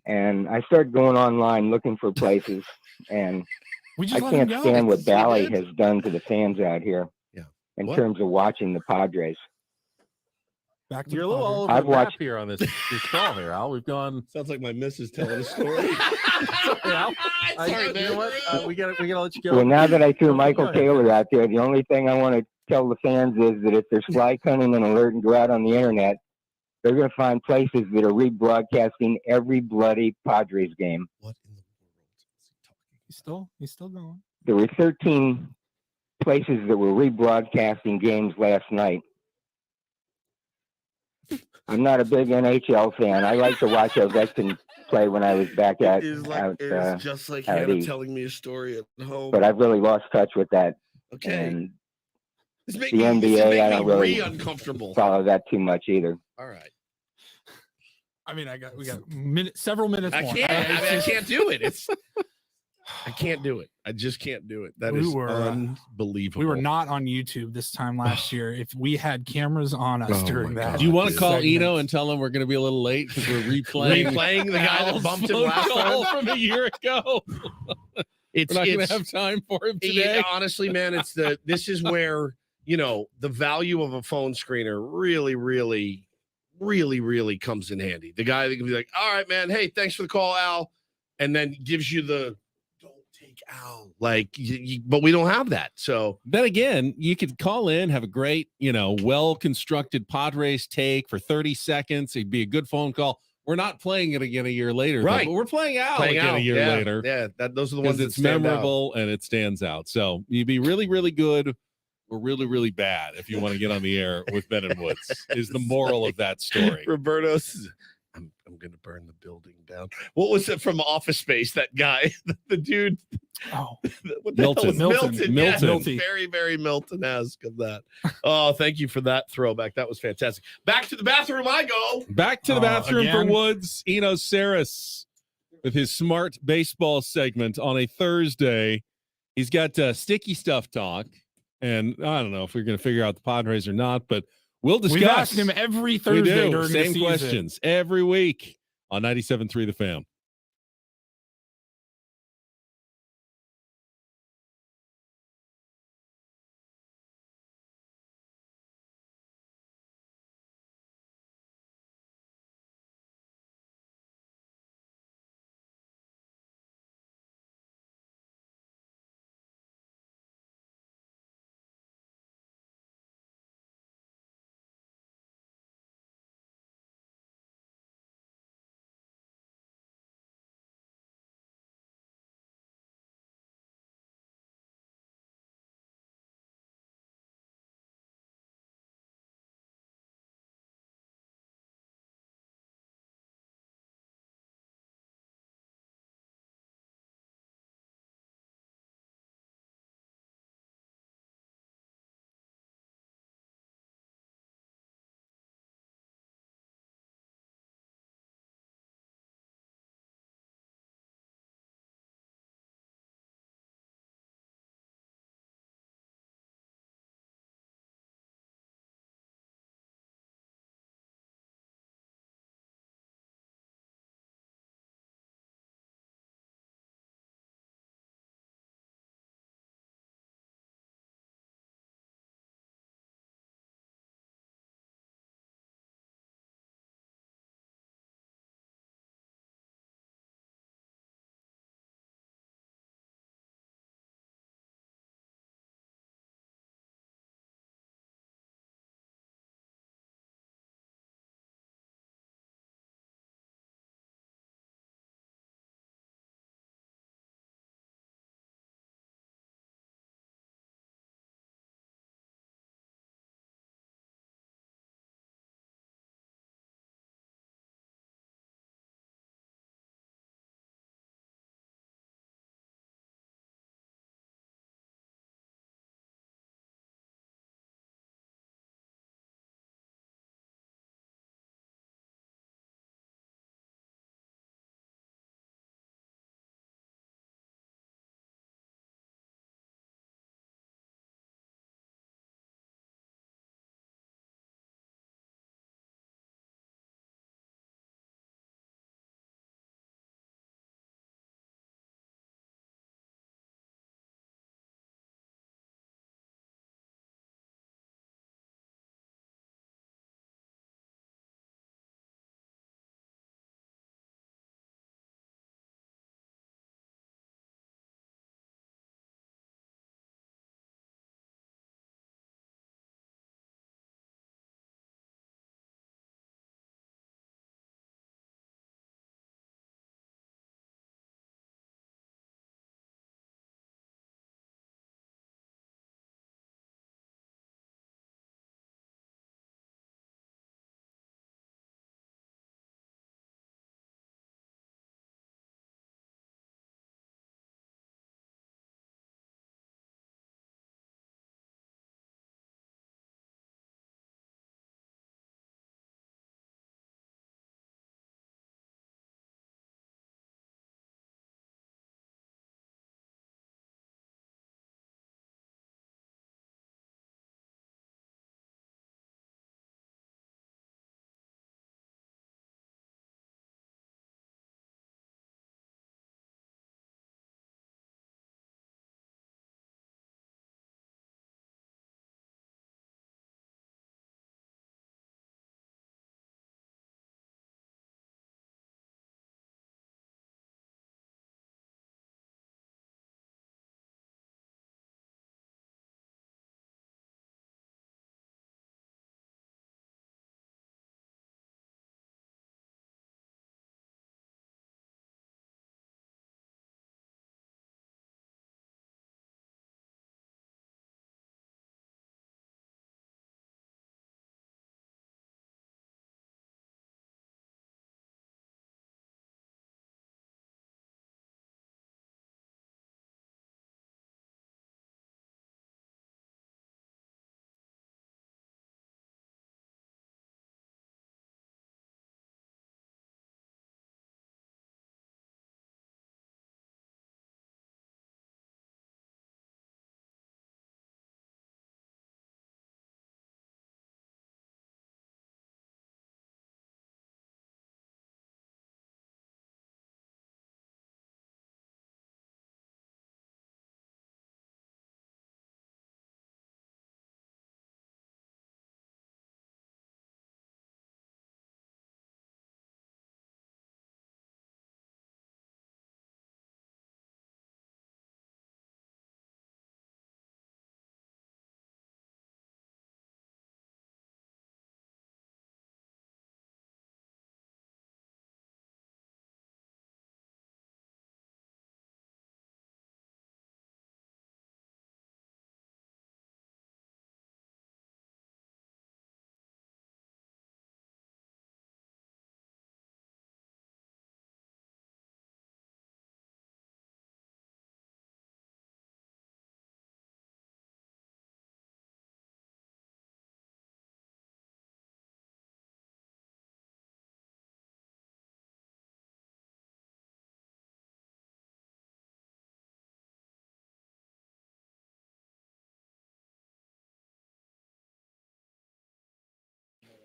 And I started going online looking for places, and We I just let him can't go. stand what That's so Bally good. has done to the fans out here. Yeah. In What? terms of watching the Padres. Back to You're a the little Padres. all over I've the map watched- here on this call here, Al. We've gone. Sounds like my missus telling a story. Sorry, Al. Sorry, you man. know what? We got to let you go. Well, now that I threw Okay, Michael go ahead. Taylor out there, the only thing I want to tell the fans is that if there's fly cunning and alert and go out on the internet, they're going to find places that are rebroadcasting every bloody Padres game. He's still going. There were 13 places that were rebroadcasting games last night. I'm not a big NHL fan. I like to watch Ovechkin play when I was back It at is like out, it is just like out Hannah east. telling me a story at home. But I've really lost touch with that. Okay. And It's the making this is NBA, I making don't me really uncomfortable. follow that too much either. All right. I mean, we got several minutes I more. can't. I can't do it. I can't do it. I just can't do it. That is unbelievable. We were not on YouTube this time last year. If we had cameras on us during that, Do you want to call segment. Eno and tell him we're going to be a little late because we're replaying the guy that Al's bumped him phone last call time from a year ago? It's we're not going it's- to have time for him Yeah, today. honestly, man, this is where the value of a phone screener really comes in handy. The guy that can be like, all right, man, hey, thanks for the call, Al, and then gives you the don't take Al. Like, but we don't have that. So then again, you could call in, have a great, well-constructed Padres take for 30 seconds. It'd be a good phone call. We're not playing it again a year later, though, Right. but we're playing Al Playing again Al, a year yeah, later. yeah, those are the ones Because that it's stand out. memorable and it stands out. So you'd be really, really good or really, really bad if you want to get on the air with Ben and Woods, is the moral of that story. Roberto says, I'm going to burn the building down. What was it from Office Space? That guy, the dude. Oh, what the hell was Milton. Milton. Milton. Yeah, very, very Milton-esque of that. Oh, thank you for that throwback. That was fantastic. Back to the bathroom I go. Back to the bathroom for again? Woods. Eno Saris with his smart baseball segment on a Thursday. He's got sticky stuff talk. And I don't know if we're going to figure out the Padres or not, but we'll discuss. We've asked him every Thursday We do. during the Same season. questions every week on 97.3 The Fan.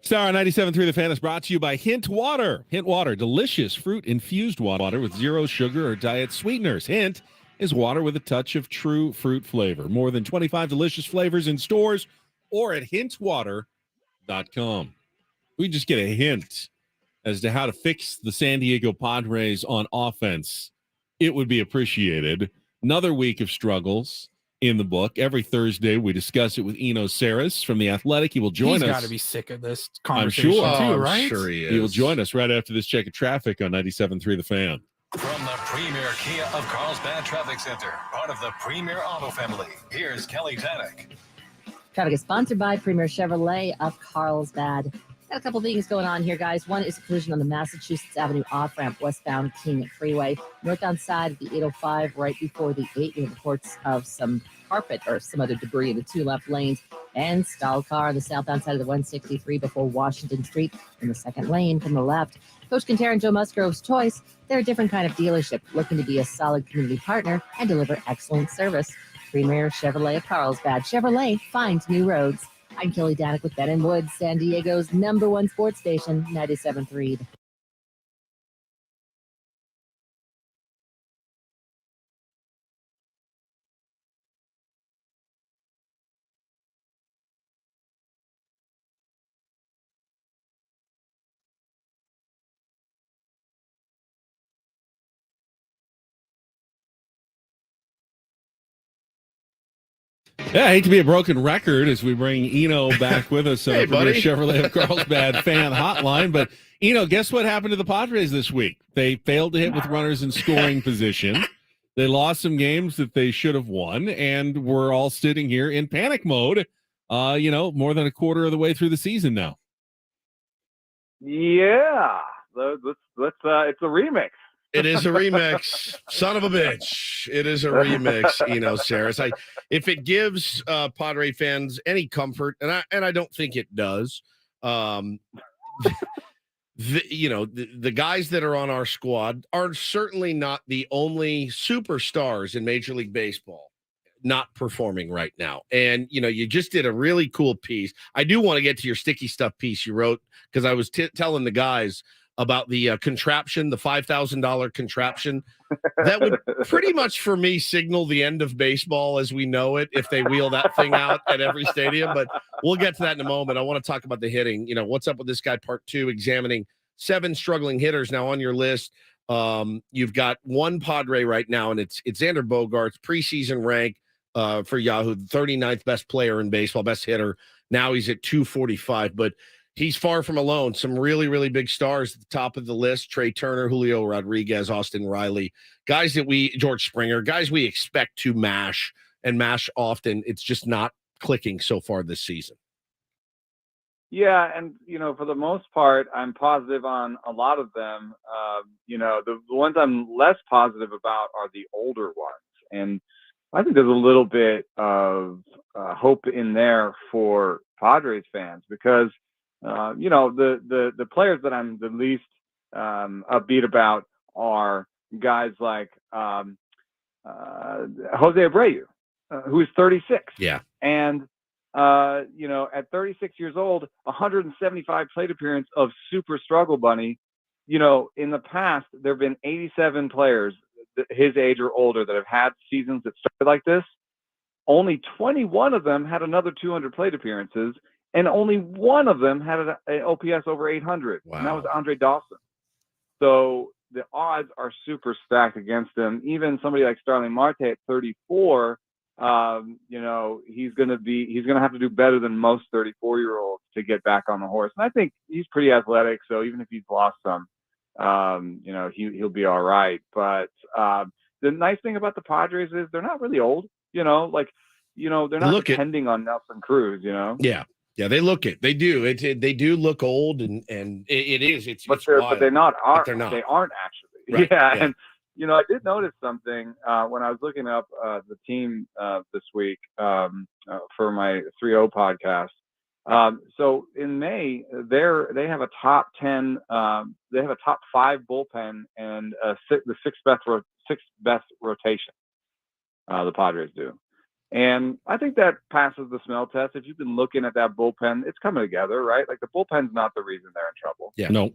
Star 97.3 The Fan is brought to you by Hint Water. Hint Water, delicious fruit-infused water with zero sugar or diet sweeteners. Hint is water with a touch of true fruit flavor. More than 25 delicious flavors in stores or at hintwater.com. We just get a hint as to how to fix the San Diego Padres on offense. It would be appreciated. Another week of struggles in the book. Every Thursday, we discuss it with Eno Saris from The Athletic. He will join us. He's got to be sick of this I'm conversation sure. too, I'm right? sure he is. He will join us right after this check of traffic on 97.3 The Fan. From the premier Kia of Carlsbad Traffic Center, part of the Premier Auto family, here's Kelly Tannick. Traffic is sponsored by Premier Chevrolet of Carlsbad. Got a couple things going on here, guys. One is a collision on the Massachusetts Avenue off-ramp, westbound King Freeway, northbound side of the 805, right before the 8. We have reports of some carpet or some other debris in the two left lanes, and stalled car on the southbound side of the 163 before Washington Street in the second lane from the left. Coach Quintero and Joe Musgrove's choice. They're a different kind of dealership, looking to be a solid community partner and deliver excellent service. Premier Chevrolet of Carlsbad. Chevrolet finds new roads. I'm Kelly Danick with Ben and Woods, San Diego's #1 sports station, 97.3. Yeah, I hate to be a broken record as we bring Eno back with us on Hey, the Premier buddy. Chevrolet of Carlsbad fan hotline. But, Eno, guess what happened to the Padres this week? They failed to hit with runners in scoring position. They lost some games that they should have won, and we're all sitting here in panic mode, more than a quarter of the way through the season now. Yeah, let's it's a remix. It is a remix. Son of a bitch. It is a remix, Eno Saris. If it gives Padre fans any comfort, and I don't think it does, the guys that are on our squad are certainly not the only superstars in Major League Baseball not performing right now. And, you just did a really cool piece. I do want to get to your sticky stuff piece you wrote, because I was telling the guys about the contraption, the $5,000 contraption. That would pretty much, for me, signal the end of baseball as we know it if they wheel that thing out at every stadium. But we'll get to that in a moment. I want to talk about the hitting. What's up with this guy, part 2, examining 7 struggling hitters. Now on your list, you've got one Padre right now, and it's Xander Bogaerts, preseason rank for Yahoo, 39th best player in baseball, best hitter. Now he's at 245, but he's far from alone. Some really, really big stars at the top of the list: Trey Turner, Julio Rodriguez, Austin Riley, guys that George Springer, guys we expect to mash often. It's just not clicking so far this season. Yeah, and for the most part, I'm positive on a lot of them. The ones I'm less positive about are the older ones, and I think there's a little bit of hope in there for Padres fans, because the players that I'm the least upbeat about are guys like Jose Abreu, who is 36. Yeah. And, at 36 years old, 175 plate appearance of super struggle bunny. In the past, there have been 87 players his age or older that have had seasons that started like this. Only 21 of them had another 200 plate appearances, and only one of them had an OPS over 800. Wow. And that was Andre Dawson. So the odds are super stacked against him. Even somebody like Starling Marte at 34, he's going to have to do better than most 34-year-olds to get back on the horse. And I think he's pretty athletic. So even if he's lost some, he'll be all right. But the nice thing about the Padres is they're not really old, they're not depending on Nelson Cruz, Yeah, they look it. They do. They do look old, and it is. But it's they're wild. they're not. They're not. They aren't actually. Right, Yeah, yeah. and I did notice something when I was looking up the team this week for my 3-0 podcast. So in May, they have a top 10. They have a top 5 bullpen and the sixth best rotation. The Padres do. And I think that passes the smell test. If you've been looking at that bullpen, it's coming together, right? Like the bullpen's not the reason they're in trouble. Yeah. No.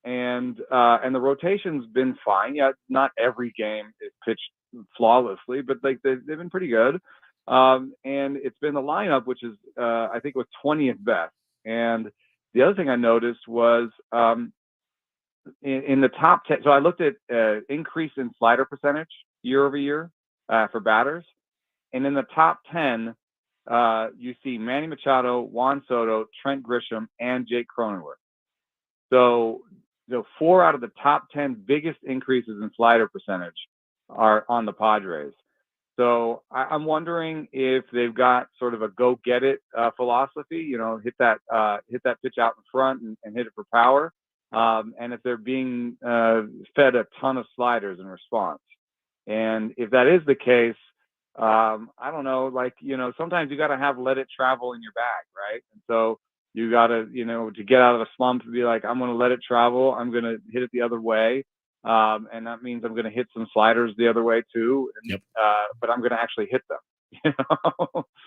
And the rotation's been fine. Yeah, not every game is pitched flawlessly, but like they've been pretty good. And it's been the lineup, which is I think was 20th best. And the other thing I noticed was in the top 10. So I looked at increase in slider percentage year over year for batters. And in the top 10, you see Manny Machado, Juan Soto, Trent Grisham, and Jake Cronenworth. So 4 out of the top 10 biggest increases in slider percentage are on the Padres. So I'm wondering if they've got sort of a go get it philosophy, hit that pitch out in front and hit it for power. And if they're being fed a ton of sliders in response. And if that is the case, I don't know, sometimes you got to let it travel in your bag, right? And so you got to, to get out of the slump and be like, I'm going to let it travel. I'm going to hit it the other way. And that means I'm going to hit some sliders the other way too. And, but I'm going to actually hit them,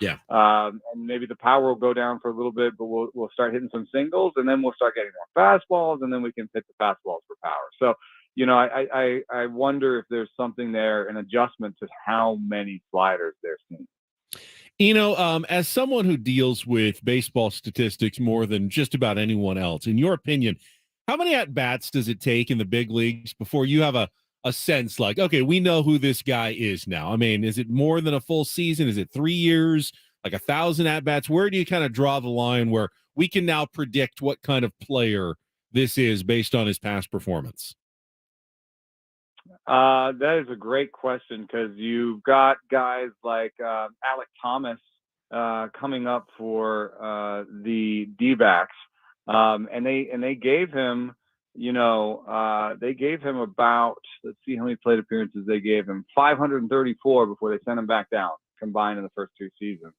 Yeah. And maybe the power will go down for a little bit, but we'll start hitting some singles, and then we'll start getting more fastballs, and then we can hit the fastballs for power. So, I wonder if there's something there, an adjustment to how many sliders they're seeing. As someone who deals with baseball statistics more than just about anyone else, in your opinion, how many at-bats does it take in the big leagues before you have a sense like, okay, we know who this guy is now? I mean, is it more than a full season? Is it 3 years, like 1,000 at-bats? Where do you kind of draw the line where we can now predict what kind of player this is based on his past performance? That is a great question, because you've got guys like Alec Thomas coming up for the D-backs, and they gave him, they gave him about, let's see how many plate appearances they gave him, 534 before they sent him back down, combined in the first 2 seasons.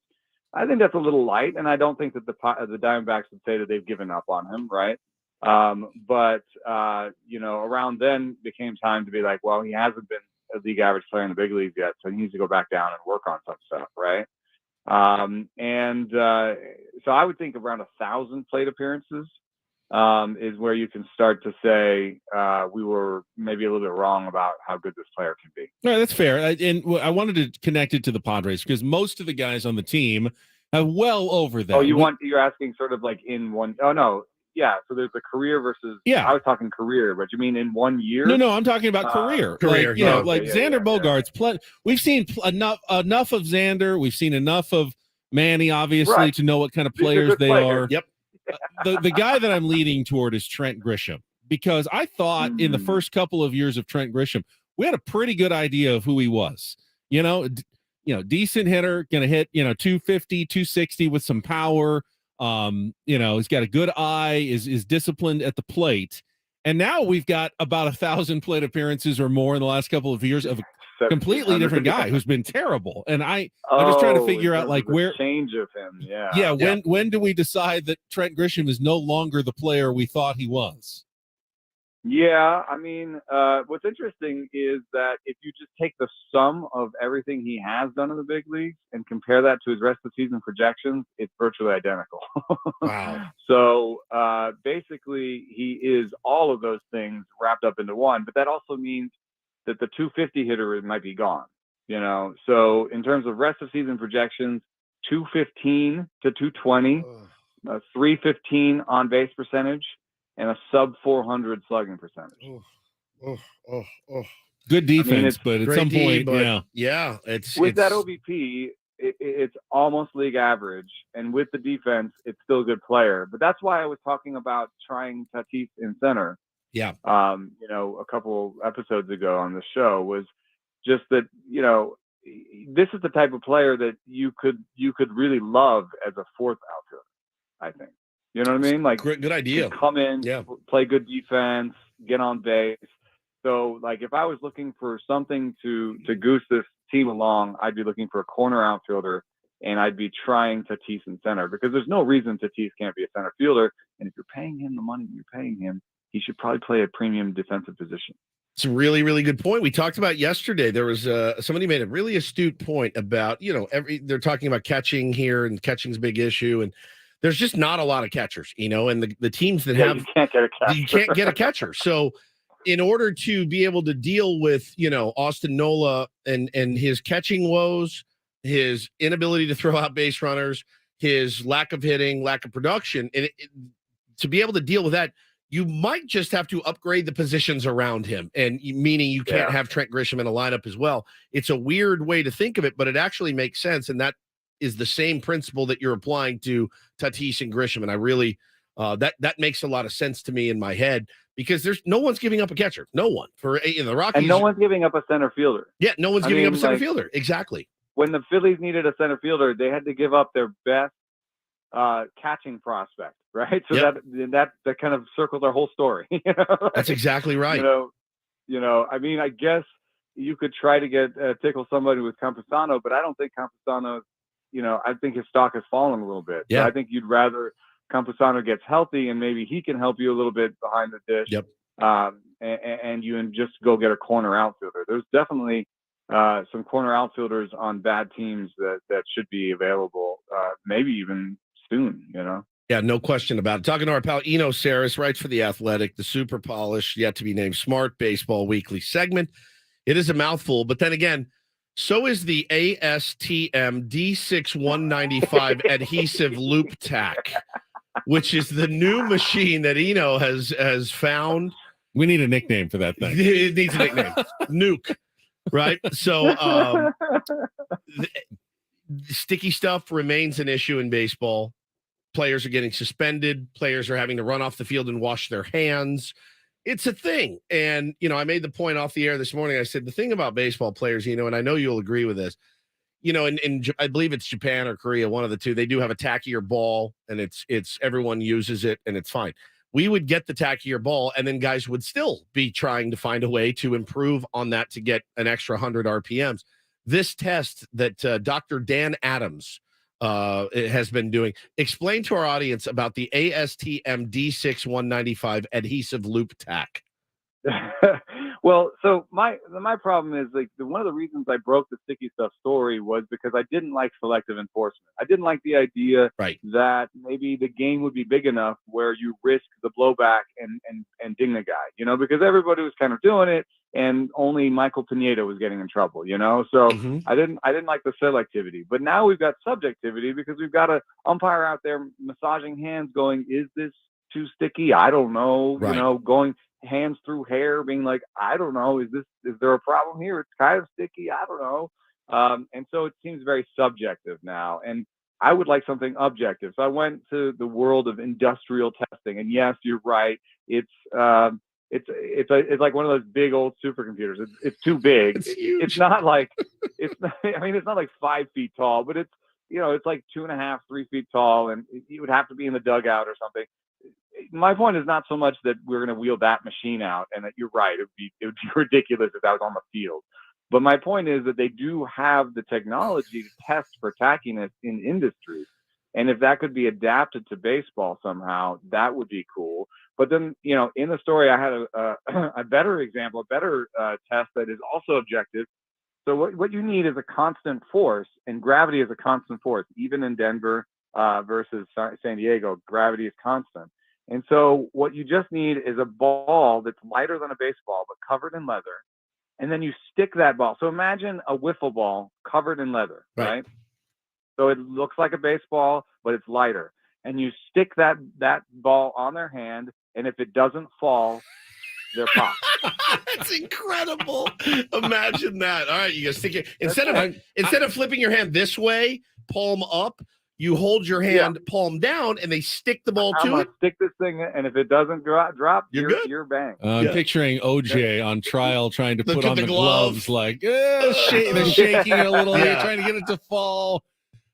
I think that's a little light, and I don't think that the Diamondbacks would say that they've given up on him, right? But around then became time to be like, well, he hasn't been a league average player in the big leagues yet, so he needs to go back down and work on some stuff, right? So I would think around 1,000 plate appearances is where you can start to say we were maybe a little bit wrong about how good this player can be. No, that's fair. And I wanted to connect it to the Padres because most of the guys on the team have well over that. Oh, you're asking sort of like in one? Oh no. Yeah, so there's a career versus. Yeah, I was talking career, but you mean in 1 year? No, I'm talking about career. Career, Xander Bogaerts. We've seen enough of Xander. We've seen enough of Manny, obviously, to know what kind of players they are. Yep. The guy that I'm leaning toward is Trent Grisham, because I thought in the first couple of years of Trent Grisham, we had a pretty good idea of who he was. Decent hitter, going to hit 250, 260 with some power. He's got a good eye, is disciplined at the plate. And now we've got about 1,000 plate appearances or more in the last couple of years of a completely different guy who's been terrible. And I'm just trying to figure out like where change of him. Yeah. Yeah. When do we decide that Trent Grisham is no longer the player we thought he was? Yeah, I mean, what's interesting is that if you just take the sum of everything he has done in the big leagues and compare that to his rest of the season projections, it's virtually identical. Wow. So basically, he is all of those things wrapped up into one. But that also means that the 250 hitter might be gone. So in terms of rest of season projections, 215 to 220, 315 on base percentage, and a sub 400 slugging percentage. Good defense, but at some point, it's with that OBP, it's almost league average, and with the defense, it's still a good player. But that's why I was talking about trying Tatis in center. Yeah, a couple episodes ago on the show was just that this is the type of player that you could really love as a fourth outfielder, I think. You know what I mean? Like, good idea. Come in, play good defense, get on base. So, like, if I was looking for something to goose this team along, I'd be looking for a corner outfielder, and I'd be trying Tatis in center, because there's no reason Tatis can't be a center fielder. And if you're paying him the money you're paying him, he should probably play a premium defensive position. It's a really, really good point. We talked about yesterday. There was somebody made a really astute point about, they're talking about catching here, and catching's a big issue, and there's just not a lot of catchers, and the teams that have you can't get a catcher. you can't get a catcher. So in order to be able to deal with, Austin Nola and his catching woes, his inability to throw out base runners, his lack of hitting, lack of production, and to be able to deal with that, you might just have to upgrade the positions around him, and meaning you can't have Trent Grisham in a lineup as well. It's a weird way to think of it, but it actually makes sense, and that is the same principle that you're applying to Tatis and Grisham. And I really that makes a lot of sense to me in my head, because there's no one's giving up a catcher, no one for the Rockies, and no one's giving up a center fielder. Yeah, no one's giving up a center fielder. Exactly. When the Phillies needed a center fielder, they had to give up their best catching prospect, right? So that kind of circled our whole story. That's exactly right. I mean, I guess you could try to get tickle somebody with Campusano, but I don't think Campusano, I think his stock has fallen a little bit. Yeah. So I think you'd rather Campusano gets healthy, and maybe he can help you a little bit behind the dish. Yep. And you just go get a corner outfielder. There's definitely some corner outfielders on bad teams that should be available, maybe even soon, Yeah, no question about it. Talking to our pal Eno Saris, writes for The Athletic, the super polished, yet to be named Smart Baseball Weekly segment. It is a mouthful, but then again, so is the ASTM D6195 adhesive loop tack, which is the new machine that Eno has found. We need a nickname for that thing. It needs a nickname. Nuke. Right? So sticky stuff remains an issue in baseball. Players are getting suspended. Players are having to run off the field and wash their hands. It's a thing. And, I made the point off the air this morning. I said, the thing about baseball players, and I know you'll agree with this, in I believe it's Japan or Korea, one of the two, they do have a tackier ball, and it's everyone uses it, and it's fine. We would get the tackier ball, and then guys would still be trying to find a way to improve on that to get an extra 100 RPMs. This test that Dr. Dan Adams has been doing. Explain to our audience about the ASTM D6195 adhesive loop tack. Well, so my problem is, one of the reasons I broke the sticky stuff story was because I didn't like selective enforcement. I didn't like the idea that maybe the game would be big enough where you risk the blowback and ding the guy, because everybody was kind of doing it, and only Michael Pineda was getting in trouble, So I didn't like the selectivity, but now we've got subjectivity because we've got an umpire out there massaging hands, going, "Is this too sticky? I don't know." Going hands through hair, being like, "I don't know. Is there a problem here? It's kind of sticky. I don't know." And so it seems very subjective now, and I would like something objective. So I went to the world of industrial testing, and yes, you're right. It's like one of those big old supercomputers. It's too big. It's huge. It's not like it's not like 5 feet tall, but it's like 2.5, 3 feet tall, and you would have to be in the dugout or something. My point is not so much that we're going to wheel that machine out, and that you're right. It would be ridiculous if that was on the field. But my point is that they do have the technology to test for tackiness in industry. And if that could be adapted to baseball somehow, that would be cool. But then, in the story, I had a better example, a better test that is also objective. So what you need is a constant force, and gravity is a constant force. Even in Denver versus San Diego, gravity is constant. And so what you just need is a ball that's lighter than a baseball, but covered in leather. And then you stick that ball. So imagine a wiffle ball covered in leather, right? So it looks like a baseball, but it's lighter. And you stick that ball on their hand, and if it doesn't fall, they're popped. That's incredible. Imagine that. All right, you guys stick it instead of flipping your hand this way, palm up, you hold your hand palm down, and they stick the ball to it. Stick this thing, and if it doesn't drop, you're good. You're bang. I'm picturing OJ on trial trying to put on the gloves, like they're shaking it a little, trying to get it to fall.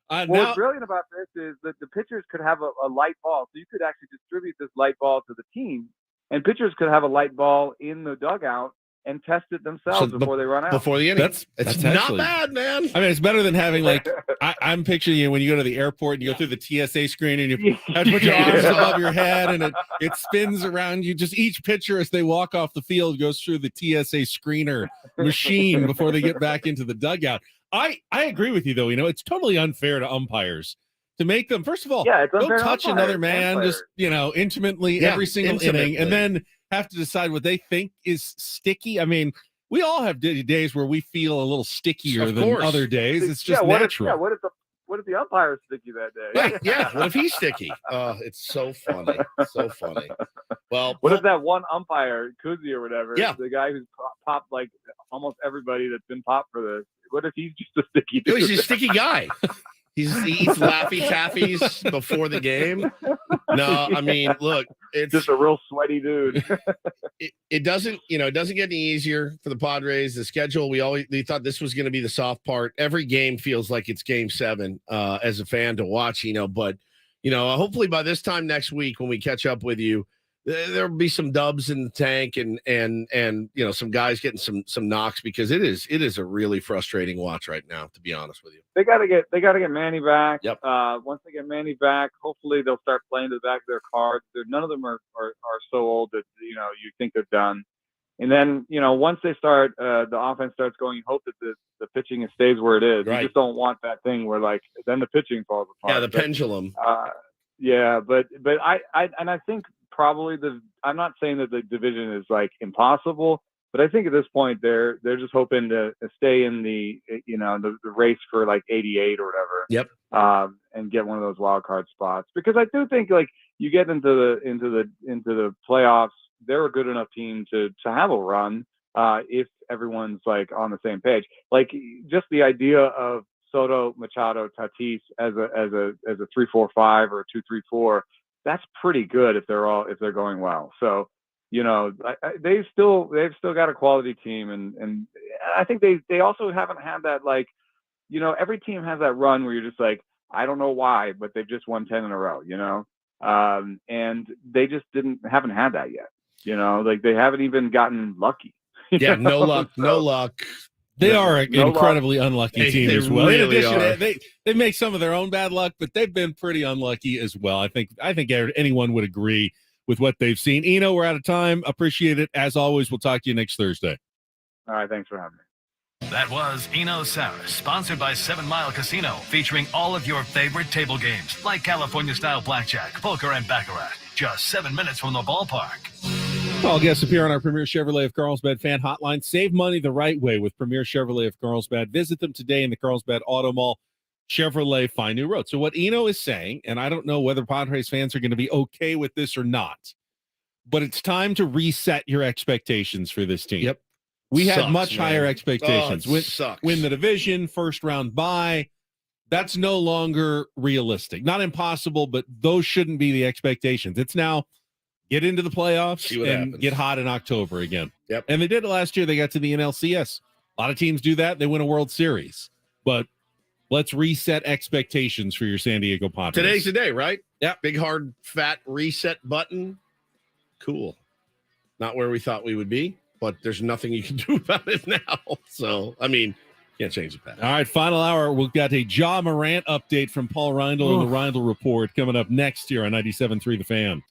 What's brilliant about this is that the pitchers could have a light ball, so you could actually distribute this light ball to the team, and pitchers could have a light ball in the dugout, and test it themselves before they run out. Before the inning. That's it's not actually- bad, man. I mean, it's better than having like I'm picturing you when you go to the airport and you go through the TSA screen and you have to put your arms above your head and it spins around you. Just each pitcher as they walk off the field goes through the TSA screener machine before they get back into the dugout. I agree with you though. It's totally unfair to umpires to make them, first of all, Yeah, it's don't unfair to touch umpires another and man players. just intimately Yeah, every single inning and then have to decide what they think is sticky. I mean, we all have days where we feel a little stickier Of than course. other days. It's just what natural. What if the umpire's sticky that day? Right, yeah. What if he's sticky? It's so funny. So funny. Well, What if that one umpire, Kuzi or whatever, Yeah. the guy who's popped like almost everybody that's been popped for this, what if he's just a sticky Oh, dude? he's a sticky guy. He eats Laffy Taffies before the game. No, I mean, look, it's just a real sweaty dude. it doesn't get any easier for the Padres. The schedule, we thought this was going to be the soft part. Every game feels like it's game 7 as a fan to watch, but hopefully by this time next week when we catch up with you, there'll be some dubs in the tank and some guys getting some knocks because it is a really frustrating watch right now, to be honest with you. They gotta get Manny back. Yep. Once they get Manny back, hopefully they'll start playing to the back of their cards. None of them are so old that you think they're done. And then once they start, the offense starts going. You hope that the pitching stays where it is. Right. You just don't want that thing where then the pitching falls apart. Yeah, the But, pendulum. yeah, but I think probably I'm not saying that the division is like impossible, but I think at this point they're just hoping to stay in the the race for like 88 or whatever. Yep. And get one of those wild card spots because I do think like you get into the playoffs, they're a good enough team to have a run if everyone's like on the same page. Like just the idea of Soto, Machado, Tatis as a 3-4-5 or a 2-3-4. That's pretty good if they're going well. So, they've still got a quality team, and I think they also haven't had that like, every team has that run where you're just like, I don't know why, but they've just won 10 in a row, and they just haven't had that yet, like they haven't even gotten lucky. Yeah, no luck, no luck. They are an no incredibly unlucky team they as well. In really addition, are. they make some of their own bad luck, but they've been pretty unlucky as well. I think anyone would agree with what they've seen. Eno, we're out of time. Appreciate it. As always, we'll talk to you next Thursday. All right, thanks for having me. That was Eno Saris, sponsored by 7 Mile Casino, featuring all of your favorite table games like California-style blackjack, poker, and baccarat. Just 7 minutes from the ballpark. All guests appear on our Premier Chevrolet of Carlsbad fan hotline. Save money the right way with Premier Chevrolet of Carlsbad. Visit them today in the Carlsbad Auto Mall. Chevrolet, find new road. So what Eno is saying, and I don't know whether Padres fans are going to be okay with this or not, but it's time to reset your expectations for this team. Yep. We had Sucks, much man. higher expectations. Oh, it sucks. Win the division, first round bye. That's no longer realistic. Not impossible, but those shouldn't be the expectations. It's now get into the playoffs See what and happens. get hot in October again. Yep. And they did it last year. They got to the NLCS. A lot of teams do that. They win a World Series. But let's reset expectations for your San Diego Padres. Today's the day, right? Yeah. Big, hard, fat reset button. Cool. Not where we thought we would be, but there's nothing you can do about it now. So, I mean, can't change the past. All right, final hour. We've got a Ja Morant update from Paul Reindl and the Reindl Report coming up next year on 97.3 The Fan.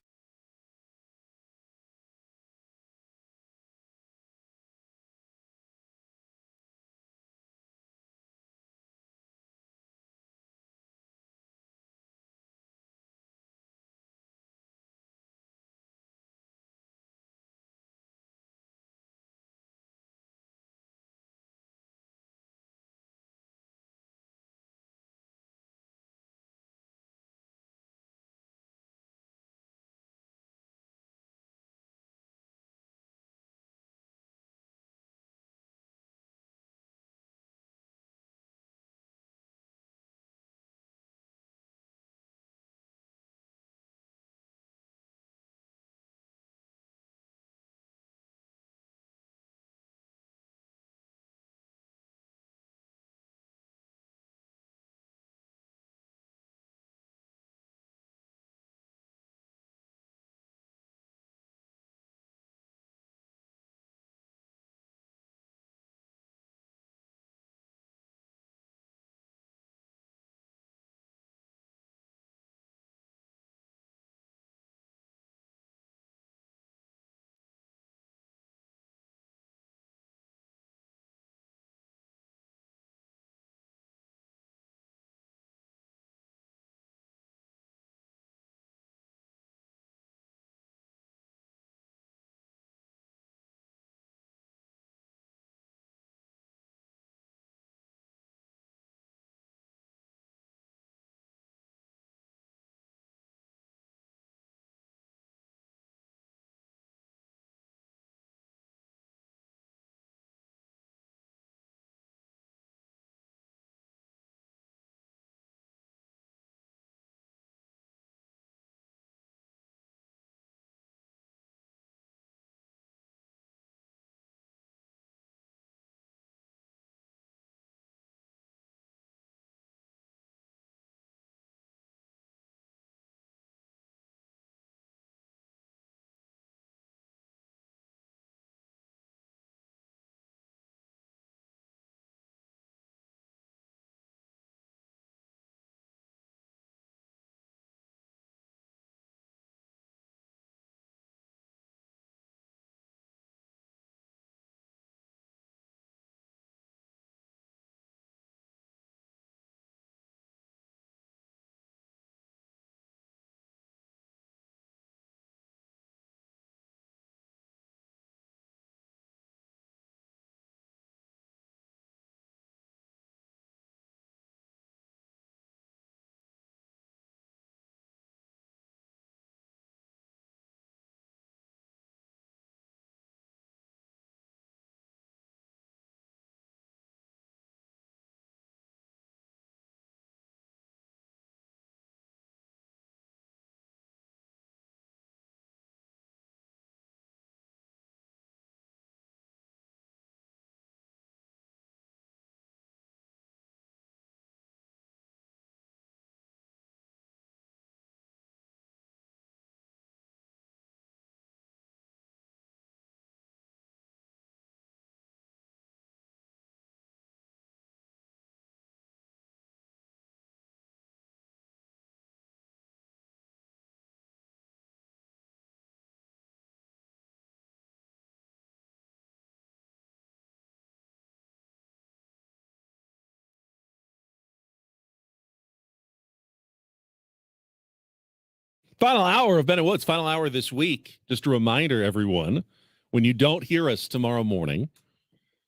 Final hour of Ben and Woods, final hour this week. Just a reminder, everyone, when you don't hear us tomorrow morning,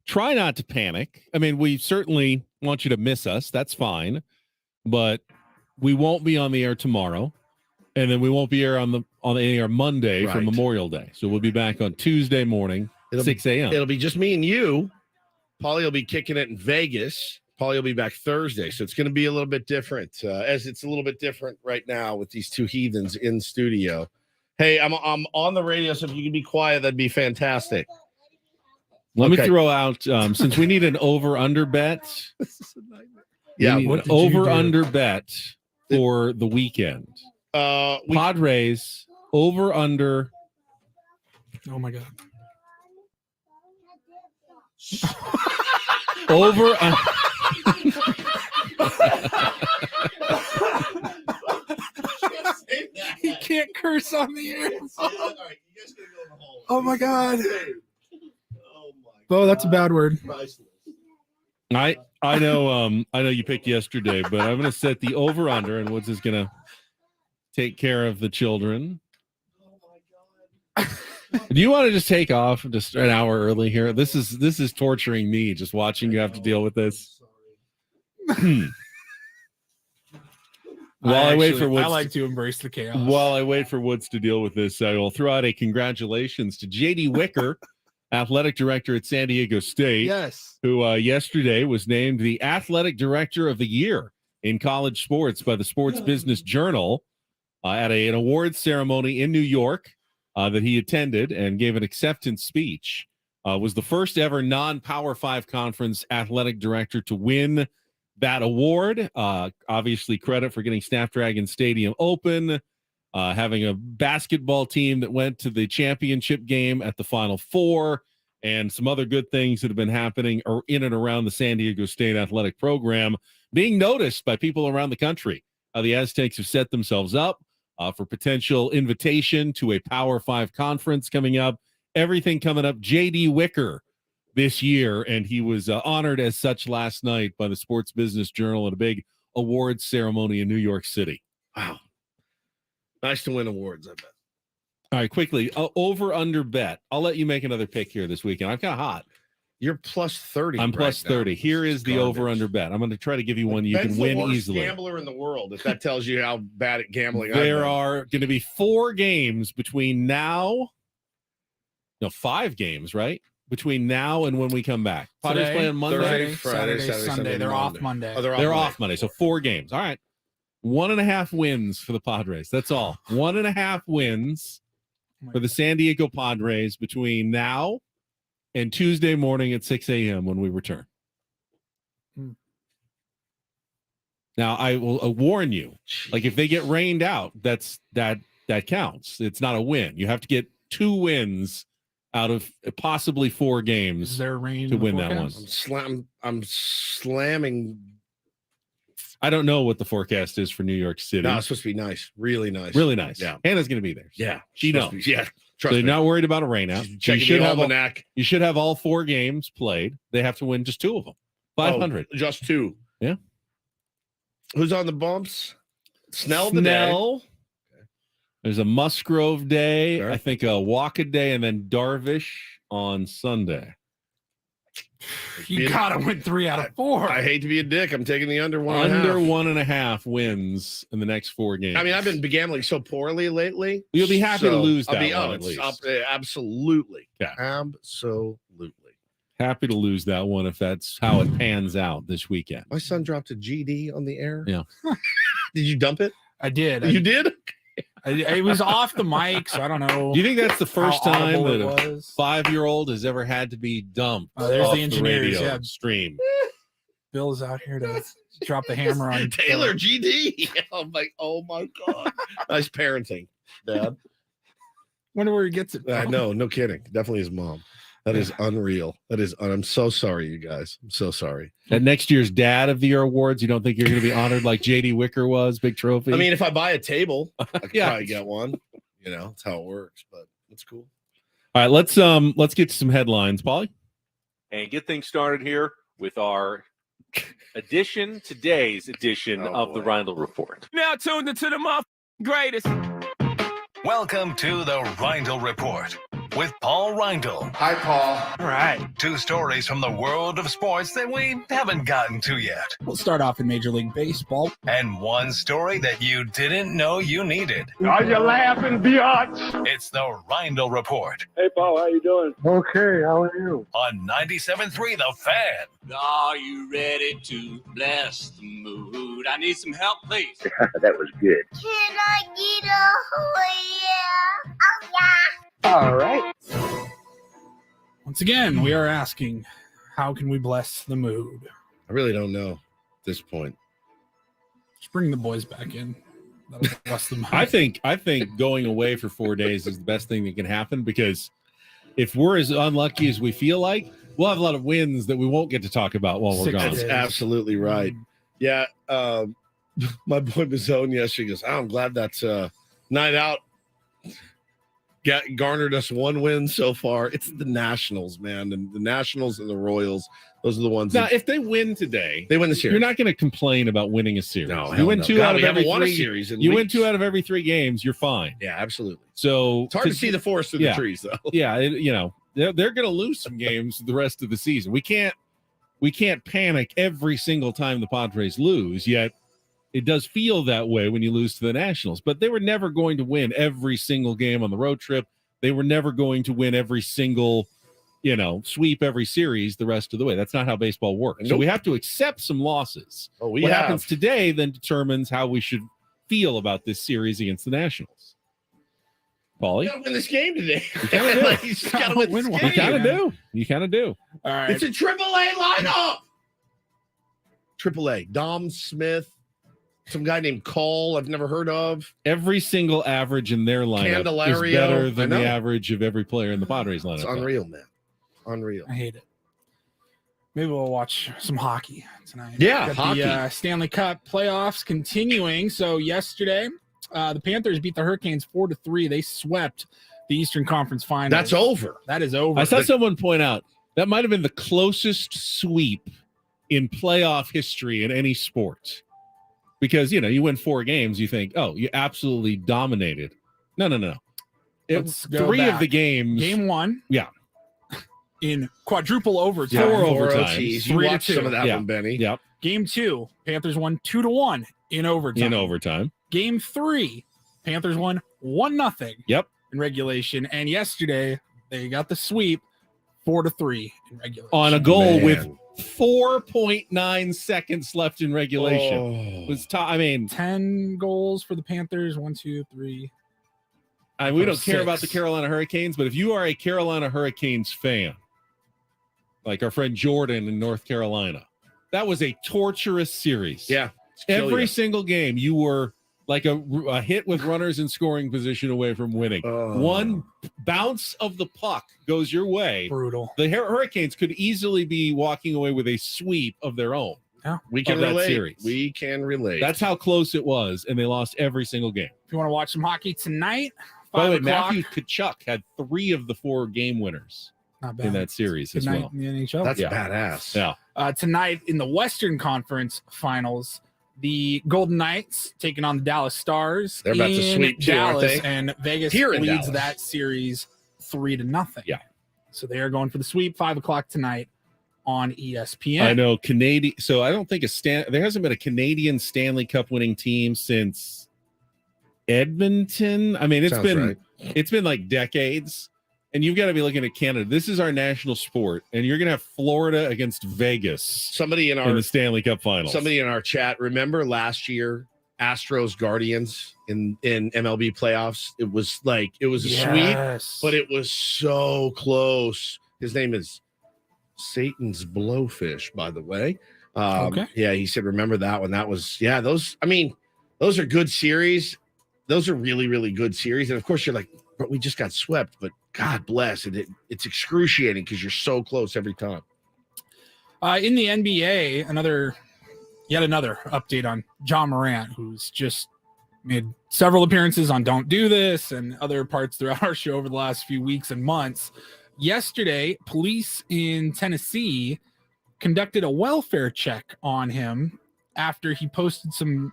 try not to panic. I mean, we certainly want you to miss us. That's fine. But we won't be on the air tomorrow. And then we won't be here on the air Monday for Right. Memorial Day. So we'll be back on Tuesday morning, 6 a.m. It'll be just me and you. Paulie will be kicking it in Vegas. Paulie will be back Thursday. So it's going to be a little bit different, as it's a little bit different right now with these two heathens in studio. Hey, I'm on the radio, so if you can be quiet, that'd be fantastic. Let me Okay. throw out, since we need an over-under bet. Yeah, we need what an did you do? over-under bet for the weekend. Padres, over-under. Oh, my God. Over. He can't curse on the air. Oh, my God. Oh, that's a bad word. I know you picked yesterday, but I'm going to set the over under, and Woods is going to take care of the children. Do you want to just take off just an hour early here? This is torturing me just watching you have to deal with this. While I wait for Woods, I like to embrace the chaos. while I wait for Woods to deal with this, I will throw out a congratulations to JD Wicker, athletic director at San Diego State. Yes. Who yesterday was named the athletic director of the year in college sports by the Sports Business Journal at an awards ceremony in New York that he attended and gave an acceptance speech. Was the first ever non-Power 5 conference athletic director to win that award. Obviously, credit for getting Snapdragon Stadium open, having a basketball team that went to the championship game at the Final Four, and some other good things that have been happening in and around the San Diego State athletic program, being noticed by people around the country. The Aztecs have set themselves up for potential invitation to a Power 5 conference coming up. Everything coming up. J.D. Wicker this year, and he was honored as such last night by the Sports Business Journal at a big awards ceremony in New York City. Wow. Nice to win awards, I bet. All right, quickly, over under bet. I'll let you make another pick here this weekend. I'm kind of hot. You're plus 30. I'm plus right now. 30. Here is the Garbage. over under bet. I'm going to try to give you one you Ben's can win the worst easily. gambler in the world, if that tells you how bad at gambling I There am. are going to be 4 games between now. No, 5 games, right? Between now and when we come back. Padres play on Monday, Thursday, Friday, Saturday, Sunday. They're off Monday. Monday. Oh, They're off Monday, so 4 games. All right. 1.5 wins for the Padres. That's all. 1.5 wins for the San Diego Padres between now and Tuesday morning at 6 a.m. when we return. Now, I will warn you, like if they get rained out, that counts. It's not a win. You have to get 2 wins out of possibly 4 games Is there rain to in the win that one. forecast? I'm slamming. I don't know what the forecast is for New York City. No, it's supposed to be nice. Really nice. Really nice. Yeah. Hannah's going to be there. Yeah. She Supposed knows. to be- yeah. So Trust you're me. not worried about a rain out. She's checking You should the have almanac. you should have all 4 games played. They have to win just 2 of them. 500. Oh, just 2. Yeah. Who's on the bumps? Snell today. Snell. There's a Musgrove day. Sure. I think a Walker day, and then Darvish on Sunday. You gotta win 3 out of 4. I hate to be a dick. I'm taking the under 1.5. Under 1.5 wins in the next 4 games. I mean, I've been gambling so poorly lately. You'll be happy to so lose I'll that be, one oh, at it's least. up, absolutely. Yeah. Absolutely. Happy to lose that one if that's how it pans out this weekend. My son dropped a GD on the air. Yeah. Did you dump it? I did. You did? It was off the mic, so I don't know. Do you think that's the first how time audible that it a was. 5-year-old has ever had to be dumped? Oh, there's off the engineers, radio yeah. stream. Bill's out here to drop the hammer on Taylor GD. I'm like, oh my God. Nice parenting, Dad. Wonder where he gets it. I from. know, no kidding. Definitely his mom. That is unreal. I'm so sorry, you guys. I'm so sorry. At next year's Dad of the Year awards, you don't think you're going to be honored like J.D. Wicker was, big trophy? I mean, if I buy a table, I could Yeah. probably get one. You know, that's how it works, but it's cool. all right, let's get to some headlines, Paulie. And get things started here with our today's edition of the Rindle Report. Now tuned into the greatest. Welcome to the Reindl Report with Paul Reindl. Hi, Paul. All right. 2 stories from the world of sports that we haven't gotten to yet. We'll start off in Major League Baseball. And 1 story that you didn't know you needed. Are you laughing, biatch? It's the Reindl Report Hey, Paul, how you doing? Okay, how are you? on 97.3 The Fan. Are you ready to bless the mood? I need some help, please. That was good. Can I get a yeah? Oh yeah. All right. Once again, we are asking, how can we bless the mood? I really don't know at this point. Just bring the boys back in. That'll bless the mood. I think going away for 4 days is the best thing that can happen, because if we're as unlucky as we feel like, we'll have a lot of wins that we won't get to talk about while we're 6 gone. days. That's absolutely right. Yeah. My boy Mazzone yesterday goes, I'm glad that's night out garnered us 1 win so far. It's the Nationals, man. And the Nationals and the Royals, those are the ones. Now, that, if they win today, they win the series. you're not going to complain about winning a series. No, you hell win no. 2 God, out we of haven't every won a 3. series in You win weeks. 2 out of every 3 games, you're fine. Yeah, absolutely. So It's hard to see the forest through the trees, though. Yeah, they're going to lose some games the rest of the season. We can't panic every single time the Padres lose, yet it does feel that way when you lose to the Nationals. But they were never going to win every single game on the road trip. They were never going to win every single, sweep every series the rest of the way. That's not how baseball works. So Nope. we have to accept some losses. Oh, we what have. happens today then determines how we should feel about this series against the Nationals. Paulie? You gotta win this game today. You kinda do. Like, you just gotta win this Win one. game. You kind of do. You kind of do. All right. It's a AAA lineup. AAA. Dom Smith, some guy named Cole I've never heard of. Every single average in their lineup Candelario. is better I than know. the average of every player in the Padres lineup. It's unreal, man. Unreal. I hate it. Maybe we'll watch some hockey tonight. Yeah, Got hockey. The Stanley Cup playoffs continuing. So yesterday, the Panthers beat the Hurricanes 4-3. They swept the Eastern Conference Finals. That's over. That is over. I saw someone point out that might have been the closest sweep in playoff history in any sport. Because, you win 4 games, you think, oh, you absolutely dominated. No. Let's go 3 of back. the games. Game 1. Yeah. In quadruple overtime. 4 Four overtimes. OTs. You 3-2. watched some of that Yeah. one, Benny. Yep. Game 2, Panthers won 2-1 in overtime. In overtime. Game 3, Panthers won 1-0 Yep. in regulation. And yesterday, they got the sweep 4-3 in regulation. On a goal Man. with 4.9 seconds left in regulation. Oh. It was 10 goals for the Panthers. 1, 2, 3. We don't care 6. about the Carolina Hurricanes, but if you are a Carolina Hurricanes fan, like our friend Jordan in North Carolina, that was a torturous series. Yeah. Every single game, you were like a hit with runners in scoring position away from winning. Oh. One bounce of the puck goes your way. Brutal. The Hurricanes could easily be walking away with a sweep of their own. We can of that relate. series. We can relate. That's how close it was, and they lost every single game. If you want to watch some hockey tonight, By 5 the way, o'clock. Matthew Tkachuk had 3 of the 4 game winners Not bad. in that series Good as night well. in the NHL. That's Yeah. badass. Yeah. Tonight in the Western Conference Finals, the Golden Knights taking on the Dallas Stars. They're about to in sweep too, aren't Dallas, they? and Vegas Here in leads Dallas. that series 3-0. Yeah. So they are going for the sweep 5 o'clock tonight on ESPN. I know Canadian. So I don't think there hasn't been a Canadian Stanley Cup winning team since Edmonton. I mean, Sounds right. it's been like decades, and you've got to be looking at Canada. This is our national sport, and you're going to have Florida against Vegas. Somebody in in the Stanley Cup Finals. Somebody in our chat, remember last year, Astros Guardians in MLB playoffs? It was a Yes. sweep, but it was so close. His name is Satan's Blowfish, by the way. Okay. Yeah, he said, remember that one. That was, those are good series. Those are really, really good series. And of course, you're like, but we just got swept. But God bless it. It's excruciating because you're so close every time. In the NBA, yet another update on John Morant, who's just made several appearances on Don't Do This and other parts throughout our show over the last few weeks and months. Yesterday, police in Tennessee conducted a welfare check on him after he posted some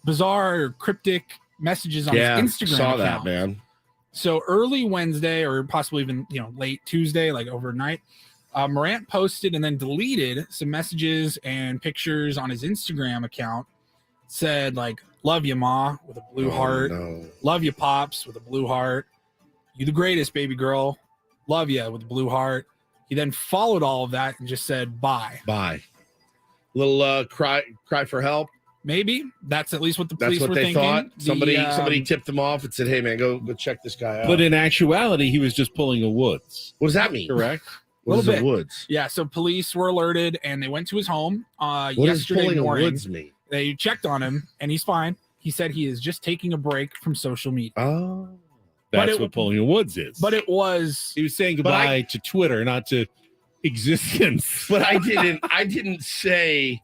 bizarre or cryptic messages on his Instagram saw account. that, man. So early Wednesday, or possibly even late Tuesday, like overnight, Morant posted and then deleted some messages and pictures on his Instagram account. Said like, "Love you, Ma," with a blue heart. No. "Love you, Pops," with a blue heart. "You the greatest, baby girl. Love you," with a blue heart. He then followed all of that and just said, "Bye." Bye. Little cry for help. Maybe that's at least what the police That's what were they thinking. thought. Somebody The, tipped them off and said, "Hey, man, go check this guy out." But in actuality, he was just pulling a Woods. What does that mean? Correct. What is little a bit. Woods? Yeah, so police were alerted and they went to his home What does yesterday pulling morning. a Woods mean? They checked on him and he's fine. He said he is just taking a break from social media. Oh, That's what pulling a Woods is. But it was He was saying goodbye to Twitter, not to existence. But I didn't say.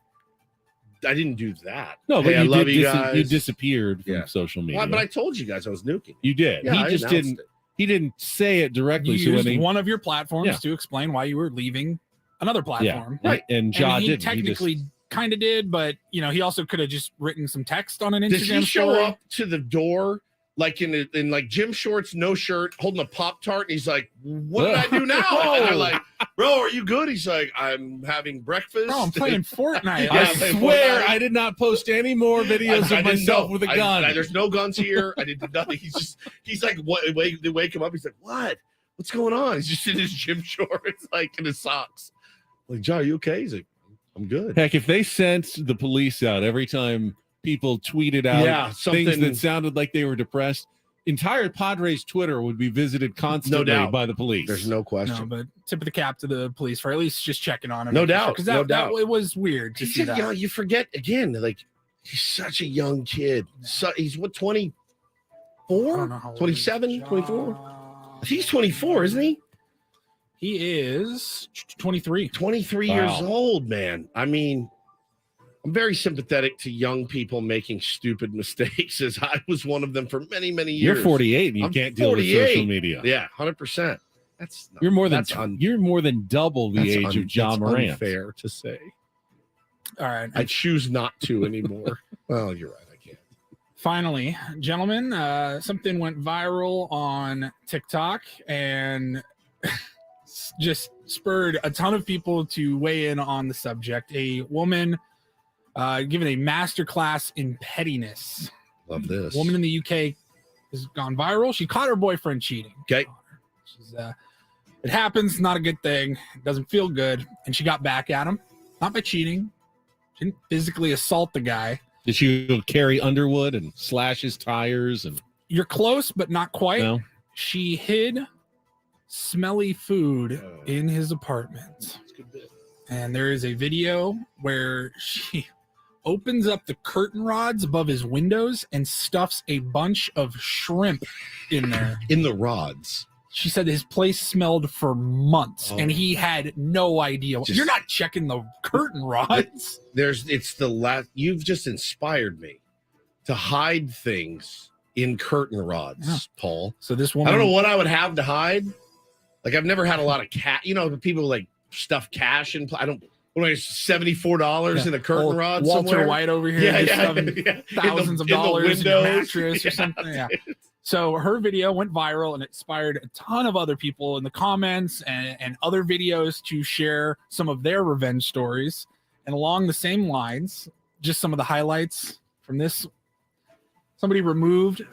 I didn't do that. No, but Hey, I you love did. you guys. You disappeared from Yeah. social media. Well, but I told you guys I was nuking. You did. Yeah, he I just announced didn't. it. He didn't say it directly. you So when used he, one of your platforms Yeah. to explain why you were leaving another platform. Right. And Ja he didn't. technically kind of did, but he also could have just written some text on an Instagram Did he show story. up to the door like in like gym shorts, no shirt, holding a Pop-Tart, and he's like, "What did I do now?" And they're like, "Bro, are you good?" He's like, "I'm having breakfast." No, I'm playing Fortnite. Yeah, I I'm playing swear Fortnite. I did not post any more videos I of didn't myself know. with a gun. There's no guns here. I did nothing. He's like, what? They wake him up. He's like, "What? What's going on?" He's just in his gym shorts, like in his socks. Like, "John, are you okay?" He's like, "I'm good." Heck, if they sent the police out every time people tweeted out things something- that sounded like they were depressed, entire Padres Twitter would be visited constantly doubt. by the police. There's no No, question. but tip of the cap to the police for at least just checking on him. No doubt, Because no that doubt. it was weird to He's see just, that. you forget again, like he's such a young kid. So he's what, 24, 27, 24? He's 24, isn't he? He is 23. 23 Wow. years old, man. I mean, I'm very sympathetic to young people making stupid mistakes, as I was one of them for many, many years. You're 48 and you I'm can't deal with social 48. media. Yeah, 100%. That's You're more than that's you're more than double the that's age of John that's Morant. Unfair to say. All right. I choose not to anymore. Well, you're right. I can't. Finally, gentlemen, something went viral on TikTok and just spurred a ton of people to weigh in on the subject. A woman given a master class in pettiness. Love this. Woman in the UK has gone viral. She caught her boyfriend cheating. Okay. She's, it happens, not a good thing. It doesn't feel good. And she got back at him, not by cheating. She didn't physically assault the guy. Did she go carry Underwood and slash his tires? And You're close, but not quite. No? She hid smelly food in his apartment. And there is a video where she opens up the curtain rods above his windows and stuffs a bunch of shrimp in there. In the rods. She said his place smelled for months and he had no idea. You're not checking the curtain rods. It's the last. You've just inspired me to hide things in curtain rods, Paul. So this I woman, don't know what I would have to hide. Like, I've never had a lot of cat. People like stuff cash in. I don't. What am I, $74 in a curtain Old rod Walter somewhere? White over here, just shoving thousands of dollars in your mattress or something. Yeah. So her video went viral and it inspired a ton of other people in the comments and other videos to share some of their revenge stories. And along the same lines, just some of the highlights from this. Somebody removed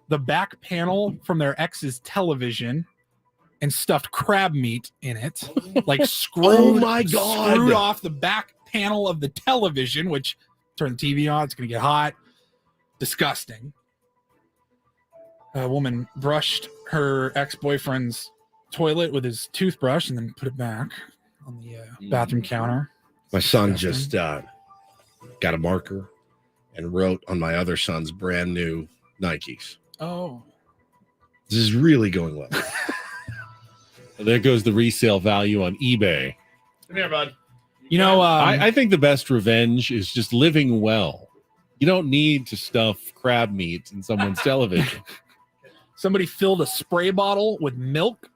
the back panel from their ex's television and stuffed crab meat in it, like Oh my God. screwed off the back panel of the television, which turn the TV on, it's gonna get hot. Disgusting. A woman brushed her ex-boyfriend's toilet with his toothbrush and then put it back on the bathroom counter. My son just got a marker and wrote on my other son's brand new Nikes. Oh. This is really going well. there goes the resale value on eBay. Come here, bud. I think the best revenge is just living well. You don't need to stuff crab meat in someone's television. Somebody filled a spray bottle with milk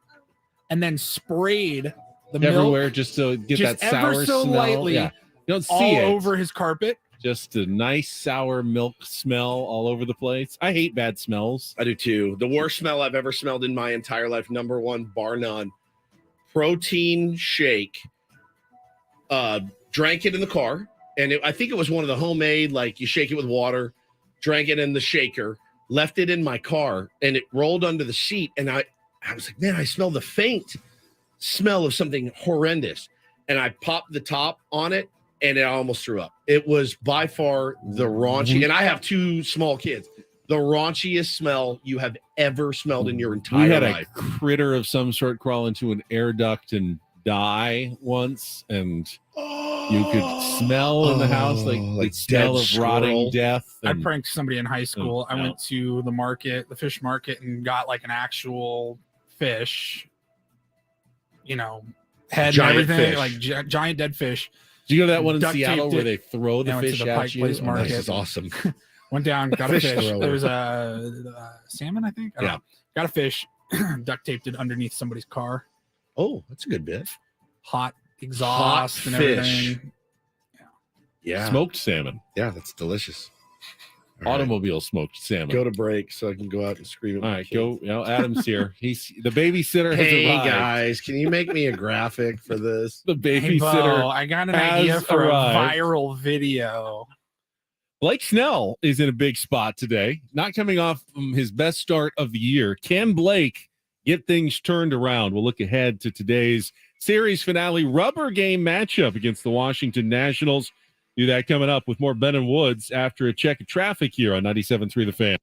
and then sprayed the Everywhere milk just to get just that sour ever so smell. lightly Yeah. You don't see all it. over his carpet. Just a nice sour milk smell all over the place. I hate bad smells. I do too. The worst smell I've ever smelled in my entire life, number one, bar none. Protein shake. Drank it in the car, and I think it was one of the homemade, like you shake it with water. Drank it in the shaker, left it in my car, and it rolled under the seat. And I was like, man, I smell the faint smell of something horrendous. And I popped the top on it, and I almost threw up. It was by far the raunchy, and I have 2 small kids. The raunchiest smell you have ever smelled in your entire We had life. a critter of some sort crawl into an air duct and die once, and you could smell in the house like the smell of rotting death. I and- pranked somebody in high school. I no. went to the market, the fish market, and got like an actual fish, head Giant and everything, fish. like giant dead fish. Did you go to that one in Duct Seattle taped where it, they throw the and went to fish the at Pike you? Place Oh, Market. This is awesome. Went down, got a Fish fish. thrower. There was a salmon, I think. I don't know. Got a fish, duct taped it underneath somebody's car. Oh, that's a good bit. Hot exhaust and fish. everything. Yeah. Smoked salmon. Yeah, that's delicious. All right. Automobile smoked salmon. Go to break so I can go out and scream at All my right, kids. go. Adam's here. He's the babysitter. Hey has arrived. guys, can you make me a graphic for this? The Hey, babysitter. Bo, I got an has idea for arrived. a viral video. Blake Snell is in a big spot today, not coming off his best start of the year. Can Blake get things turned around? We'll look ahead to today's series finale rubber game matchup against the Washington Nationals. Do that coming up with more Ben and Woods after a check of traffic here on 97.3 The Fan.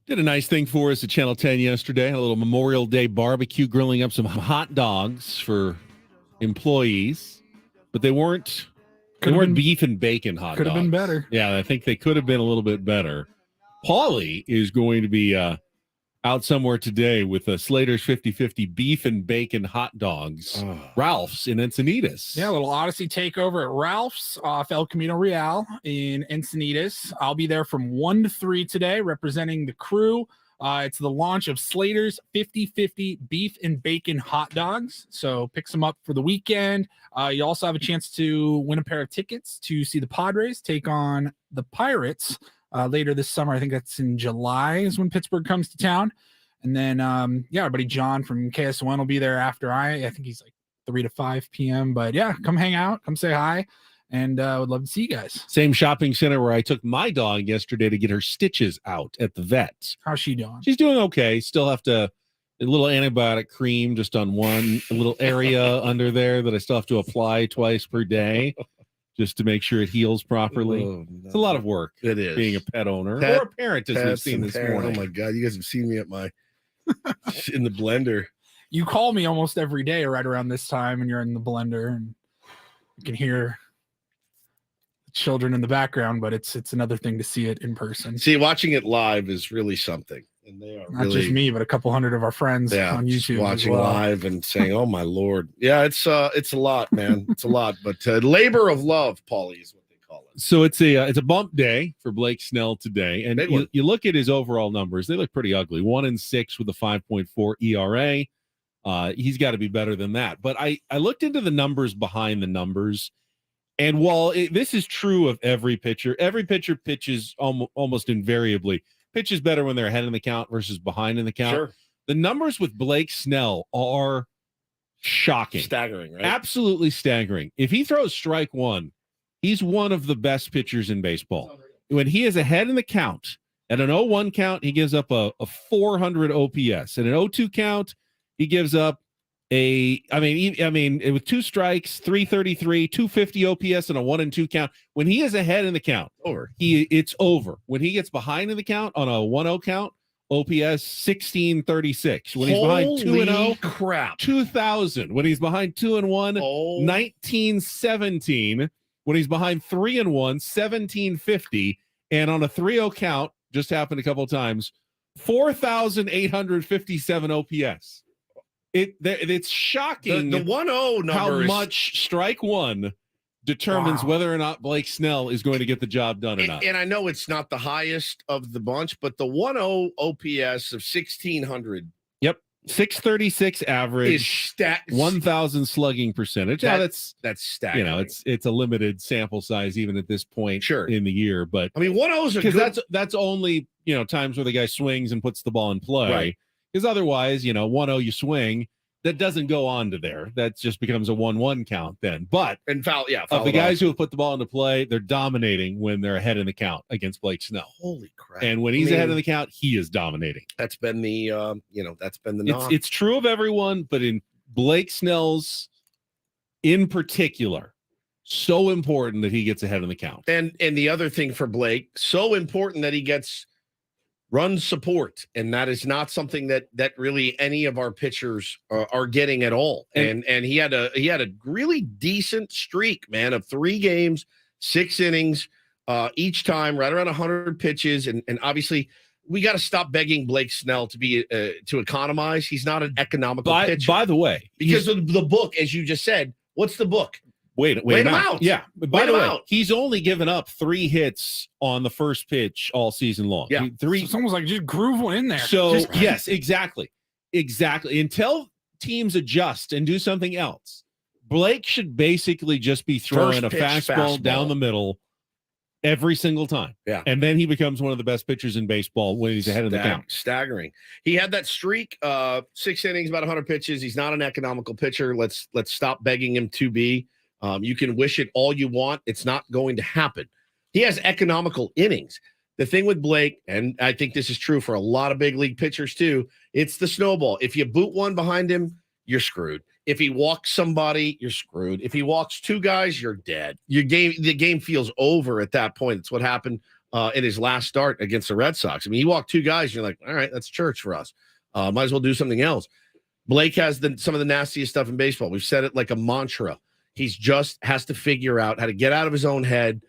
Did a nice thing for us at Channel 10 yesterday. A little Memorial Day barbecue, grilling up some hot dogs for employees, but they weren't beef and bacon hot dogs. Could have been better. Yeah, I think they could have been a little bit better. Paulie is going to be out somewhere today with Slater's 50-50 beef and bacon hot dogs. Ralph's in Encinitas. Yeah, a little Odyssey takeover at Ralph's off El Camino Real in Encinitas. I'll be there from 1 to 3 today representing the crew. It's the launch of Slater's 50-50 beef and bacon hot dogs. So pick some up for the weekend. You also have a chance to win a pair of tickets to see the Padres take on the Pirates later this summer. I think that's in July is when Pittsburgh comes to town. And then, our buddy John from KSON will be there after I think he's like 3 to 5 p.m. But yeah, come hang out, come say hi. And would love to see you guys. Same shopping center where I took my dog yesterday to get her stitches out at the vet. How's she doing? She's doing okay. Still have a little antibiotic cream just on a little area under there that I still have to apply twice per day just to make sure it heals properly. Oh, no. It's a lot of work. It is. Being a pet owner or a parent, as we've seen this morning. Oh my God, you guys have seen me at my in the blender. You call me almost every day right around this time, and you're in the blender, and you can hear children in the background, but it's another thing to see it in person. See, watching it live is really something. And they are Not really, just me, but a couple hundred of our friends on YouTube watching as well. live and saying, "Oh my Lord." Yeah, it's a lot, man. It's a lot, but labor of love, Paulie, is what they call it. So it's a bump day for Blake Snell today. And Big one. you look at his overall numbers, they look pretty ugly. 1-6 with a 5.4 ERA. He's got to be better than that. But I looked into the numbers behind the numbers. And while this is true of every pitcher pitches almost invariably, pitches better when they're ahead in the count versus behind in the count. Sure. The numbers with Blake Snell are shocking. Staggering, right? Absolutely staggering. If he throws strike one, he's one of the best pitchers in baseball. When he is ahead in the count, at an 0-1 count, he gives up a 400 OPS. At an 0-2 count, he gives up with 2 strikes, 333, 250 OPS, and a 1-2 count. When he is ahead in the count, it's over. When he gets behind in the count on a 1-0 count, OPS 1636. When he's behind 2-0, crap, 2000. When he's behind 2-1, 1917. When he's behind 3-1, 1750. And on a 3-0 count, just happened a couple of times, 4,857 OPS. It's shocking the 1-0 number how is, much strike one determines whether or not Blake Snell is going to get the job done or not. And I know it's not the highest of the bunch, but the 1-0 OPS of 1,600. Yep. 636 average, 1,000 slugging percentage. That's staggering. It's a limited sample size even at this point in the year. But I mean, 1-0s are because that's only times where the guy swings and puts the ball in play. Right. Because otherwise, 1-0 you swing, that doesn't go on to there. That just becomes a 1-1 count then. But foul of the guys who have put the ball into play, they're dominating when they're ahead in the count against Blake Snell. Holy crap! And when he's ahead in the count, he is dominating. That's been the knock. It's true of everyone, but in Blake Snell's in particular, so important that he gets ahead in the count. And the other thing for Blake, so important that he gets run support, and that is not something that really any of our pitchers are getting at all. And he had a really decent streak, man, of 3 games, 6 innings each time, right around 100 pitches. And obviously, we got to stop begging Blake Snell to be to economize. He's not an economical pitcher. By the way, because of the book, as you just said, what's the book? Wait him out. Yeah. By the way, he's only given up 3 hits on the first pitch all season long. Yeah. 3. It's almost like just groove one in there. So yes, exactly. Until teams adjust and do something else, Blake should basically just be throwing a fastball down the middle every single time. Yeah. And then he becomes one of the best pitchers in baseball when he's ahead of the count. Staggering. He had that streak, 6 innings, about 100 pitches. He's not an economical pitcher. Let's stop begging him to be. You can wish it all you want. It's not going to happen. He has economical innings. The thing with Blake, and I think this is true for a lot of big league pitchers too, it's the snowball. If you boot one behind him, you're screwed. If he walks somebody, you're screwed. If he walks 2 guys, you're dead. The game feels over at that point. It's what happened in his last start against the Red Sox. I mean, he walked 2 guys. And you're like, all right, that's church for us. Might as well do something else. Blake has some of the nastiest stuff in baseball. We've said it like a mantra. He's just has to figure out how to get out of his own head,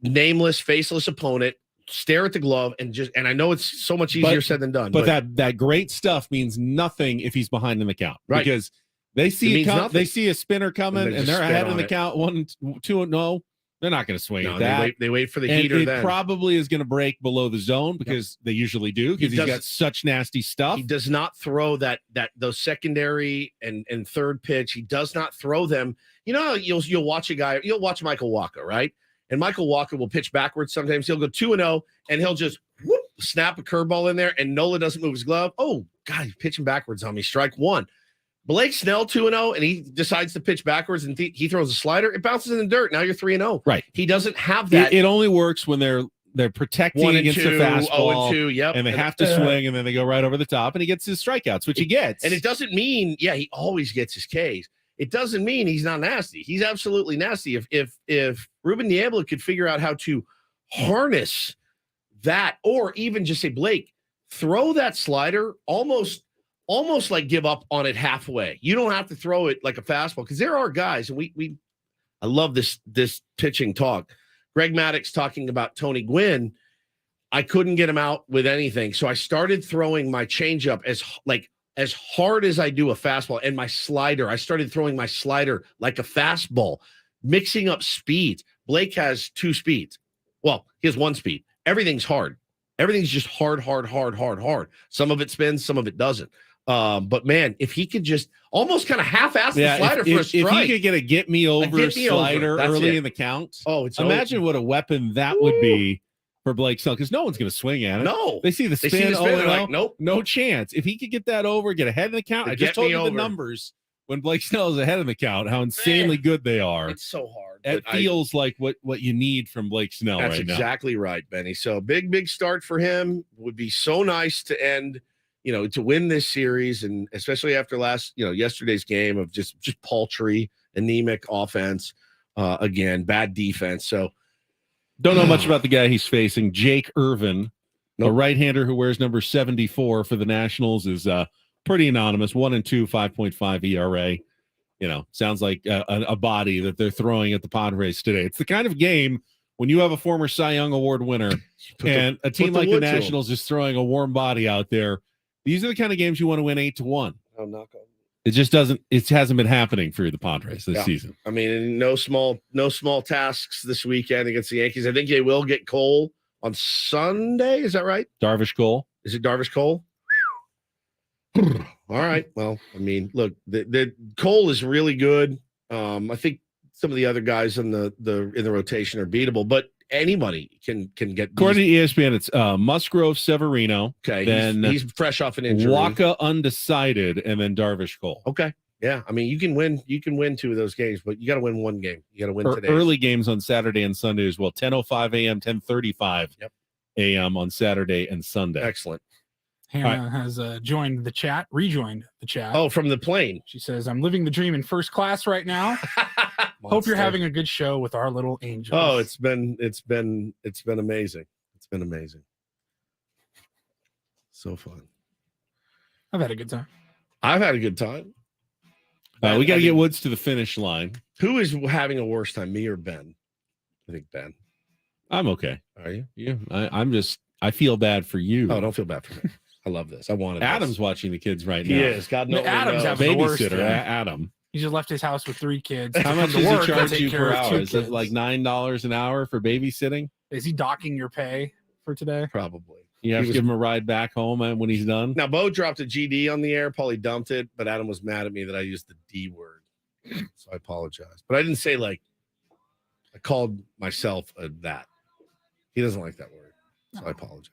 nameless, faceless opponent, stare at the glove, and I know it's so much easier said than done. But that great stuff means nothing if he's behind in the count. Right. Because they see they see a spinner coming and they're ahead in the count 1-2. No, they're not going to swing at that. They wait for the and heater. It probably is going to break below the zone because they usually do because he's got such nasty stuff. He does not throw those secondary and third pitch. He does not throw them. You know, you'll watch a guy. You'll watch Michael Wacha, right? And Michael Wacha will pitch backwards. Sometimes he'll go 2-0 and he'll just snap a curveball in there, and Nola doesn't move his glove. Oh God, he's pitching backwards on me. Strike 1. Blake Snell 2-0, and he decides to pitch backwards, and he throws a slider. It bounces in the dirt. Now you're 3-0. Right. He doesn't have that. It only works when they're protecting 1 and against 2, the fastball. 0-2, yep. And they have to swing, and then they go right over the top, and he gets his strikeouts, which he gets. And it doesn't mean, he always gets his Ks. It doesn't mean he's not nasty. He's absolutely nasty. If Ruben Niebla could figure out how to harness that, or even just say, Blake, throw that slider almost like give up on it halfway. You don't have to throw it like a fastball, because there are guys, and I love this pitching talk. Greg Maddux talking about Tony Gwynn. I couldn't get him out with anything, so I started throwing my changeup as hard as I do a fastball, and my slider. I started throwing my slider like a fastball, mixing up speeds. Blake has 2 speeds. Well, he has 1 speed. Everything's hard. Everything's just hard. Some of it spins, some of it doesn't. But man, if he could just almost kind of half-ass the slider for a strike. If he could get a get me over slider early in the count, imagine what a weapon that would be for Blake Snell, because no one's going to swing at it. No. They see the spin. They're like, nope. No chance. If he could get that over, get ahead in the count. I just told you the numbers when Blake Snell is ahead in the count, how insanely good they are. It's so hard. It feels like what you need from Blake Snell right now. That's exactly right, Benny. So big start for him. Would be so nice to end, to win this series, and especially after yesterday's game of just paltry, anemic offense. Again, bad defense. So don't know much about the guy he's facing. Jake Irvin, a right-hander who wears number 74 for the Nationals, is pretty anonymous. 1-2, 5.5 ERA. Sounds like a body that they're throwing at the Padres today. It's the kind of game when you have a former Cy Young Award winner and a team like the Nationals is throwing a warm body out there. These are the kind of games you want to win 8-1. Oh, knock on. It just doesn't. It hasn't been happening for the Padres this season. I mean, no small tasks this weekend against the Yankees. I think they will get Cole on Sunday. Is that right? Darvish Cole. Is it Darvish Cole? All right. Well, I mean, look, the Cole is really good. I think some of the other guys in the rotation are beatable, but anybody can get. According to ESPN, it's Musgrove, Severino. Okay, then he's fresh off an injury. Wacha undecided, and then Darvish Cole. Okay, yeah. I mean, you can win 2 of those games, but you got to win 1 game. You got to win today. Early games on Saturday and Sunday as well. 10:05 a.m., 10:35 a.m. on Saturday and Sunday. Excellent. Hannah has rejoined the chat. Oh, from the plane. She says, "I'm living the dream in first class right now. Hope you're having a good show with our little angels." Oh, it's been amazing. It's been amazing. So fun. I've had a good time. I've had a good time. We got to get Woods to the finish line. Who is having a worse time, me or Ben? I think Ben. I'm okay. Are you? Yeah. I feel bad for you. Oh, don't feel bad for me. I love this. I wanted Adam's this. watching the kids right now. He is. God knows. Adam's having the worst babysitter. time. Adam. He just left his house with 3 kids. How much to does work he and charge take you care per of 2 hour? Is it kids. like $9 an hour for babysitting? Is he docking your pay for today? Probably. You have to give him a ride back home when he's done. Now, Bo dropped a GD on the air. Paulie dumped it, but Adam was mad at me that I used the D word. So I apologize. But I didn't say I called myself that. He doesn't like that word. So I apologize.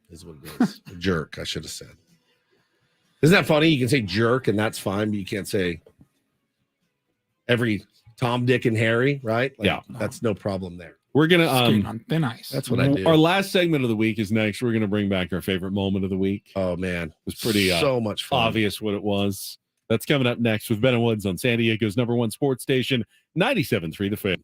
Is what it is. A jerk, I should have said. Isn't that funny? You can say jerk and that's fine, but you can't say every Tom, Dick, and Harry, right? That's no problem there. We're gonna on thin ice. That's what I do. Our last segment of the week is next. We're gonna bring back our favorite moment of the week. Oh man, it was pretty so much fun. Obvious what it was. That's coming up next with Ben and Woods on San Diego's #1 sports station, 97.3 The Fan.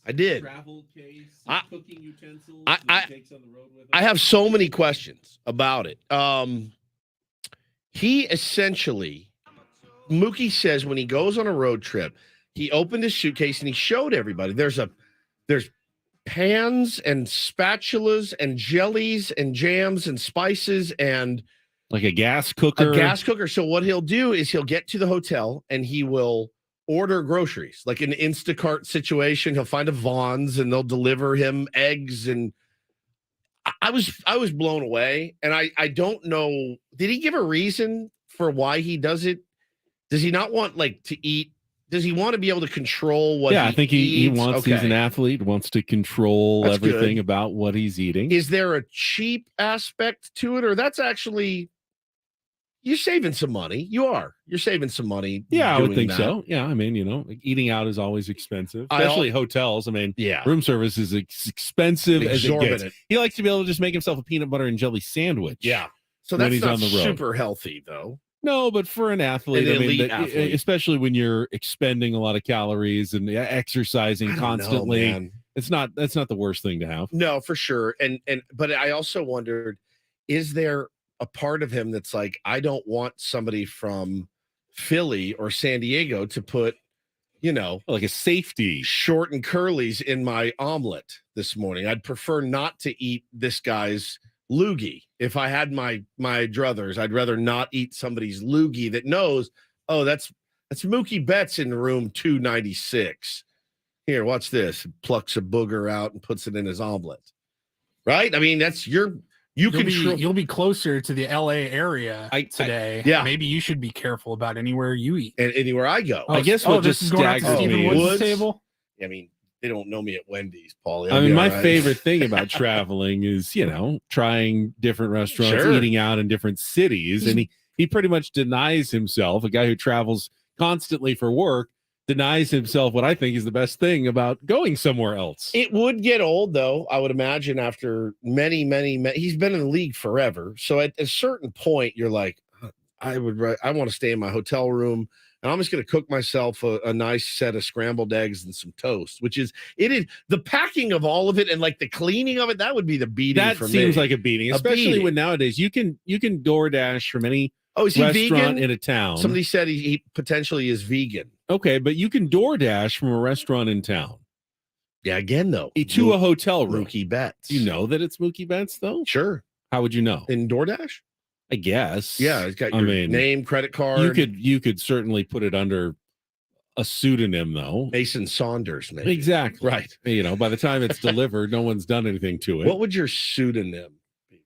I did. Travel case, I- cooking utensils. I- that he takes on the road with him. I have so many questions about it. He essentially, Mookie says when he goes on a road trip, he opened his suitcase and he showed everybody. There's pans and spatulas and jellies and jams and spices and like a gas cooker. a gas cooker. So what he'll do is he'll get to the hotel and he will order groceries, like an Instacart situation. He'll find a Vons and they'll deliver him eggs. And I was blown away. And I don't know, did he give a reason for why he does it? Does he not want like to eat? Does he want to be able to control what? Yeah, I think he eats? wants. He's an athlete. Wants to control That's everything good. about what he's eating. Is there a cheap aspect to it, or that's actually you're saving some money? You're saving some money. Yeah, I would doing think that. so. Yeah, I mean, eating out is always expensive, I al- especially hotels. I mean, Yeah. room service is expensive as it gets. Exorbitant. He likes to be able to just make himself a peanut butter and jelly sandwich. Yeah. So when that's he's not on the road. super healthy, though. No, but for an athlete, An I mean, elite athlete. especially when you're expending a lot of calories and exercising I don't know, constantly, man. that's not the worst thing to have. No, for sure. But I also wondered, is there a part of him that's like, I don't want somebody from Philly or San Diego to put, like a safety short and curlies in my omelet this morning. I'd prefer not to eat this guy's loogie. If I had my druthers, I'd rather not eat somebody's loogie that knows, oh, that's Mookie Betts in room 296. Here, watch this. Plucks a booger out and puts it in his omelet. Right? I mean, that's you control. You'll be closer to the LA area today. yeah. Maybe you should be careful about anywhere you eat. And anywhere I go. I guess what this just is going out to staggers Stephen me Woods' is- table. I mean, they don't know me at Wendy's, Paulie. I mean, my favorite thing about traveling is, trying different restaurants, Sure. eating out in different cities. And he pretty much denies himself, a guy who travels constantly for work, denies himself what I think is the best thing about going somewhere else. It would get old, though, I would imagine, after many, he's been in the league forever. So at a certain point, you're like, I want to stay in my hotel room. And I'm just going to cook myself a nice set of scrambled eggs and some toast, it is the packing of all of it and like the cleaning of it. That would be the beating That for me. seems like a beating, especially beating. when nowadays you can DoorDash from any is he restaurant vegan? in a town. Somebody said he potentially is vegan. Okay, but you can DoorDash from a restaurant in town. Yeah, again, though. To a hotel room. Mookie Betts. You know that it's Mookie Betts, though? Sure. How would you know? In DoorDash? I guess. Yeah, it's got your name, credit card. You could certainly put it under a pseudonym, though. Mason Saunders, maybe. Exactly. Right. By the time it's delivered, no one's done anything to it. What would your pseudonym be?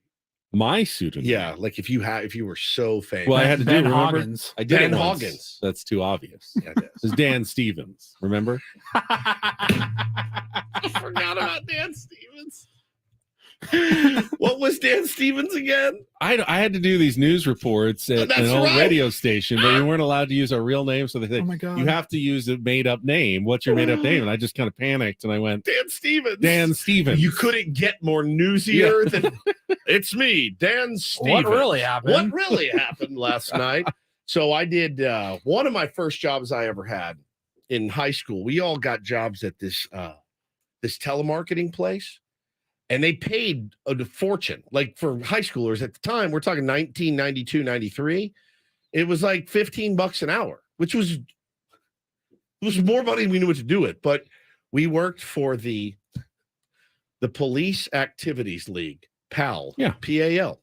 My pseudonym? Yeah, like if you were so famous. Well, I had to Ben do. Remember? Hoggins. I did Ben it once. Hoggins. That's too obvious. Yeah, it is. It's Dan Stevens. Remember? I forgot about Dan Stevens. What was Dan Stevens again? I had to do these news reports at That's an old right. radio station, but we weren't allowed to use our real name. So they said, Oh my God. you have to use a made up name. What's your made up name? And I just kind of panicked and I went, Dan Stevens. Dan Stevens. You couldn't get more newsier than it's me, Dan Stevens. What really happened? What really happened last night? So I did one of my first jobs I ever had in high school. We all got jobs at this telemarketing place. And they paid a fortune. Like for high schoolers at the time, we're talking 1992, 93. It was like $15 an hour, which was more money than we knew what to do with. But we worked for the Police Activities League, PAL, Yeah. PAL.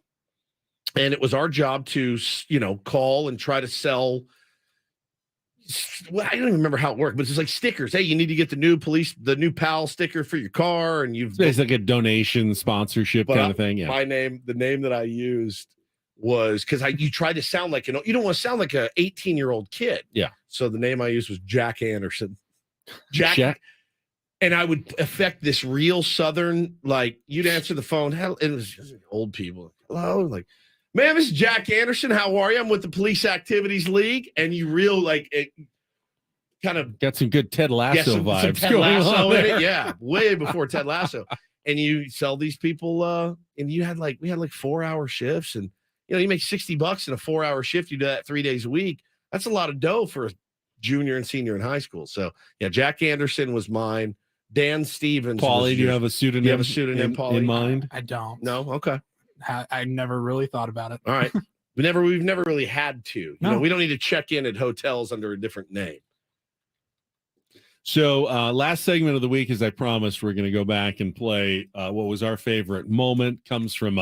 And it was our job to, call and try to sell. Well, I don't even remember how it worked, but it's like stickers. Hey, you need to get the new PAL sticker for your car, and you've It's like a donation sponsorship kind of thing. Yeah. the name that I used was because you tried to sound like you don't want to sound like a 18-year-old kid. Yeah. So the name I used was Jack Anderson. Jack. And I would affect this real Southern, like you'd answer the phone. Hell, it was just old people. Hello, like, man, this is Jack Anderson. How are you? I'm with the Police Activities League, and you it kind of got some good Ted Lasso some vibes Ted going Lasso on in there. it. Yeah, way before Ted Lasso. And you sell these people, and we had like 4-hour shifts, and you make $60 in a 4-hour shift. You do that 3 days a week. That's a lot of dough for a junior and senior in high school. So yeah, Jack Anderson was mine. Dan Stevens. Paulie, do you have a Do pseudonym? you have a pseudonym, Paulie? in mind? I don't. No. Okay. I never really thought about it. All right. We've never really had to. You know, No. we don't need to check in at hotels under a different name. So last segment of the week, as I promised, we're going to go back and play what was our favorite moment. Comes from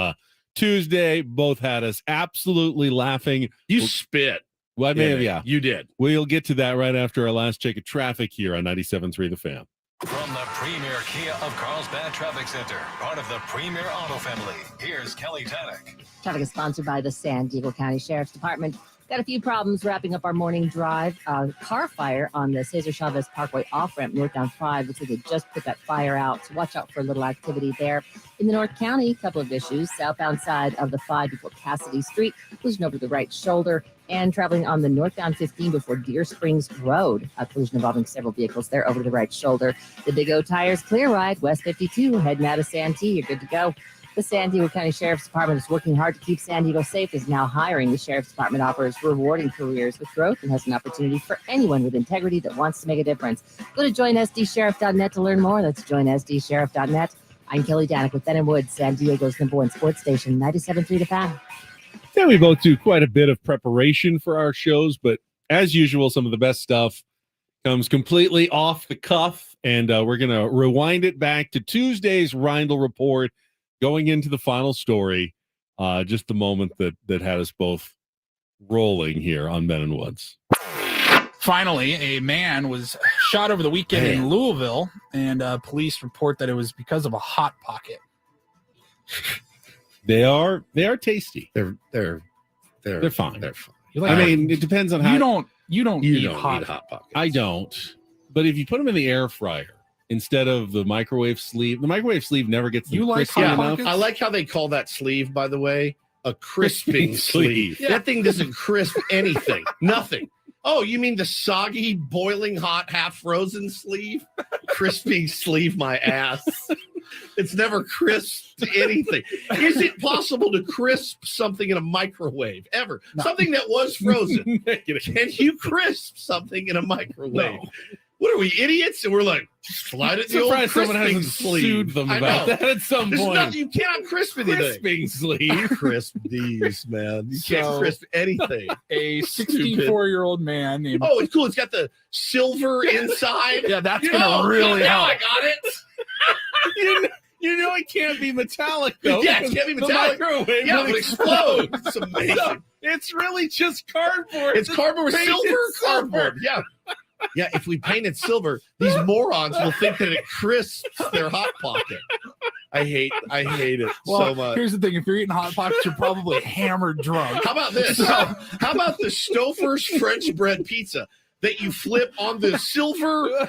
Tuesday. Both had us absolutely laughing. You spit. Well, I may have, yeah. You did. We'll get to that right after our last check of traffic here on 97.3 The Fan. From the premier Kia of Carlsbad Traffic Center, part of the premier auto family, here's Kelly Tannick. Traffic is sponsored by the San Diego County Sheriff's Department. Got a few problems wrapping up our morning drive. Car fire on the Cesar Chavez Parkway off-ramp northbound 5. Looks like they just put that fire out, so watch out for a little activity there. In the North County, a couple of issues. Southbound side of the 5 before Cassidy Street, collision over the right shoulder, and traveling on the northbound 15 before Deer Springs Road. A collision involving several vehicles there over the right shoulder. The Big O Tires Clear Ride, West 52, heading out of Santee. You're good to go. The San Diego County Sheriff's Department is working hard to keep San Diego safe, is now hiring. The Sheriff's Department offers rewarding careers with growth and has an opportunity for anyone with integrity that wants to make a difference. Go to joinsdsheriff.net to learn more. That's joinsdsheriff.net. I'm Kelly Danik with Ben & Woods, San Diego's #1 sports station, 97.3 The Fan. Yeah, we both do quite a bit of preparation for our shows, but as usual, some of the best stuff comes completely off the cuff, and we're going to rewind it back to Tuesday's Reindl Report, going into the final story, just the moment that had us both rolling here on Ben & Woods. Finally, a man was shot over the weekend in Louisville, and police report that it was because of a Hot Pocket. They are tasty. They're fine. They're fine. I mean, it depends on how you don't You eat don't hot. eat Hot Pockets. I don't. But if you put them in the air fryer instead of the microwave sleeve, the microwave sleeve never gets You like crispy Hot enough. Pockets? I like how they call that sleeve, by the way, a crisping sleeve. Yeah. That thing doesn't crisp anything. Nothing. Oh, you mean the soggy, boiling hot, half frozen sleeve? Crisping sleeve, my ass. It's never crisped anything. Is it possible to crisp something in a microwave ever? No. Something that was frozen. Can you crisp something in a microwave? No. What are we, idiots? And we're like, just slide it in the old Surprised someone crisping hasn't sleeve. sued them I about know. that at some There's point. nothing, you cannot crisp anything. Crisping sleeve. Crisp these, man. You can't So- crisp anything. A 64-year-old man named Oh, it's cool. It's got the silver inside. Yeah, that's gonna really now help. I got it. You know it can't be metallic, though. Yeah, it because can't be the metallic. microwave Yeah, will but explode. It's amazing. So, it's really just cardboard. It's cardboard, painted silver cardboard. Yeah. Yeah, if we paint it silver, these morons will think that it crisps their Hot Pocket. I hate it Well, so much. here's the thing: if you're eating Hot Pockets, you're probably hammered drunk. How about this? How about the Stouffer's French bread pizza that you flip on the silver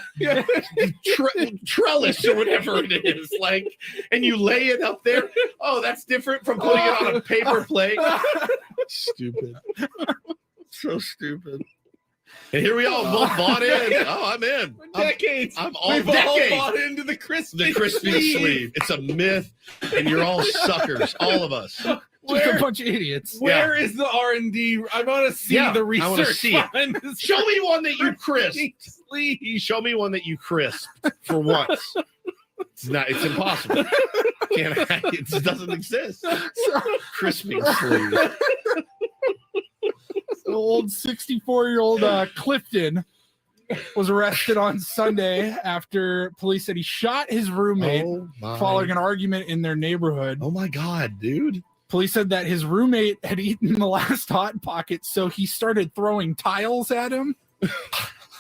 trellis or whatever it is, like, and you lay it up there? Oh, that's different from putting it on a paper plate. Stupid. So stupid. And here we all both bought in. Oh, I'm in. Decades. I'm all We've decades. all bought into the crispy sleeve. It's a myth, and you're all suckers, all of us. Just Where- a bunch of idiots. Where is the R&D? I want to see Yeah, the I research. wanna see it. behind this Show me one that you crisped. sleeve. Show me one that you crisped for once. It's impossible. It just doesn't exist. Crispy sleeve. The old 64-year-old Clifton was arrested on Sunday after police said he shot his roommate following an argument in their neighborhood. Oh my God, dude. Police said that his roommate had eaten the last Hot Pocket, so he started throwing tiles at him.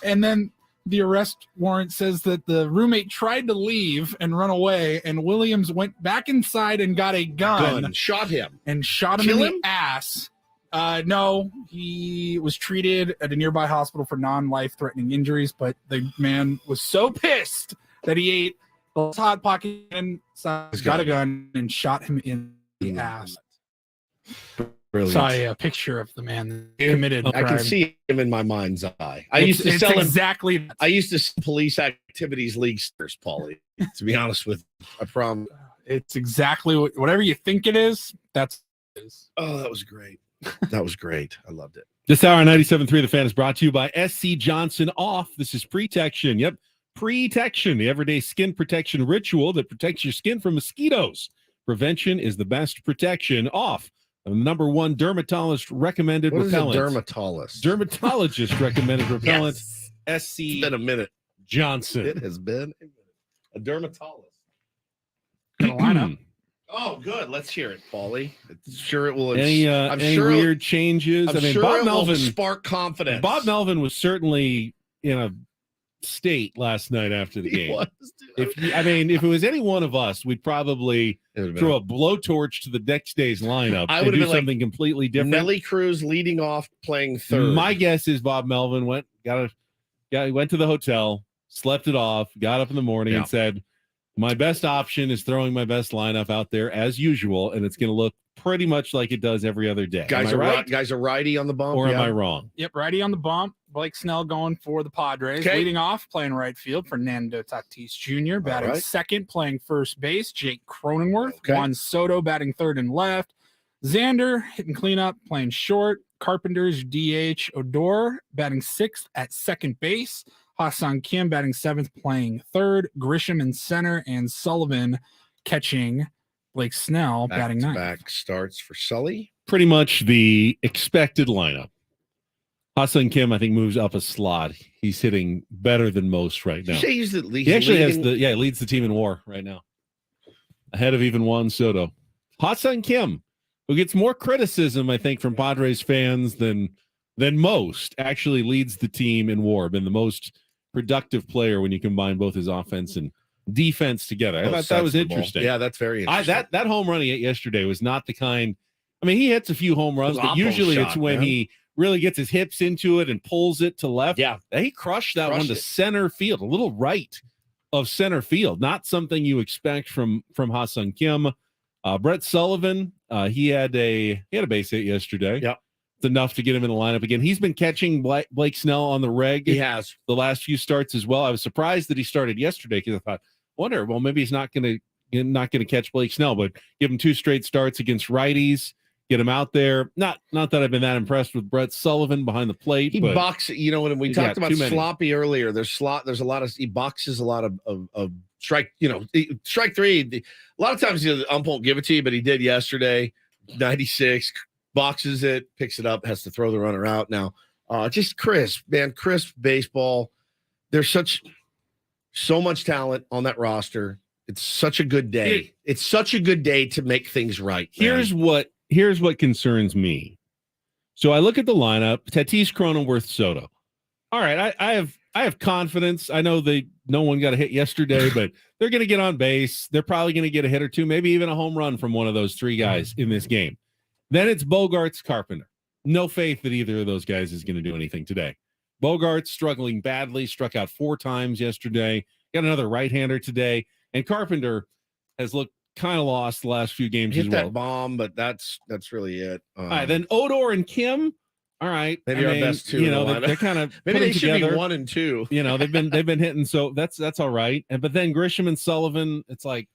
And then the arrest warrant says that the roommate tried to leave and run away, and Williams went back inside and got a gun. Shot him. And shot him Kill in him? the ass. No, he was treated at a nearby hospital for non-life-threatening injuries, but the man was so pissed that he ate the Hot Pocket and got a gun and shot him in the ass. Brilliant. Saw a picture of the man that committed. I can crime. see him in my mind's eye. I It's- used to it's sell him. exactly. I used to sell police activities league stickers, Paulie. To be honest with you, I promise. It's exactly whatever you think it is. That's what it is. Oh, that was great. That was great. I loved it. This hour on 97.3 The Fan is brought to you by SC Johnson Off. This is Protection. Yep. Protection, the everyday skin protection ritual that protects your skin from mosquitoes. Prevention is the best protection. Off. The number one dermatologist recommended What is a repellent. dermatologist? Dermatologist recommended repellent. Yes. SC It's been a minute. Johnson. It has been a dermatologist. Gonna line up. Oh, good. Let's hear it, Paulie. Sure, it will. Any weird changes? I'm sure Bob it will Melvin spark confidence. Bob Melvin was certainly in a state last night after the game. If it was any one of us, we'd probably throw a blowtorch to the next day's lineup I and would do have been something completely different. Nelly Cruz leading off, playing third. My guess is Bob Melvin went to the hotel, slept it off, got up in the morning and said, my best option is throwing my best lineup out there as usual, and it's going to look pretty much like it does every other day. Guys Am I are right? guys are righty on the bump, Or am I wrong? Yep, righty on the bump. Blake Snell going for the Padres. Okay. Leading off, playing right field, Fernando Tatis Jr. Batting right. second, playing first base, Jake Cronenworth. Okay. Juan Soto batting third and left. Xander hitting cleanup, playing short. Carpenter's DH. Odor batting sixth at second base. Ha-Seong Kim batting seventh, playing third. Grisham in center, and Sullivan catching Blake Snell batting ninth. Back starts for Sully. Pretty much the expected lineup. Ha-Seong Kim, I think, moves up a slot. He's hitting better than most right now. You say he's at least He actually leading- leads the team in WAR right now, ahead of even Juan Soto. Ha-Seong Kim, who gets more criticism, I think, from Padres fans than most, actually leads the team in WAR. Been the most productive player when you combine both his offense and defense together. I thought that was interesting. Yeah, that's very interesting. That home run he hit yesterday was not the kind. I mean, he hits a few home runs, It was but an usually oppo it's shot, when man. he really gets his hips into it and pulls it to left. Yeah. He crushed that Crushed one to it. center field, a little right of center field. Not something you expect from Ha-Seong Kim. Brett Sullivan, he had a base hit yesterday. Yep. It's enough to get him in the lineup again. He's been catching Blake Snell on the reg. He has. The last few starts as well. I was surprised that he started yesterday because I thought, well, maybe he's not going to catch Blake Snell, but give him 2 straight starts against righties. Get him out there. Not that I've been that impressed with Brett Sullivan behind the plate. He but boxes. You know, when we he's talked got about too many. sloppy earlier, there's a lot of he boxes a lot of strike. You know, strike three. A lot of times the ump won't give it to you, but he did yesterday. 96 boxes it, picks it up, has to throw the runner out. Now, just crisp baseball. There's so much talent on that roster. It's such a good day. It's such a good day to make things right. man. Here's what concerns me. So I look at the lineup: Tatis, Cronenworth, Soto. All right, I have confidence. I know no one got a hit yesterday, but they're going to get on base. They're probably going to get a hit or two, maybe even a home run from one of those 3 guys in this game. Then it's Bogarts, Carpenter. No faith that either of those guys is going to do anything today. Bogarts struggling badly, struck out 4 times yesterday. Got another right-hander today, and Carpenter has looked kind of lost the last few games Hit as that well. bomb, but that's really it. All right, then Odor and Kim. All right, Maybe our best 2 in the lineup. they're kind of maybe they should together. be 1 and 2. You know, they've been hitting, so that's all right. But then Grisham and Sullivan, it's like,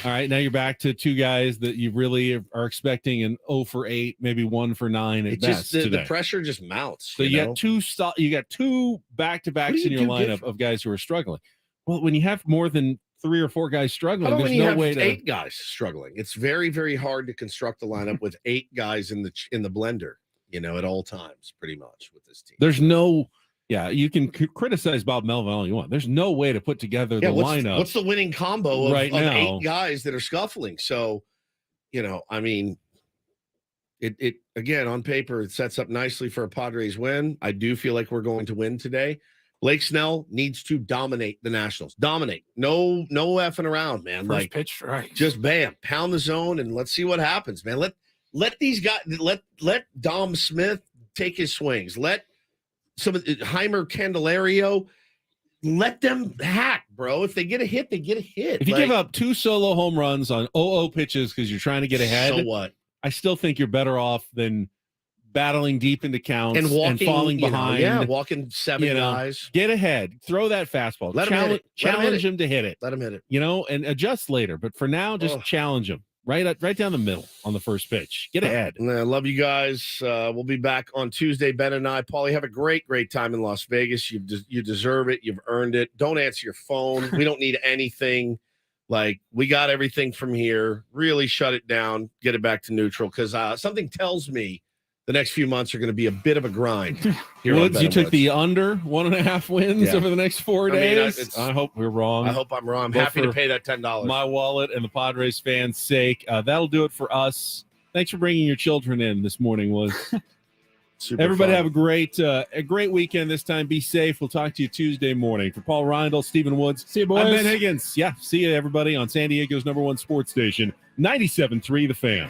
all right, now you're back to 2 guys that you really are expecting an 0 for 8, maybe 1 for 9 at It best just the today. pressure just mounts. So you got 2 back-to-backs What do in you your do lineup different? of guys who are struggling. Well, when you have more than 3 or 4 guys struggling, How about there's when you no have way to 8 guys struggling? It's very, very hard to construct a lineup with 8 guys in the blender. You know, at all times, pretty much with this team. There's no, you can criticize Bob Melvin all you want. There's no way to put together the lineup. What's the winning combo of, right of now? 8 guys that are scuffling? So, you know, I mean, it again on paper it sets up nicely for a Padres win. I do feel like we're going to win today. Blake Snell needs to dominate the Nationals. Dominate. No effing around, man. First pitch, right? Just bam, pound the zone, and let's see what happens, man. Let these guys let Dom Smith take his swings. Let some of Heimer Candelario, let them hack, bro. If they get a hit, they get a hit. If you give up 2 solo home runs on 0-0 pitches because you're trying to get ahead, so what? I still think you're better off than battling deep into counts And walking, falling you know, behind. walking 7 guys. Get ahead, throw that fastball, Let him hit it. Let him hit challenge it. him to hit it. Let him hit it. You know, and adjust later. But for now, just challenge him. right down the middle on the first pitch. Get ahead. I love you guys. We'll be back on Tuesday, Ben and I. Paulie, have a great time in Las Vegas. You deserve it. You've earned it. Don't answer your phone. We don't need anything. Like, we got everything from here. Really shut it down. Get it back to neutral, because something tells me the next few months are going to be a bit of a grind. Here on Woods, Ben you and took Woods. the under 1.5 wins over the next 4 days. I hope we're wrong. I hope I'm wrong. I'm Both happy to for pay that $10. my wallet and the Padres fans' sake. That'll do it for us. Thanks for bringing your children in this morning, Woods. Everybody fun. have a great weekend this time. Be safe. We'll talk to you Tuesday morning. For Paul Reindl, Stephen Woods. See you, boys. I'm Ben Higgins. Yeah, see you, everybody, on San Diego's #1 sports station, 97.3 The Fan.